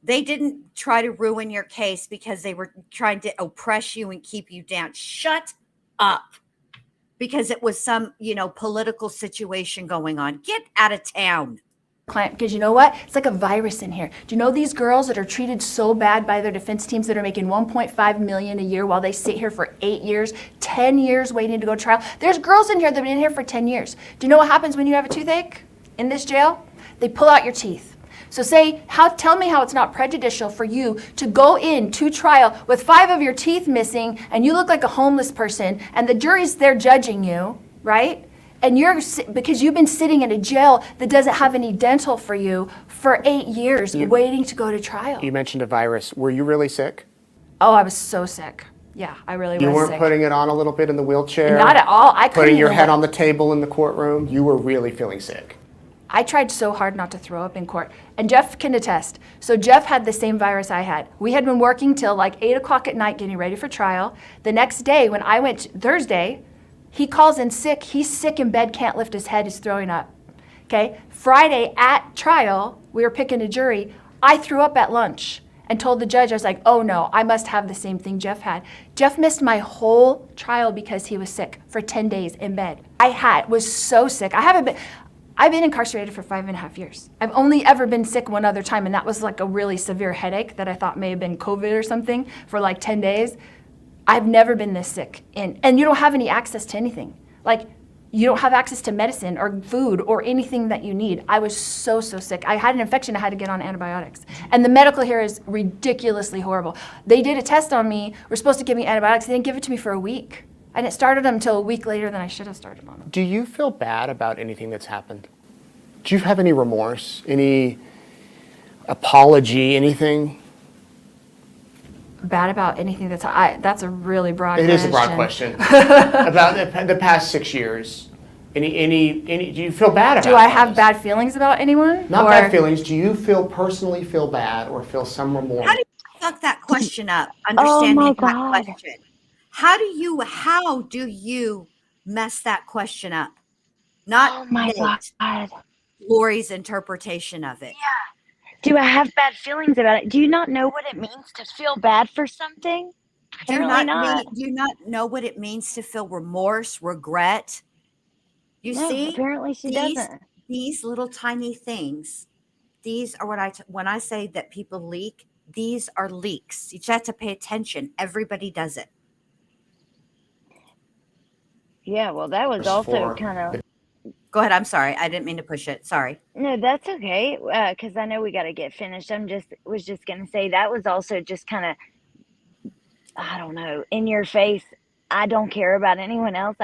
They didn't try to ruin your case because they were trying to oppress you and keep you down. Shut up. Because it was some, political situation going on. Get out of town.
Client, because you know what? It's like a virus in here. Do you know these girls that are treated so bad by their defense teams that are making $1.5 million a year while they sit here for 8 years, 10 years waiting to go to trial? There's girls in here that have been in here for 10 years. Do you know what happens when you have a toothache in this jail? They pull out your teeth. So tell me how it's not prejudicial for you to go into trial with 5 of your teeth missing and you look like a homeless person and the jury's there judging you, right? And because you've been sitting in a jail that doesn't have any dental for you for 8 years waiting to go to trial.
You mentioned a virus. Were you really sick?
Oh, I was so sick. Yeah, I really was
You weren't
sick.
putting it on a little bit in the wheelchair?
Not at all. I couldn't
Putting your
even
head
let-
on the table in the courtroom? You were really feeling sick.
I tried so hard not to throw up in court. And Jeff can attest. So Jeff had the same virus I had. We had been working till like 8 o'clock at night getting ready for trial. The next day when I went Thursday, he calls in sick. He's sick in bed, can't lift his head, is throwing up. Okay? Friday at trial, we were picking a jury. I threw up at lunch and told the judge, I was like, oh no, I must have the same thing Jeff had. Jeff missed my whole trial because he was sick for 10 days in bed. Was so sick. I've been incarcerated for 5.5 years. I've only ever been sick one other time, and that was like a really severe headache that I thought may have been COVID or something for like 10 days. I've never been this sick. And you don't have any access to anything. Like, you don't have access to medicine or food or anything that you need. I was so sick. I had an infection. I had to get on antibiotics. And the medical here is ridiculously horrible. They did a test on me. We're supposed to give me antibiotics. They didn't give it to me for a week. I didn't start them until a week later than I should have started on them.
Do you feel bad about anything that's happened? Do you have any remorse, any apology, anything?
Bad about anything that's a really broad
It
question.
is a broad question. About the past 6 years. Do you feel bad about
Do I
those?
have bad feelings about anyone?
Not
Or-
bad feelings. Do you personally feel bad or feel some remorse?
How do you fuck that question up? Understanding
my
that
God.
question. How do you mess that question up? Not
Oh my God.
Lori's interpretation of it.
Do I have bad feelings about it? Do you not know what it means to feel bad for something?
Do you
Apparently
not know what it means to feel remorse, regret? You
No,
see,
apparently she doesn't.
These little tiny things. These are when I say that people leak. These are leaks. You just have to pay attention. Everybody does it.
Yeah, well, that was also kind of.
Go ahead. I'm sorry. I didn't mean to push it. Sorry.
No, that's okay. Because I know we got to get finished. Was just gonna say that was also just kind of, I don't know, in your face. I don't care about anyone else.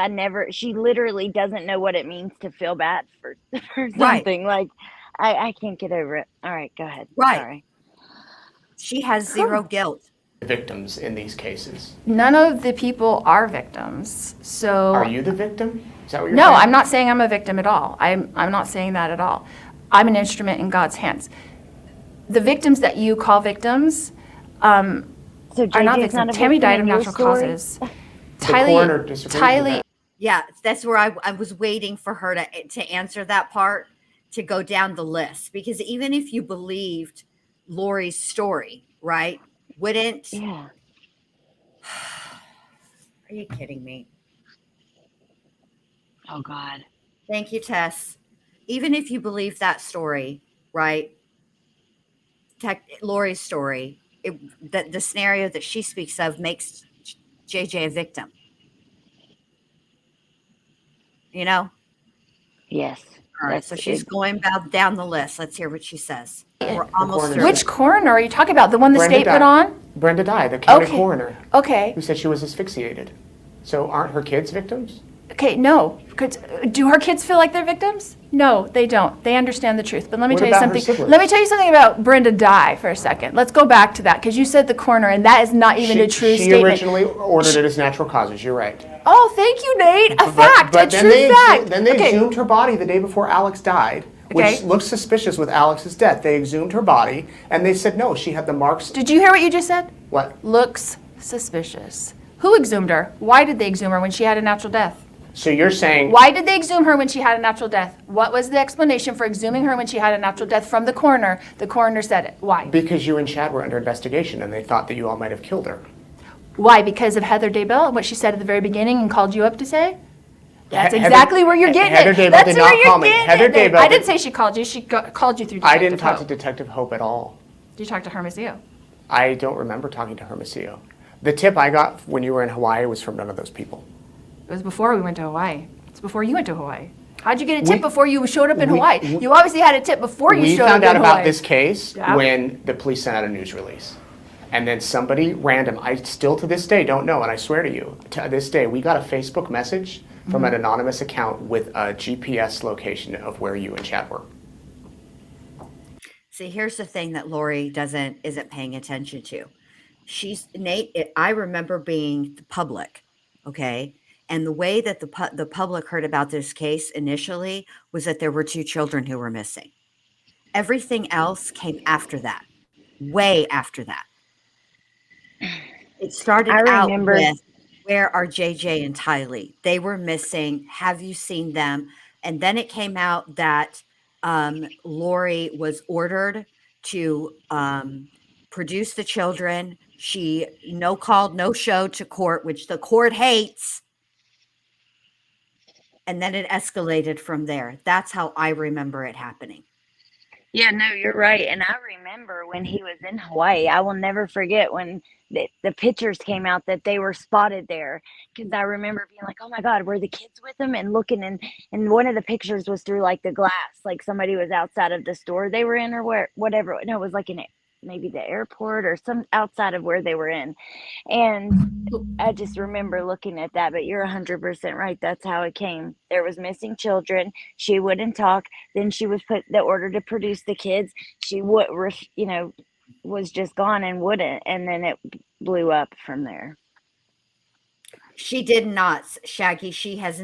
She literally doesn't know what it means to feel bad for something. Like, I can't get over it. All right, go ahead.
Right.
Sorry.
She has zero guilt.
Victims in these cases.
None of the people are victims. So
Are you the victim? Is that what you're
No,
saying?
I'm not saying I'm a victim at all. I'm not saying that at all. I'm an instrument in God's hands. the victims that you call victims
So
are not
JJ's
victims.
not a
Tammy
victim
died
in
of
your
natural
story?
causes.
The coroner disagrees with
Tylee,
that.
Yeah, that's where I was waiting for her to answer that part, to go down the list, because even if you believed Lori's story, right? Wouldn't
Yeah.
Are you kidding me?
Oh God.
Thank you, Tess. Even if you believe that story, right? Lori's story, the scenario that she speaks of makes JJ a victim. You know?
Yes.
All right,
That's
so she's
it.
going down the list. Let's hear what she says. We're almost
coroner
through.
which coroner are you talking about? The one the state put on?
Brenda died, the county
Okay.
coroner,
Okay.
who said she was asphyxiated. So aren't her kids victims?
Okay, no. Do her kids feel like they're victims? No, they don't. They understand the truth. But let me
What
tell you
about her
something.
siblings?
Let me tell you something about Brenda Dye for a second. Let's go back to that, because you said the coroner, and that is not even a true
She
statement.
originally ordered it as natural causes, you're right.
Oh, thank you, Nate. A fact,
But
a
then
true
they
fact.
then they
Okay.
exhumed her body the day before Alex died, which
Okay.
looks suspicious with Alex's death. They exhumed her body, and they said no, she had the marks.
Did you hear what you just said?
What?
Looks suspicious. Who exhumed her? Why did they exhume her when she had a natural death?
So you're saying
Why did they exhume her when she had a natural death? What was the explanation for exhuming her when she had a natural death from the coroner? The coroner said it. Why?
because you and Chad were under investigation, and they thought that you all might have killed her.
Why? Because of Heather Daybell and what she said at the very beginning and called you up to say? That's
Heather-
exactly where you're getting
Heather
it.
Daybell
That's
did
where
not
you're
call me.
getting
Heather
it. Nate.
Daybell
I
did-
didn't say she called you. She called you through Detective
I didn't talk to
Hope.
Detective Hope at all.
Did you talk to Hermosillo?
I don't remember talking to Hermosillo. The tip I got when you were in Hawaii was from none of those people.
It was before we went to Hawaii. It's before you went to Hawaii. How'd you get a tip
We-
before you showed up in
we-
Hawaii? You obviously had a tip before you
We
showed up
found
in
out
Hawaii.
about this case
Yeah.
when the police sent out a news release. And then somebody random, I still to this day don't know, and I swear to you, to this day, we got a Facebook message from an anonymous account with a GPS location of where you and Chad were.
See, here's the thing that Lori isn't paying attention to. I remember being the public, okay? And the way that the public heard about this case initially was that there were 2 children who were missing. Everything else came after that, way after that. It started
I
out
remember-
with, where are JJ and Tylee? They were missing. Have you seen them? And then it came out that Lori was ordered to produce the children. She called, no showed to court, which the court hates. And then it escalated from there. That's how I remember it happening.
Yeah, no, you're right. And I remember when he was in Hawaii, I will never forget when the pictures came out that they were spotted there. Because I remember being like, oh my God, were the kids with them? And looking, and one of the pictures was through like the glass, like somebody was outside of the store they were in or whatever. No, it was like maybe the airport or some outside of where they were in. And I just remember looking at that, but you're 100% right. That's how it came. There was missing children. She wouldn't talk. Then she was put the order to produce the kids. She would, was just gone and wouldn't. And then it blew up from there.
She did not, Shaggy. She has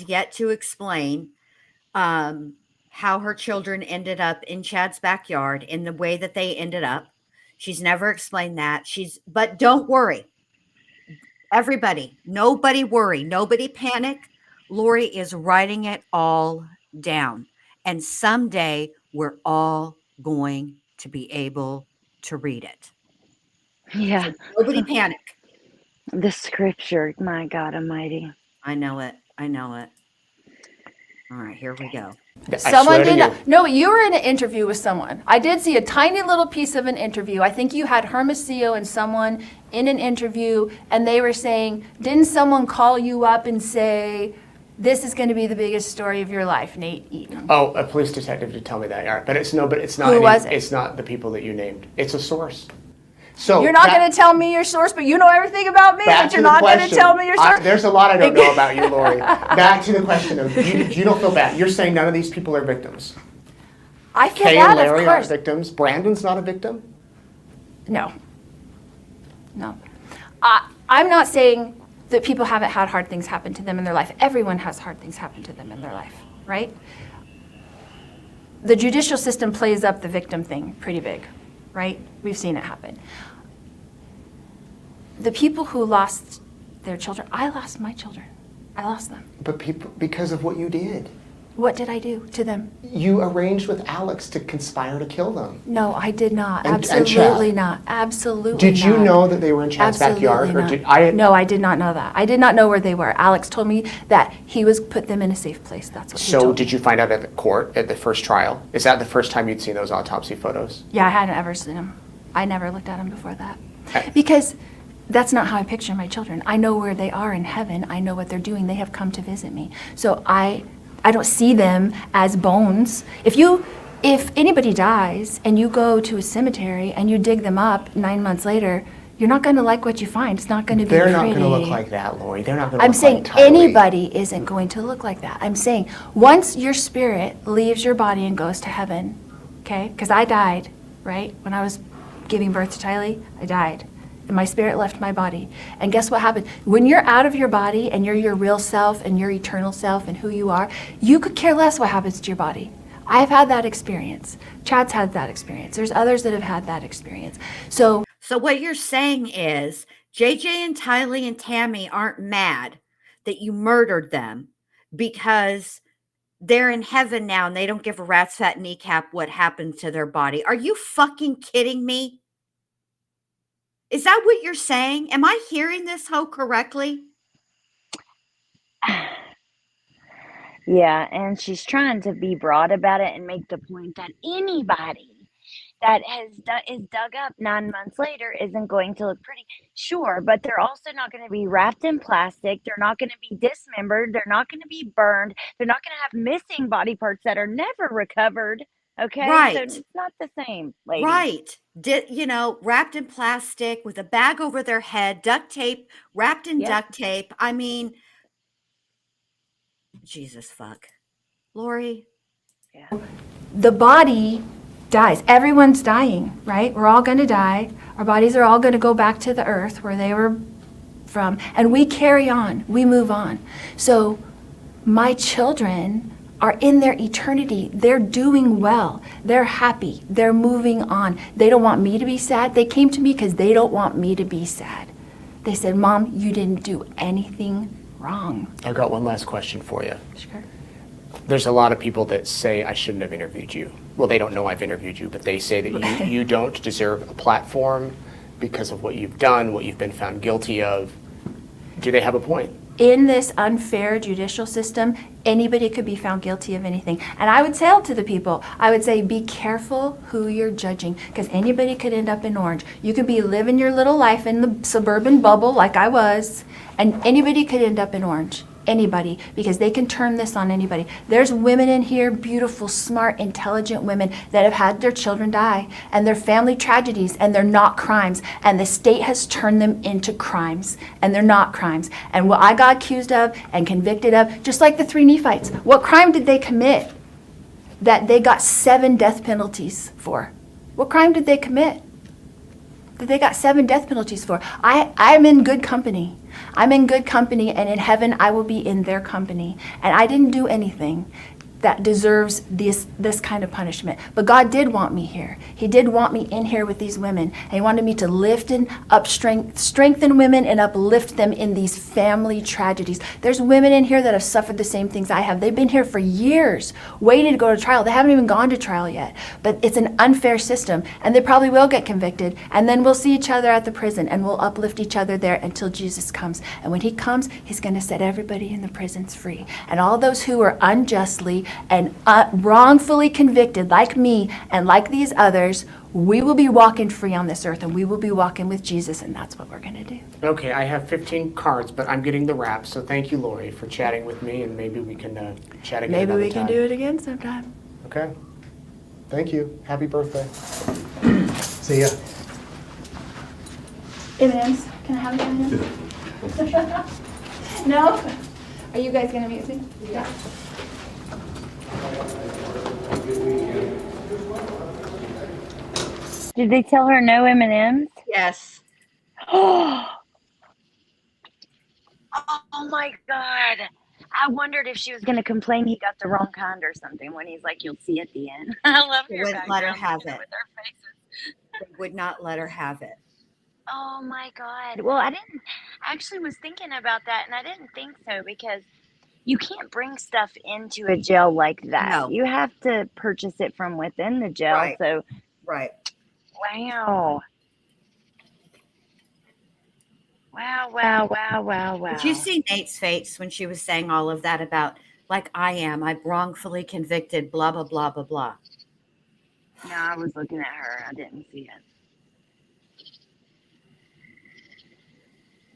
yet to explain how her children ended up in Chad's backyard in the way that they ended up. She's never explained that. But don't worry. Everybody, nobody worry, nobody panic. Lori is writing it all down. And someday we're all going to be able to read it.
Yeah.
So nobody panic.
The scripture, my God Almighty.
I know it. All right, here we go.
Someone
I swear to
did
you.
not. No, you were in an interview with someone. I did see a tiny little piece of an interview. I think you had Hermosillo and someone in an interview, and they were saying, didn't someone call you up and say, this is going to be the biggest story of your life, Nate Eaton?
Oh, a police detective did tell me that, yeah. But it's not.
Who was it?
It's not the people that you named. It's a source. So
You're not going to tell me your source, but you know everything about me,
back
but
to
you're
the
not going to
question.
tell me your source.
There's a lot I don't know about you, Lori. Back to the question of you don't feel bad. You're saying none of these people are victims.
I feel
Kay
bad,
and Larry
of
aren't
course.
victims. Brandon's not a victim.
No. I'm not saying that people haven't had hard things happen to them in their life. Everyone has hard things happen to them in their life, right? the judicial system plays up the victim thing pretty big, right? We've seen it happen. The people who lost their children, I lost my children. I lost them.
But people, because of what you did.
What did I do to them?
You arranged with Alex to conspire to kill them.
No, I did not.
And
Absolutely
Chad.
not. Absolutely
Did you
not.
know that they were in Chad's backyard?
Absolutely
Or
not.
did I?
No, I did not know that. I did not know where they were. Alex told me that he was put them in a safe place. That's what he
So
told me.
did you find out at the court, at the first trial? Is that the first time you'd seen those autopsy photos?
Yeah, I hadn't ever seen them. I never looked at them before that.
Okay.
Because that's not how I picture my children. I know where they are in heaven. I know what they're doing. They have come to visit me. So I don't see them as bones. If anybody dies and you go to a cemetery and you dig them up 9 months later, you're not going to like what you find. It's not going to be
They're
pretty.
not going to look like that, Lori. They're not going to
I'm
look
saying
like Tylee.
anybody isn't going to look like that. I'm saying once your spirit leaves your body and goes to heaven, okay? Because I died, right? When I was giving birth to Tylee, I died. And my spirit left my body. And guess what happened? When you're out of your body and you're your real self and your eternal self and who you are, you could care less what happens to your body. I've had that experience. Chad's had that experience. There's others that have had that experience. So
what you're saying is JJ and Tylee and Tammy aren't mad that you murdered them because they're in heaven now and they don't give a rat's fat kneecap what happened to their body. Are you fucking kidding me? Is that what you're saying? Am I hearing this hoe correctly?
Yeah, and she's trying to be broad about it and make the point that anybody that is dug up 9 months later isn't going to look pretty. Sure, but they're also not going to be wrapped in plastic. They're not going to be dismembered. They're not going to be burned. They're not going to have missing body parts that are never recovered. Okay,
Right.
So it's not the same, lady.
Right. Wrapped in plastic with a bag over their head, duct tape, wrapped in
Yep.
duct tape. I mean, Jesus fuck. Lori.
Yeah.
the body dies. Everyone's dying, right? We're all going to die. Our bodies are all going to go back to the earth where they were from. And we carry on. We move on. So my children are in their eternity. They're doing well. They're happy. They're moving on. They don't want me to be sad. They came to me because they don't want me to be sad. They said, Mom, you didn't do anything wrong.
I've got one last question for you.
Sure.
There's a lot of people that say I shouldn't have interviewed you. Well, they don't know I've interviewed you, but they say that you don't deserve a platform because of what you've done, what you've been found guilty of. Do they have a point?
In this unfair judicial system, anybody could be found guilty of anything. And I would tell to the people, I would say, be careful who you're judging, because anybody could end up in orange. You could be living your little life in the suburban bubble like I was, and anybody could end up in orange. Anybody, because they can turn this on anybody. There's women in here, beautiful, smart, intelligent women that have had their children die, and they're family tragedies, and they're not crimes, and the state has turned them into crimes, and they're not crimes. And what I got accused of and convicted of, just like the 3 Nephites, what crime did they commit that they got 7 death penalties for? What crime did they commit that they got 7 death penalties for? I'm in good company. I'm in good company, and in heaven I will be in their company. And I didn't do anything that deserves this kind of punishment. But God did want me here. He did want me in here with these women. And He wanted me to lift and strengthen women and uplift them in these family tragedies. There's women in here that have suffered the same things I have. They've been here for years, waiting to go to trial. They haven't even gone to trial yet. But it's an unfair system, and they probably will get convicted. And then we'll see each other at the prison, and we'll uplift each other there until Jesus comes. And when He comes, He's going to set everybody in the prisons free. And all those who are unjustly and wrongfully convicted, like me and like these others, we will be walking free on this earth, and we will be walking with Jesus, and that's what we're going to do.
Okay, I have 15 cards, but I'm getting the wrap. So thank you, Lori, for chatting with me, and maybe we can chat again
Maybe
another
we can
time.
do it again sometime.
Okay. Thank you. Happy birthday. See ya.
M&M's. Can I have M&M's? No? Are you guys going to meet me? Yeah.
Did they tell her no M&Ms?
Yes.
Oh my God. I wondered if she was going to complain he got the wrong kind or something when he's like, "You'll see at the end." I love
They
your
wouldn't let her
background
have
looking
it.
with our faces.
They would not let her have it.
Oh my God. Well, I actually was thinking about that, and I didn't think so because you can't bring stuff into a jail like that.
No.
You have to purchase it from within the jail.
Right.
So,
Right.
wow. Wow.
Did you see Nate's face when she was saying all of that about, like, I'm wrongfully convicted, blah, blah, blah, blah, blah.
No, I was looking at her. I didn't see it.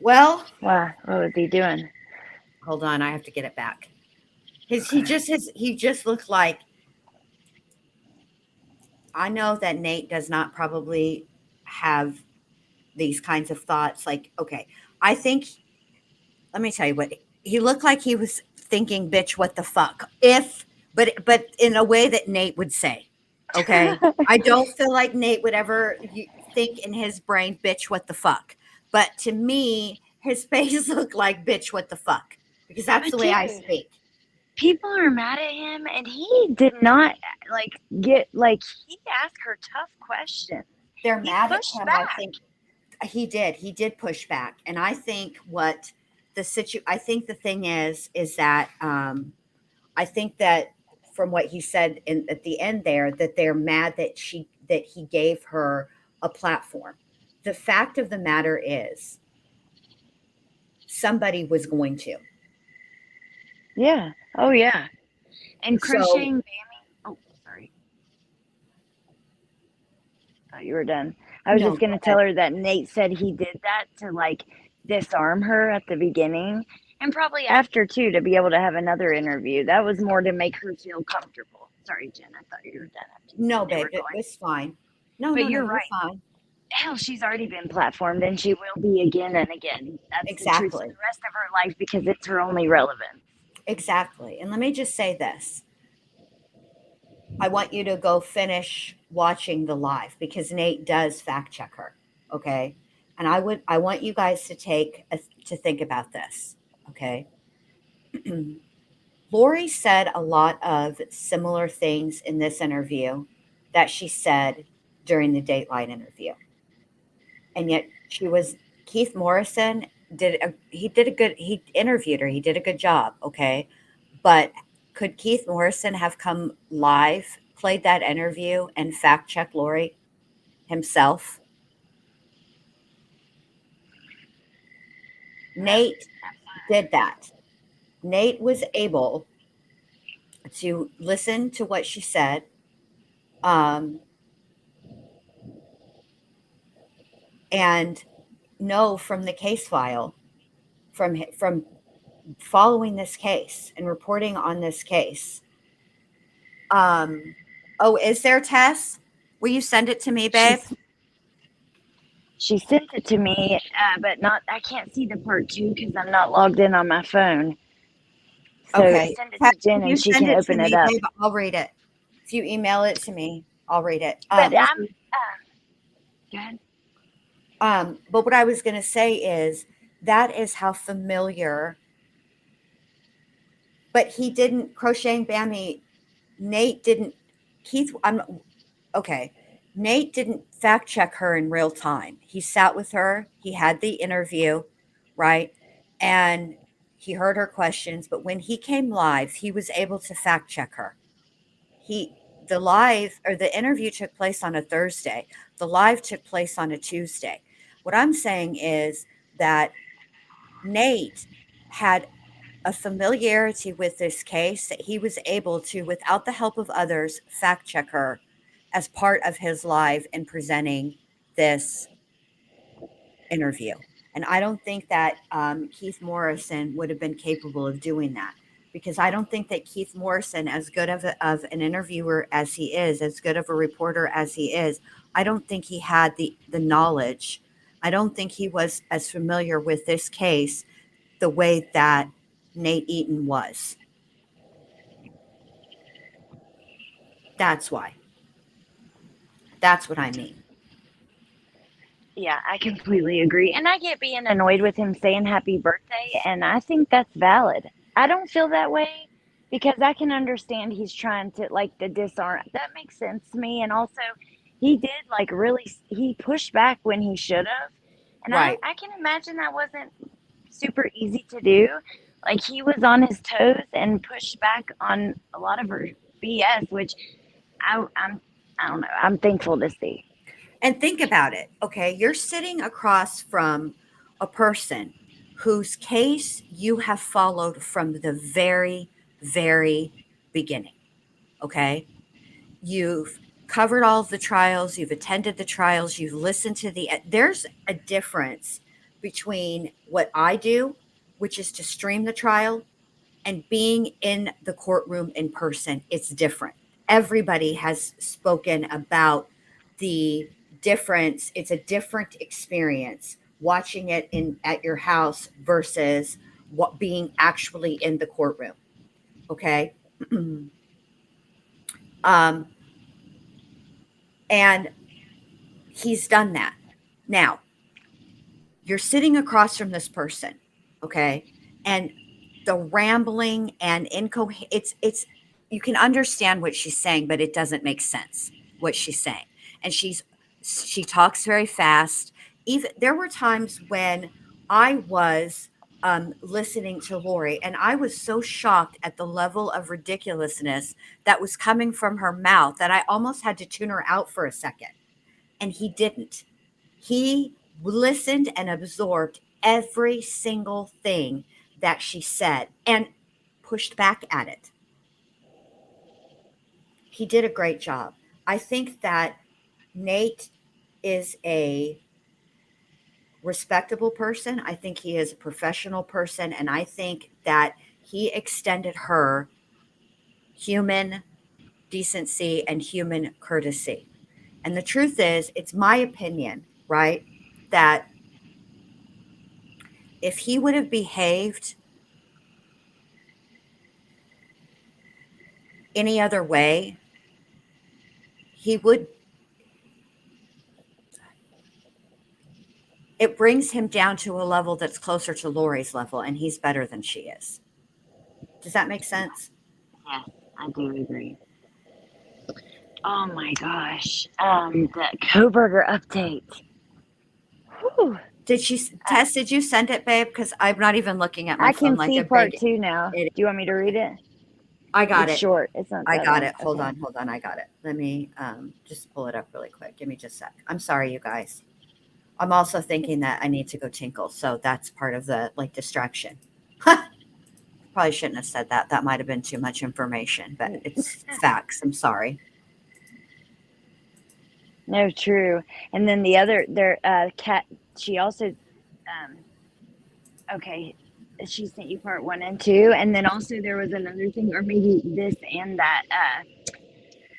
Well,
Wow. What was he doing?
hold on, I have to get it back. He just looked like, I know that Nate does not probably have these kinds of thoughts. Like, okay, I think, let me tell you what, he looked like he was thinking, bitch, what the fuck? But in a way that Nate would say, okay? I don't feel like Nate would ever think in his brain, bitch, what the fuck? But to me, his face looked like, bitch, what the fuck? Because that's the way I
Dude,
speak.
people are mad at him, and he did not he asked her tough questions.
They're
He
mad at
pushed
him.
back.
I think he did push back. And I think what I think the thing is that I think that from what he said at the end there, that they're mad that he gave her a platform. The fact of the matter is somebody was going to.
Yeah. Oh yeah. And
So-
crocheting Bammy. Oh, sorry. Thought you were done. I was
No,
just gonna
go
tell
ahead.
her that Nate said he did that to like disarm her at the beginning, and probably after too, to be able to have another interview. That was more to make her feel comfortable. Sorry, Jen. I thought you were done. After you
No,
said they
babe,
were going.
it's fine. No,
But
no,
you're
you're
right.
fine.
Hell, she's already been platformed, and she will be again and again. That's the truth
Exactly.
for the rest of her life because it's her only relevance.
Exactly. And let me just say this. I want you to go finish watching the live because Nate does fact check her. Okay. And I want you guys to think about this. Okay. Lori said a lot of similar things in this interview that she said during the Dateline interview. And yet Keith Morrison he interviewed her. He did a good job. Okay. But could Keith Morrison have come live, played that interview, and fact checked Lori himself? Nate did that. Nate was able to listen to what she said, and know from the case file, from following this case and reporting on this case. Oh, is there, Tess? Will you send it to me, babe?
She sent it to me, but I can't see the part 2 because I'm not logged in on my phone. So
Okay.
send it to Jen and she can open it up.
Babe, I'll read it. If you email it to me, I'll read it.
But go ahead.
But what I was going to say is that is how familiar. But he didn't crocheting Bammy. Nate didn't. Keith. Okay. Nate didn't fact check her in real time. He sat with her. He had the interview, right? And he heard her questions. But when he came live, he was able to fact check her. The interview took place on a Thursday. The live took place on a Tuesday. What I'm saying is that Nate had a familiarity with this case that he was able to, without the help of others, fact check her as part of his live in presenting this interview. And I don't think that Keith Morrison would have been capable of doing that, because I don't think that Keith Morrison, as good of an interviewer as he is, as good of a reporter as he is, I don't think he had the knowledge. I don't think he was as familiar with this case the way that Nate Eaton was. That's why. That's what I mean.
Yeah, I completely agree. And I get being annoyed with him saying happy birthday, and I think that's valid. I don't feel that way because I can understand he's trying to like the disarm. That makes sense to me. And also, he did like really, he pushed back when he should have. And
Right.
I can imagine that wasn't super easy to do. Like he was on his toes and pushed back on a lot of her BS, which I don't know. I'm thankful to see.
And think about it. Okay. You're sitting across from a person whose case you have followed from the very, very beginning. Okay. You've covered all of the trials, you've attended the trials, you've listened to there's a difference between what I do, which is to stream the trial, and being in the courtroom in person. It's different. Everybody has spoken about the difference. It's a different experience watching it at your house versus what being actually in the courtroom. Okay. And he's done that. Now, you're sitting across from this person, okay? And the rambling and incoherent, it's you can understand what she's saying, but it doesn't make sense what she's saying. And she talks very fast. Even there were times when I was listening to Lori, and I was so shocked at the level of ridiculousness that was coming from her mouth that I almost had to tune her out for a second. And he didn't. He listened and absorbed every single thing that she said and pushed back at it. He did a great job. I think that Nate is a respectable person. I think he is a professional person. And I think that he extended her human decency and human courtesy. And the truth is, it's my opinion, right? That if he would have behaved any other way, he would. It brings him down to a level that's closer to Lori's level, and he's better than she is. Does that make sense?
Yes, I do agree. Oh my gosh. The Cobberger update. Whew.
Did she, Tess, did you send it, babe? Because I'm not even looking at my
I
phone
can
like
see
a
part
big
2 now.
idiot.
Do you want me to read it?
I got
It's
it.
short. It's not
I
that
got
long.
it. Hold
Okay.
on. I got it. Let me just pull it up really quick. Give me just a sec. I'm sorry, you guys. I'm also thinking that I need to go tinkle. So that's part of the like distraction. Probably shouldn't have said that. That might have been too much information, but it's facts. I'm sorry.
No, true. And then the other, cat, she also, okay, she sent you part 1 and 2. And then also there was another thing, or maybe this and that,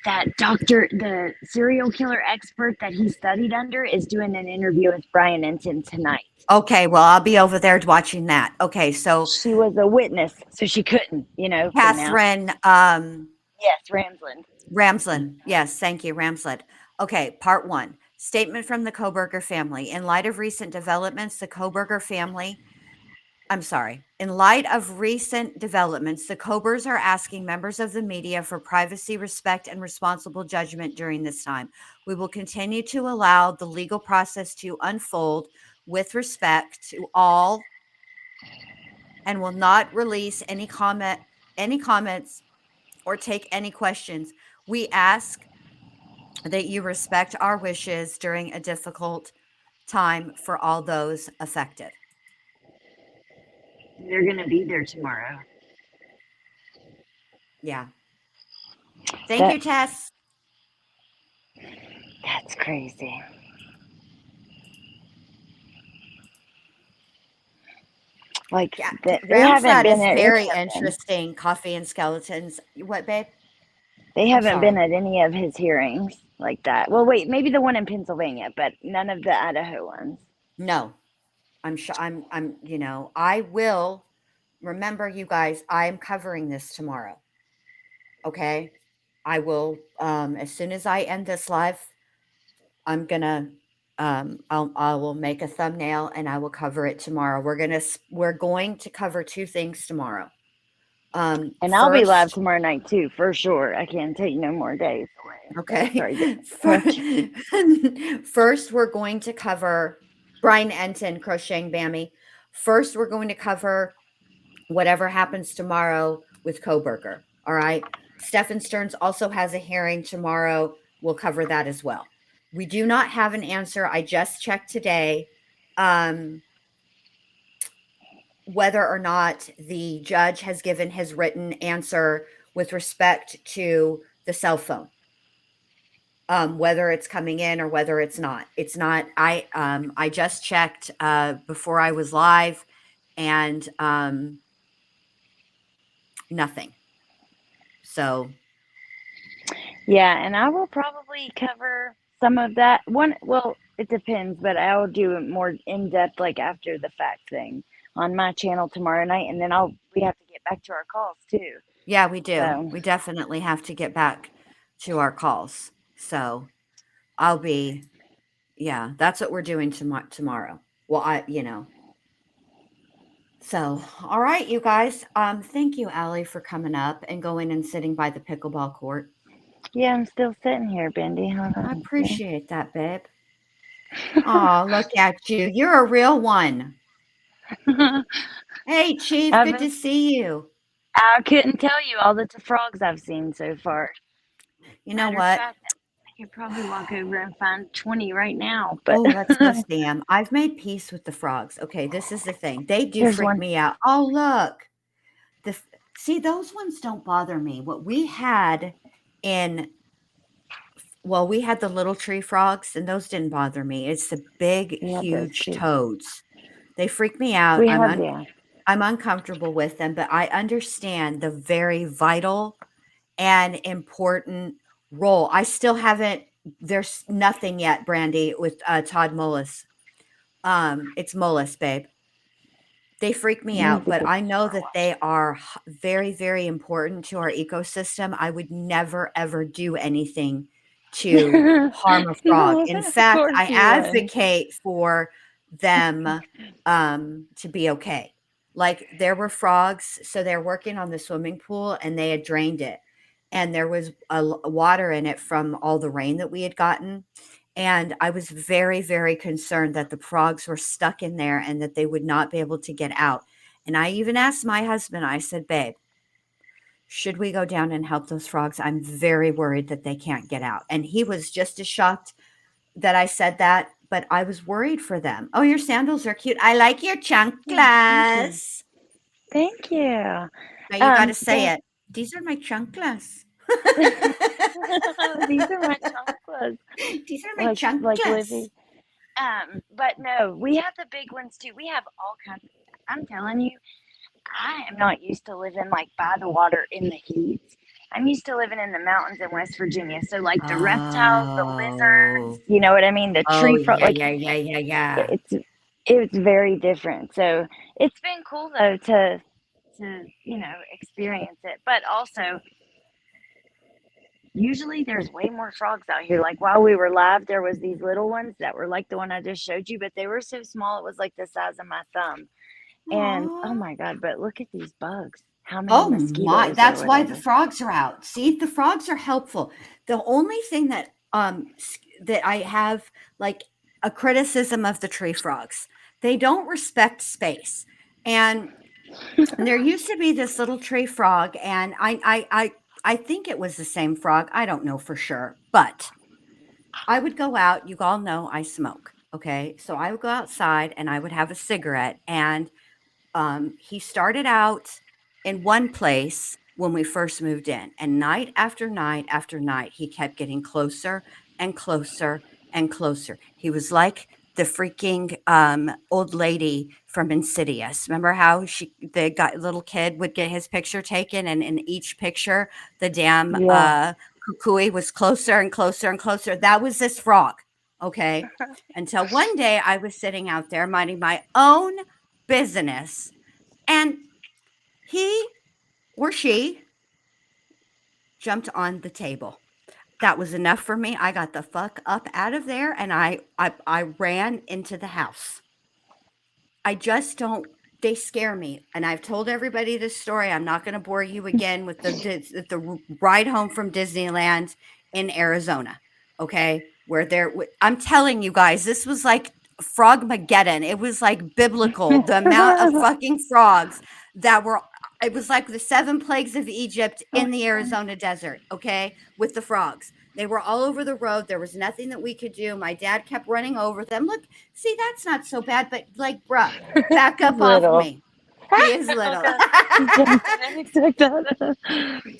that doctor, the serial killer expert that he studied under, is doing an interview with Brian Eaton tonight.
Okay, well, I'll be over there watching that. Okay, so
She was a witness, so she couldn't, for now.
Catherine
Yes, Ramsland.
Ramsland. Yes, thank you, Ramsland. Okay, part 1. Statement from the Cobberger family. In light of recent developments, the Cobberger family In light of recent developments, the Cobers are asking members of the media for privacy, respect, and responsible judgment during this time. We will continue to allow the legal process to unfold with respect to all and will not release any comments or take any questions. We ask that you respect our wishes during a difficult time for all those affected.
They're going to be there tomorrow.
Yeah. Thank you, Tess.
That's crazy. Like,
Yeah,
they haven't been
is
at
very
any of them.
interesting. Coffee and Skeletons. What, babe?
They
I'm
haven't been
sorry.
at any of his hearings like that. Well, wait, maybe the one in Pennsylvania, but none of the Idaho ones.
No, I'm sure. I will remember, you guys. I am covering this tomorrow. Okay, I will. As soon as I end this live, I'm gonna. I will make a thumbnail and I will cover it tomorrow. We're going to cover 2 things tomorrow.
And I'll be live
First,
tomorrow night too, for sure. I can't take no more days away.
okay.
Sorry, get
First, we're going to cover Brian Enton, Crocheting Bammy. First, we're going to cover whatever happens tomorrow with Cobberger. All right. Stephen Stearns also has a hearing tomorrow. We'll cover that as well. We do not have an answer. I just checked today whether or not the judge has given his written answer with respect to the cell phone. Whether it's coming in or whether it's not. It's not. I just checked before I was live, and nothing. So
Yeah, and I will probably cover some of that. Well, it depends, but I will do it more in depth, like after the fact thing on my channel tomorrow night, and then we have to get back to our calls too.
yeah, we do.
So
We definitely have to get back to our calls. So yeah, that's what we're doing tomorrow. Well, So, all right, you guys. Thank you, Allie, for coming up and going and sitting by the pickleball court.
yeah, I'm still sitting here, Bendy. Hold
I
on.
appreciate that, babe. Oh, look at you. You're a real one. Hey, Chief, good to see you.
I couldn't tell you all the frogs I've seen so far.
You know
Matter of
what?
fact, I could probably walk over and find 20 right now. But
Oh, let's go see them. I've made peace with the frogs. Okay, this is the thing. They do
There's
freak
one.
me out. Oh, look. See, those ones don't bother me. What we had we had the little tree frogs, and those didn't bother me. It's the big,
We had those
huge
too.
toads. They freak me out.
We had them.
I'm uncomfortable with them, but I understand the very vital and important role. I still haven't. There's nothing yet, Brandy, with Todd Mullis. It's Mullis, babe. They freak me out, but I know that they are very, very important to our ecosystem. I would never, ever do anything to harm a frog.
No,
In
of
fact,
course
I
you wouldn't.
advocate for them to be okay. Like there were frogs, so they're working on the swimming pool and they had drained it. And there was water in it from all the rain that we had gotten. And I was very, very concerned that the frogs were stuck in there and that they would not be able to get out. And I even asked my husband, I said, babe, should we go down and help those frogs? I'm very worried that they can't get out. And he was just as shocked that I said that, but I was worried for them. Oh, your sandals are cute. I like your chanclas.
Thank you.
Now you got to say
yeah.
it. These are my chanclas.
These are my chocolates.
These are my
Like
chanclas.
Livy. But no, we have the big ones too. We have all kinds. I'm telling you, I am not used to living like by the water in the heat. I'm used to living in the mountains in West Virginia. So like the reptiles, the lizards, you know what I mean? The tree frog,
Yeah.
it's very different. So it's been cool though to experience it. But also usually there's way more frogs out here. Like while we were live, there was these little ones that were like the one I just showed you, but they were so small it was like the size of my thumb. And oh my God, but look at these bugs. How many mosquitoes?
My, that's why the frogs are out. See, the frogs are helpful. The only thing that I have like a criticism of the tree frogs, they don't respect space. And there used to be this little tree frog, and I think it was the same frog. I don't know for sure, but I would go out. You all know I smoke. Okay. So I would go outside and I would have a cigarette. And he started out in one place when we first moved in. And night after night after night, he kept getting closer and closer and closer. He was like the freaking old lady from Insidious. Remember how the little kid would get his picture taken, and in each picture, the damn kukui was closer and closer and closer. That was this frog, okay? Until one day I was sitting out there minding my own business, and he or she jumped on the table. That was enough for me. I got the fuck up out of there and I ran into the house. I just don't they scare me. And I've told everybody this story. I'm not going to bore you again with the ride home from Disneyland in Arizona. Okay. I'm telling you guys, this was like Frogmageddon. It was like biblical. The amount of fucking frogs that were, it was like the 7 plagues of Egypt in the Arizona desert. Okay. With the frogs. They were all over the road. There was nothing that we could do. My dad kept running over them. Look, see, that's not so bad, but like, bruh, back up off
Little.
me. He is little.
I didn't expect that.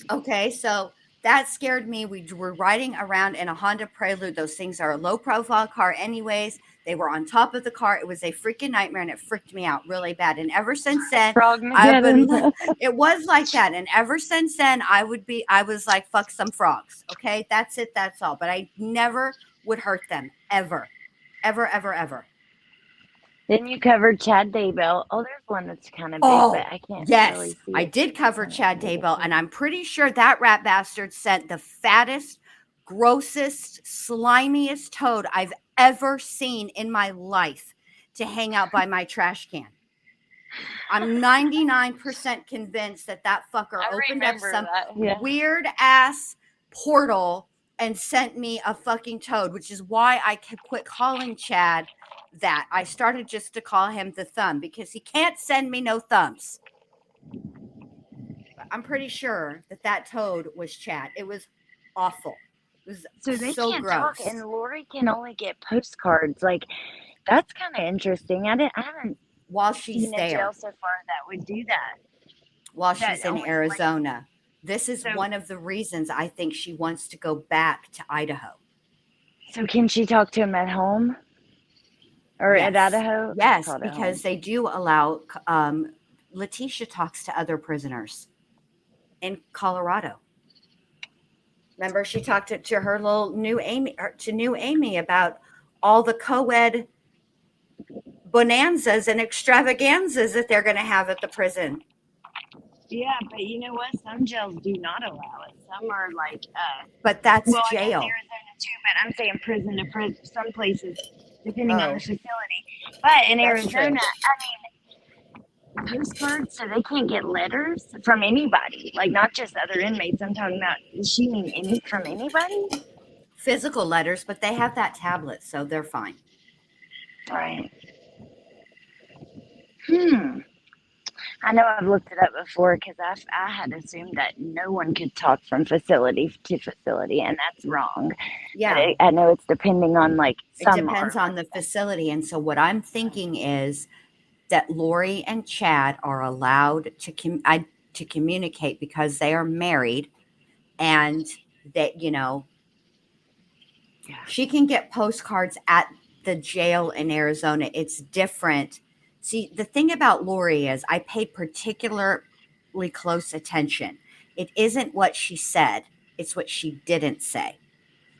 Okay, so that scared me. We were riding around in a Honda Prelude. Those things are a low profile car, anyways. They were on top of the car. It was a freaking nightmare, and it freaked me out really bad. And ever since then, I've been. It was like that, and ever since then, I was like, fuck some frogs. Okay, that's it. That's all. But I never would hurt them ever, ever, ever, ever.
Then you covered Chad Daybell. Oh, there's one that's kind of big, but I can't really
Yes,
see
I
it.
did cover Chad Daybell, and I'm pretty sure that rat bastard sent the fattest, grossest, slimiest toad I've ever seen in my life to hang out by my trash can. I'm 99% convinced that fucker opened up some weird ass portal and sent me a fucking toad, which is why I quit calling Chad that. I started just to call him the thumb because he can't send me no thumbs. But I'm pretty sure that toad was Chad. It was awful. It was
So they
so
can't
gross.
talk, and Lori can only get postcards. Like, that's kind of interesting. I haven't
While she's
seen a
there,
jail so far that would do that.
while
that
she's in
only, like-
Arizona. This is
So-
one of the reasons I think she wants to go back to Idaho.
So can she talk to him at home? Or at
Yes.
Idaho?
Yes,
Called at
because
home.
they do allow. Letitia talks to other prisoners in Colorado. Remember, she talked to her little new Amy about all the co-ed bonanzas and extravaganzas that they're going to have at the prison.
Yeah, but you know what? Some jails do not allow it. Some are like,
But that's
well, I guess
jail.
Arizona too, but I'm saying prison to prison. Some places, depending on
Oh.
the facility. But in
That's
Arizona, I mean, postcards, so they can't get letters from anybody. Like, not just other inmates. I'm talking about, does she mean any from anybody?
Physical letters, but they have that tablet, so they're fine.
Right. I know I've looked it up before because I had assumed that no one could talk from facility to facility, and that's wrong.
Yeah.
But I know it's depending on like
It
some
depends
are
on the facility. And so what I'm thinking is that Lori and Chad are allowed to communicate because they are married, and that, she can get postcards at the jail in Arizona. It's different. See, the thing about Lori is I paid particularly close attention. It isn't what she said, it's what she didn't say.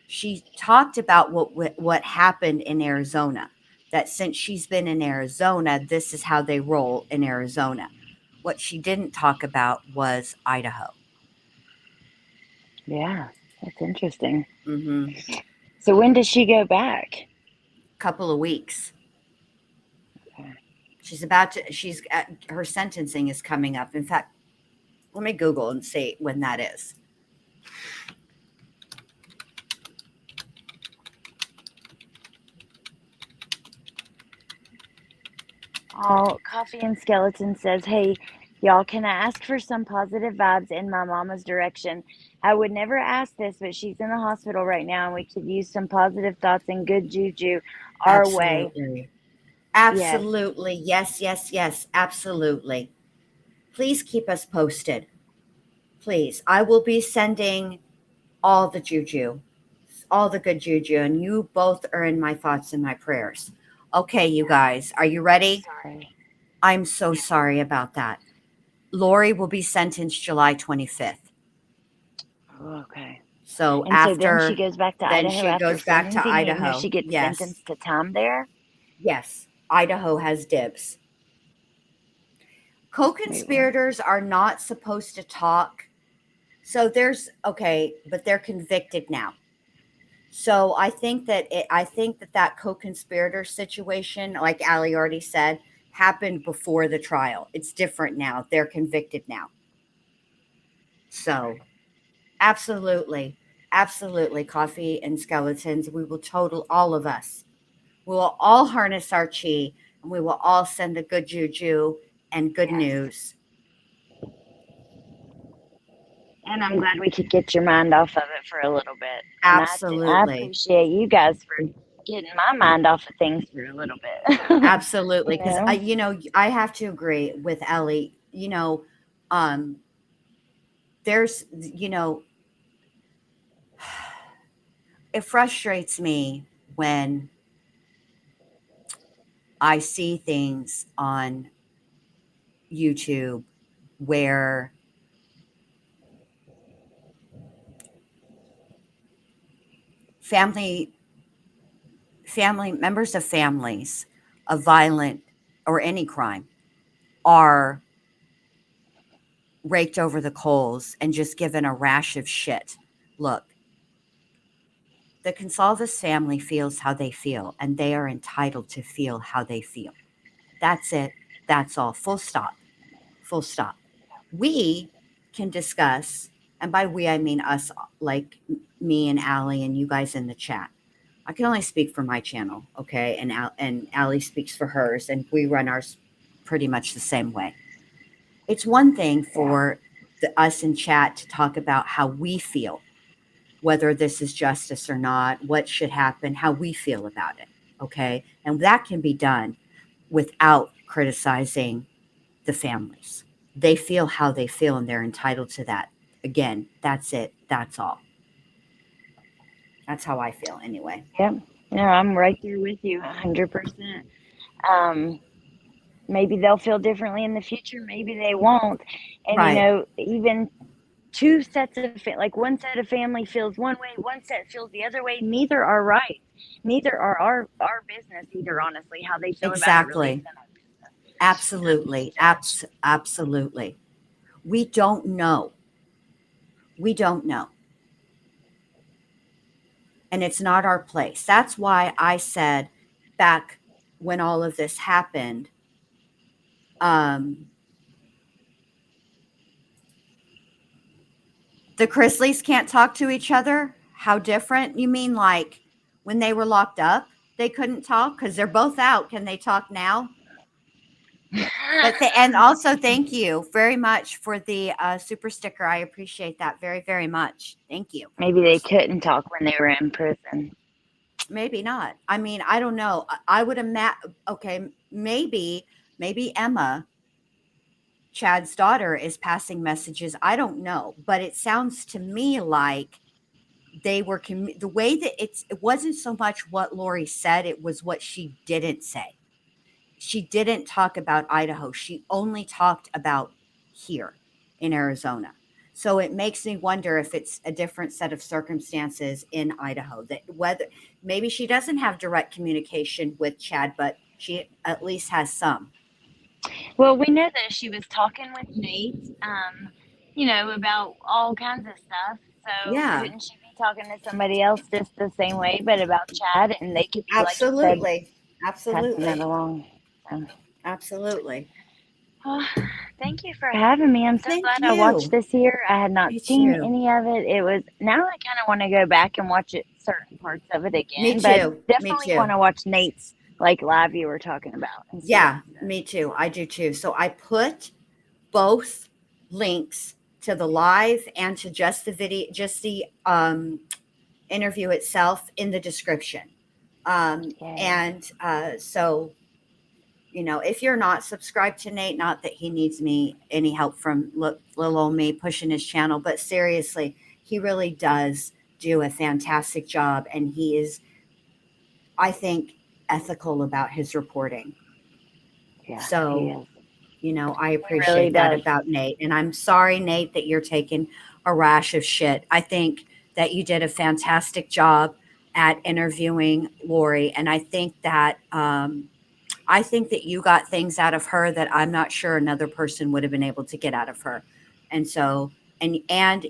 She talked about what happened in Arizona, that since she's been in Arizona, this is how they roll in Arizona. What she didn't talk about was Idaho.
Yeah, that's interesting.
Mm-hmm.
So when does she go back?
Couple of weeks.
Okay.
Her sentencing is coming up. In fact, let me Google and see when that is.
Oh, Coffee and Skeleton says, hey, y'all, can I ask for some positive vibes in my mama's direction? I would never ask this, but she's in the hospital right now, and we could use some positive thoughts and good juju our way.
Absolutely. Yes. Absolutely. Please keep us posted. Please. I will be sending all the juju, all the good juju, and you both are in my thoughts and my prayers. Okay, you guys, are you ready?
Sorry.
I'm so sorry about that. Lori will be sentenced July 25th.
Oh, okay.
So
And
after
so then she goes back to
then
Idaho
she
after
goes back to
sentencing, even though
Idaho.
she gets
Yes.
sentenced to time there?
Yes, Idaho has dibs. Co-conspirators are not supposed to talk. So but they're convicted now. So I think that that co-conspirator situation, like Allie already said, happened before the trial. It's different now. They're convicted now. So, absolutely, absolutely, coffee and skeletons. We will total all of us. We will all harness our chi, and we will all send the good juju and good
Yes.
news.
And I'm glad we could get your mind off of it for a little bit. And I
Absolutely.
appreciate you guys for getting my mind off of things for a little bit.
Absolutely. Because
You know?
I have to agree with Ellie. There's, it frustrates me when I see things on YouTube where family members of families of violent or any crime are raked over the coals and just given a rash of shit. Look, the Consalvis family feels how they feel, and they are entitled to feel how they feel. That's it. That's all. Full stop. Full stop. We can discuss, and by we, I mean us, like me and Allie and you guys in the chat. I can only speak for my channel, okay? And Allie speaks for hers, and we run ours pretty much the same way. It's one thing for us in chat to talk about how we feel, whether this is justice or not, what should happen, how we feel about it, okay? And that can be done without criticizing the families. They feel how they feel, and they're entitled to that. Again, that's it. That's all. That's how I feel anyway.
Yep. No, I'm right there with you 100%. Maybe they'll feel differently in the future. Maybe they won't. And,
Right.
Even two sets of, like one set of family feels one way, one set feels the other way. Neither are right. Neither are our business either, honestly. How they feel about it really
Exactly.
isn't our business.
Absolutely. Absolutely. We don't know. We don't know. And it's not our place. That's why I said back when all of this happened, the Chrisleys can't talk to each other. How different? You mean like when they were locked up, they couldn't talk because they're both out. Can they talk now? And also thank you very much for the super sticker. I appreciate that very, very much. Thank you.
Maybe they couldn't talk when they were in prison.
Maybe not. I mean, I don't know. I would imagine. Okay, maybe Emma, Chad's daughter, is passing messages. I don't know, but it sounds to me like they were the way that it wasn't so much what Lori said, it was what she didn't say. She didn't talk about Idaho. She only talked about here in Arizona. So it makes me wonder if it's a different set of circumstances in Idaho, that whether maybe she doesn't have direct communication with Chad, but she at least has some.
Well, we know that she was talking with Nate, about all kinds of stuff. So
Yeah,
couldn't she be talking to somebody else just the same way, but about Chad? And they could be, like you said,
absolutely.
passing that
Absolutely.
along. So,
Absolutely.
oh, thank you for having me. I'm so
Thank
glad I watched
you.
this here. I had not
Me
seen
too.
any of it. It was now I kind of want to go back and watch it, certain parts of it
Me
again, but
too. Me
definitely
too.
want to watch Nate's live you were talking about. And see
Yeah,
what he said.
me too. I do too. So I put both links to the live and to just the video, just the interview itself in the description.
Yeah.
So, if you're not subscribed to Nate, not that he needs me any help from little old me pushing his channel, but seriously, he really does do a fantastic job, and he is, I think, ethical about his reporting.
Yeah, he
So,
is.
I
He really
appreciate that
does.
about Nate. And I'm sorry, Nate, that you're taking a rash of shit. I think that you did a fantastic job at interviewing Lori. And I think that you got things out of her that I'm not sure another person would have been able to get out of her. And so, and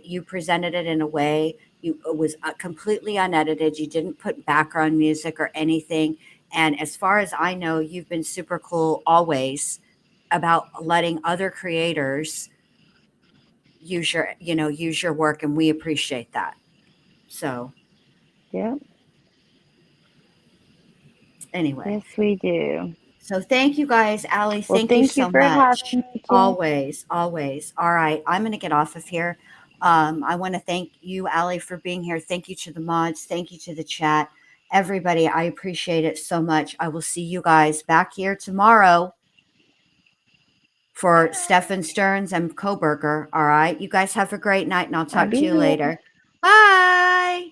you presented it in a way, it was completely unedited. You didn't put background music or anything. And as far as I know, you've been super cool always about letting other creators use your work, and we appreciate that. So
Yep.
anyway,
Yes, we do.
so thank you guys. Allie,
Well,
thank you
thank you
so
for
much.
having me, Jen.
Always, always. All right, I'm going to get off of here. I want to thank you, Allie, for being here. Thank you to the mods. Thank you to the chat. Everybody, I appreciate it so much. I will see you guys back here tomorrow for Stefan Stearns and Cobberger. All right, you guys have a great night, and I'll talk to you
Bye.
later. Bye.